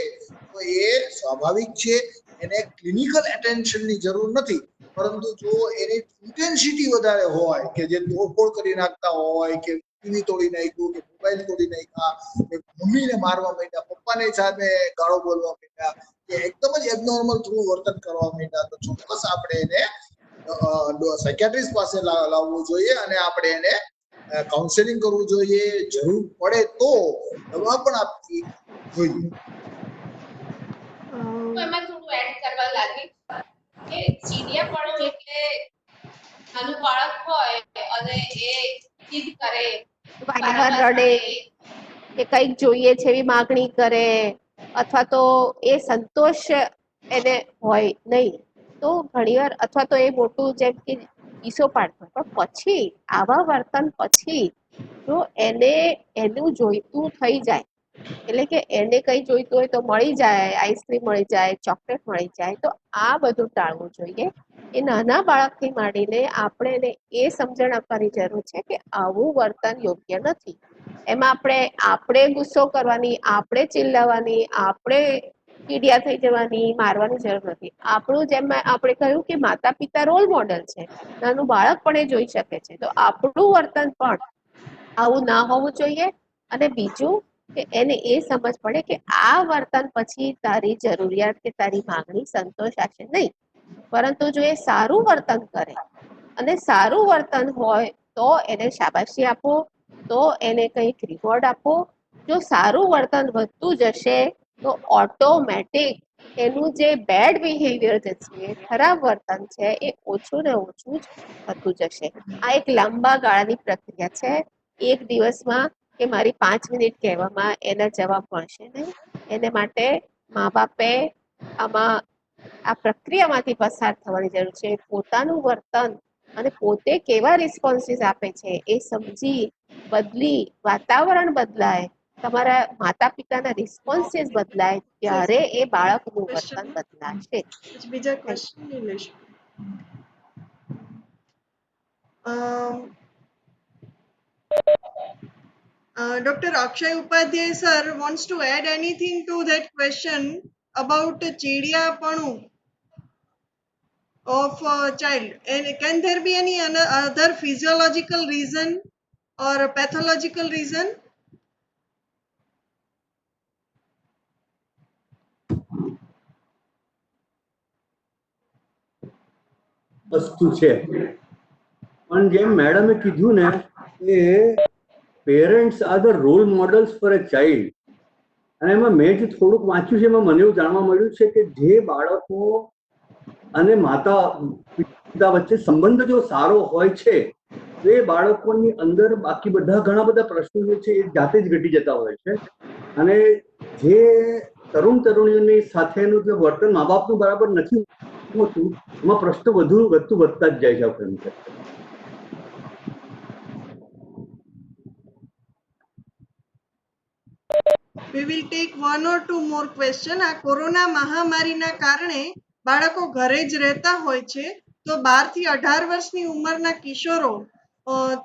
તો એ સ્વાભાવિક છે. એને ક્લિનિકલ એટેન્શનની જરૂર નથી, પરંતુ જો એની ઇન્ટેન્સિટી વધારે હોય કે જે તોડફોડ કરી નાખતા હોય, કે ટીવી તોડી નાખ્યું, કે મોબાઈલ તોડી નાખ્યા, કે મમ્મીને મારવા માંડ્યા, પપ્પાને સામે ગાળો બોલવા માંડ્યા, કે એકદમ જ એબનોર્મલ થોડું વર્તન કરવા માંડ્યા, તો ચોક્કસ આપણે એને સાયકેટ્રિસ્ટ પાસે લાવવું જોઈએ અને આપણે એને કાઉન્સેલિંગ કરવું જોઈએ. જરૂર પડે તો દવા પણ આપવી જોઈએ. એમાં થોડું એડ કરવા લાગી કે ચીડિયાપણું એટલે નાનું બાળક હોય અને એ જીદ કરે, વારંવાર રડે, કે કંઈક જોઈએ છે એવી માગણી કરે, અથવા તો એ સંતોષ એને હોય નહીં, તો ઘણીવાર અથવા તો એ મોટું જેમ કે ચીસો પાડતો હોય, પણ પછી આવા વર્તન પછી જો એને એનું જોઈતું થઈ જાય, એટલે કે એને કંઈ જોઈતું હોય તો મળી જાય, આઈસ્ક્રીમ મળી જાય, ચોકલેટ મળી જાય, તો આ બધું ટાળવું જોઈએ. એ નાના બાળકથી માંડીને આપણે એને એ સમજણ આપવાની જરૂર છે કે આવું વર્તન યોગ્ય નથી. એમાં આપણે ગુસ્સો કરવાની, આપણે ચિલ્લાવાની, આપણે ચીડિયા થઈ જવાની, મારવાની જરૂર નથી. આપણું જેમ આપણે કહ્યું કે માતા પિતા રોલ મોડેલ છે, નાનું બાળક પણ એ જોઈ શકે છે, તો આપણું વર્તન પણ આવું ના હોવું જોઈએ. અને બીજું કે એને એ સમજ પડે કે આ વર્તન પછી તારી જરૂરિયાત કે તારી માંગણી સંતોષાશે નહીં, પરંતુ જો એ સારું વર્તન કરે અને સારું વર્તન હોય તો એને શાબાશી આપો, તો એને કંઈક રિવોર્ડ આપો. જો સારું વર્તન વધતું જશે તો ઓટોમેટિક એનું જે બેડ બિહેવિયર જે છે, ખરાબ વર્તન છે, એ ઓછું ને ઓછું જ થતું જશે. આ એક લાંબા ગાળાની પ્રક્રિયા છે. એક દિવસમાં કે મારી 5 મિનિટ કહેવામાં એના જવાબ મળશે નહીં. એને માટે મા બાપે આમાં આ પ્રક્રિયામાંથી પસાર થવાની જરૂર છે. પોતાનું વર્તન અને પોતે કેવા રિસ્પોન્સીસ આપે છે એ સમજી બદલી વાતાવરણ બદલાય, તમારા માતા પિતાના રિસ્પોન્સીસ બદલાય, ત્યારે એ બાળકનું વર્તન બદલાશે. પછી બીજા ક્વેશ્ચન નહીં લેશું. Dr. Akshay Upadhyay sir wants to add anything to that question about chidiyapanu of a child, and can there be any other physiological reason or a pathological reason? વસ્તુ છે, પણ જેમ મેડમે કીધું ને કે parents are the role models for a child, અને એમાં મેં જે થોડુંક વાંચ્યું છે એમાં મને એવું જાણવા મળ્યું છે કે જે બાળકો અને માતા પિતા વચ્ચે સંબંધ જો સારો હોય છે તો એ બાળકોની અંદર બાકી બધા ઘણા બધા પ્રશ્નો જે છે એ જાતે જ ઘટી જતા હોય છે. અને જે તરુણ તરુણીઓની સાથેનું જે વર્તન મા બાપનું બરાબર નથી હોતું, એમાં પ્રશ્નો વધતા જ જાય છે આપણને. We will take one or two more question. આ કોરોના મહામારીના કારણે બાળકો ઘરે જ રહેતા હોય છે, તો 12 થી 18 વર્ષની ઉંમરના કિશોરો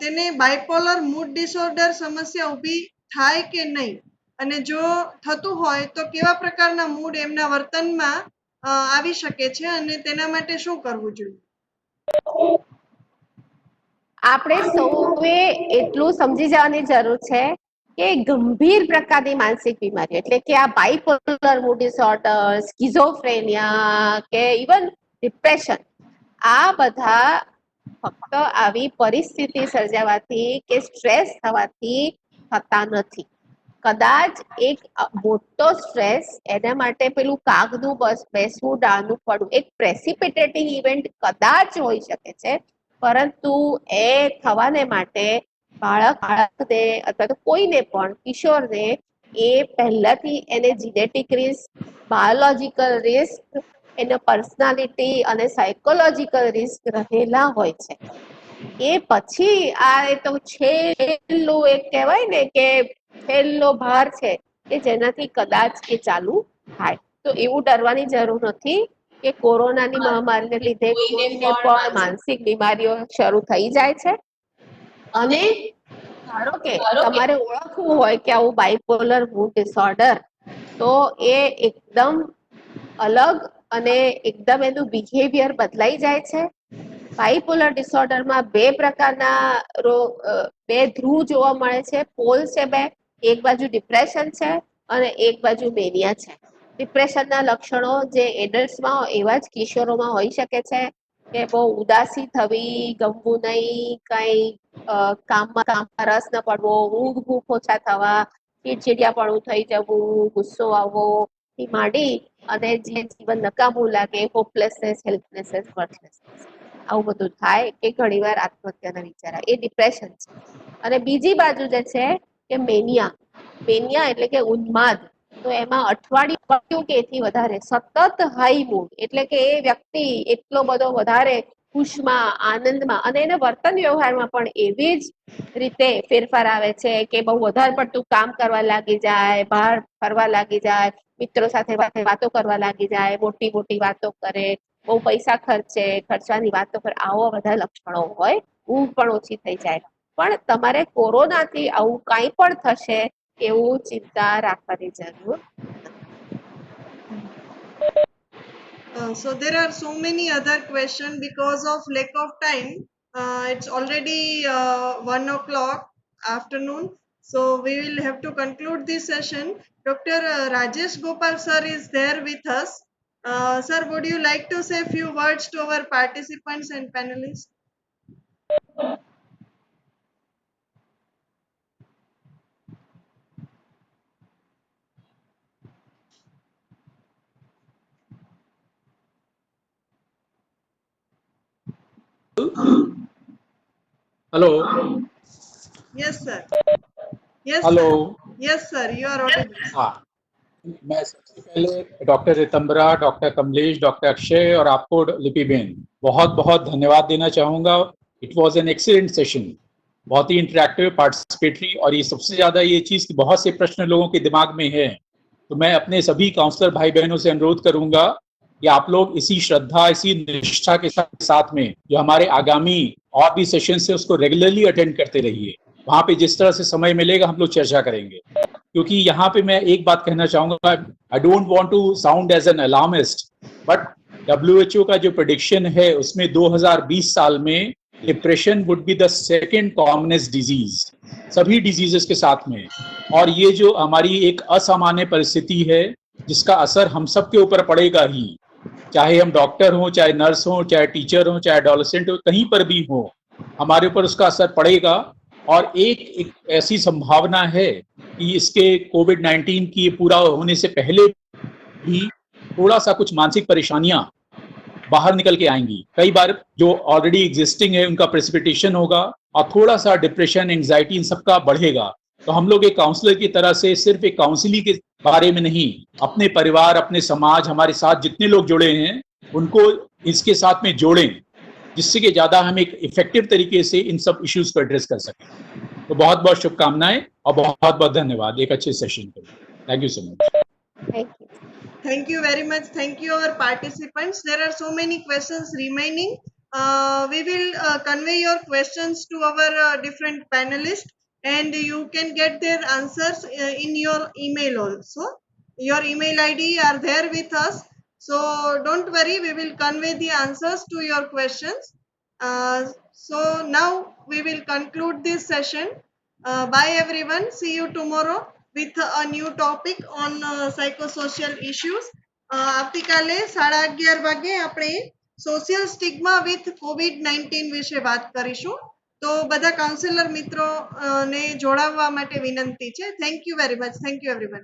તેને બાયપોલર મૂડ ડિસઓર્ડર સમસ્યા ઊભી થાય કે નહીં, અને જો થતું હોય તો કેવા પ્રકારના મૂડ એમના વર્તનમાં આવી શકે છે અને તેના માટે શું કરવું જોઈએ? આપણે સૌએ એટલું સમજી જવાની જરૂર છે કે ગંભીર પ્રકારની માનસિક બીમારી એટલે કે આ બાયપોલર મૂડ ડિસઓર્ડર, સ્કિઝોફ્રેનિયા કે ઇવન ડિપ્રેશન, આ બધા ફક્ત આવી પરિસ્થિતિ સર્જાવાથી કે સ્ટ્રેસ થવાથી થતા નથી. કદાચ એક મોટો સ્ટ્રેસ, એના માટે પેલું કાગનું બસ બેસવું ડાળનું પડવું, એક પ્રેસિપિટેટિંગ ઇવેન્ટ કદાચ હોઈ શકે છે, પરંતુ એ થવાને માટે બાળકને અથવા તો કોઈને પણ કિશોરને એ પહેલાથી એને જીનેટિક રિસ્ક, બાયોલોજીકલ રિસ્ક, એનો પર્સનાલિટી અને સાયકોલોજીકલ રિસ્ક રહેલા હોય છે. એ પછી આ એ તો છેલ્લું એક કહેવાય ને કે છેલ્લો ભાર છે કે જેનાથી કદાચ એ ચાલુ થાય. તો એવું ડરવાની જરૂર નથી કે કોરોનાની મહામારીને લીધે કોઈને પણ માનસિક બીમારીઓ શરૂ થઈ જાય છે. અને ધારો કે તમારે ઓળખવું હોય કે આવું બાયપોલર મૂડ ડિસઓર્ડર, તો એ એકદમ અલગ અને એકદમ એનું બિહેવિયર બદલાઈ જાય છે. બાયપોલર ડિસઓર્ડરમાં બે પ્રકારના બે ધ્રુવ જોવા મળે છે, પોલ છે બે, એક બાજુ ડિપ્રેશન છે અને એક બાજુ મેનિયા છે. ડિપ્રેશનના લક્ષણો જે એડલ્ટ્સમાં એવા જ કિશોરોમાં હોઈ શકે છે કે બહુ ઉદાસી થવી, ગમવું નહીં, કઈ કામમાં રસ ન પડવો, ઊંઘ ઓછા થવા, ચીડચીડિયાપણું થઈ જવું, ગુસ્સો આવવો થી માંડી અને જે જીવન નકામું લાગે, હોપલેસનેસ, હેલ્પલેસનેસ, વર્થલેસનેસ, આવું બધું થાય કે ઘણીવાર આત્મહત્યાના વિચાર આવે, એ ડિપ્રેશન છે. અને બીજી બાજુ જે છે કે મેનિયા, મેનિયા એટલે કે ઉન્માદ. તો એમાં અઠવાડિયું કે એથી વધારે સતત હાઈ મૂડ, એટલે કે એ વ્યક્તિ એટલો બધો વધારે ખુશમાં, આનંદમાં, અને એને વર્તન વ્યવહારમાં પણ એવી જ રીતે ફેરફાર આવે છે કે બહુ વધારે પડતું કામ કરવા લાગી જાય, બહાર ફરવા લાગી જાય, મિત્રો સાથે વાતો કરવા લાગી જાય, મોટી મોટી વાતો કરે, બહુ પૈસા ખર્ચવાની વાતો કરે, આવા બધા લક્ષણો હોય. ઊંઘ પણ ઓછી થઈ જાય. પણ તમારે કોરોનાથી આવું કંઈ પણ થશે એવું ચિંતા રાખવાની જરૂર. So there are so many other questions because of lack of time. It's already 1 o'clock afternoon. So we will have to conclude this session. Dr. Rajesh Gopal sir is there with us. Sir, would you like to say a few words to our participants and panelists? Hello Yes, sir. Yes, hello sir. Yes, sir. You are audible. हाँ, मैं सबसे पहले doctor Ritambara, doctor Kamlesh, doctor Akshay और आपको लिपि Ben बहुत बहुत धन्यवाद देना चाहूँगा. It was an excellent session, बहुत ही इंटरेक्टिव, पार्टिसिपेटरी, और ये सबसे ज़्यादा ये चीज़ कि बहुत से प्रश्न लोगों के दिमाग में है. तो मैं अपने सभी काउंसलर भाई बहनों से अनुरोध करूंगा कि आप लोग इसी श्रद्धा, इसी निष्ठा के साथ में जो हमारे आगामी और भी सेशन है उसको रेगुलरली अटेंड करते रहिए. वहां पे जिस तरह से समय मिलेगा हम लोग चर्चा करेंगे. क्योंकि यहाँ पे मैं एक बात कहना चाहूंगा, I don't want to sound as an alarmist, but WHO का जो प्रेडिक्शन है उसमें 2020 साल में depression would be the second commonest disease सभी डिजीजेस के साथ में. और ये जो हमारी एक असामान्य परिस्थिति है जिसका असर हम सब के ऊपर पड़ेगा ही, चाहे हम डॉक्टर हों, चाहे नर्स हों, चाहे टीचर हों, चाहे एडोलेसेंट हो, कहीं पर भी हो, हमारे ऊपर उसका असर पड़ेगा. और एक ऐसी संभावना है कि इसके कोविड-19 की पूरा होने से पहले भी थोड़ा सा कुछ मानसिक परेशानियां बाहर निकल के आएंगी. कई बार जो ऑलरेडी एग्जिस्टिंग है उनका प्रेसिपिटेशन होगा और थोड़ा सा डिप्रेशन, एंजाइटी, इन सबका बढ़ेगा. तो हम लोग एक काउंसलर की तरह से सिर्फ एक काउंसलिंग के बारे में नहीं, अपने परिवार, अपने समाज, हमारे साथ जितने लोग जुड़े हैं उनको इसके साथ में जोड़ें, जिससे कि ज्यादा हम एक इफेक्टिव तरीके से इन सब इश्यूज को एड्रेस कर सकें. तो बहुत बहुत शुभकामनाएं और बहुत बहुत धन्यवाद एक अच्छे सेशन के लिए. Thank you so much. Thank you. Thank you very much. Thank you, our participants. There are so many questions remaining. We will convey your questions to our different panelists, and you can get their answers in your email also. Your email ID are there with us. So don't worry, we will convey the answers to your questions. So now we will conclude this session. Bye everyone. See you tomorrow with a new topic on psychosocial issues. આવતીકાલે 11:30 વાગે આપણે social stigma with COVID-19 વિશે વાત કરીશું. તો બધા councillor મિત્રો ને જોડાવવા માટે વિનંતી છે. Thank you very much. Thank you everyone.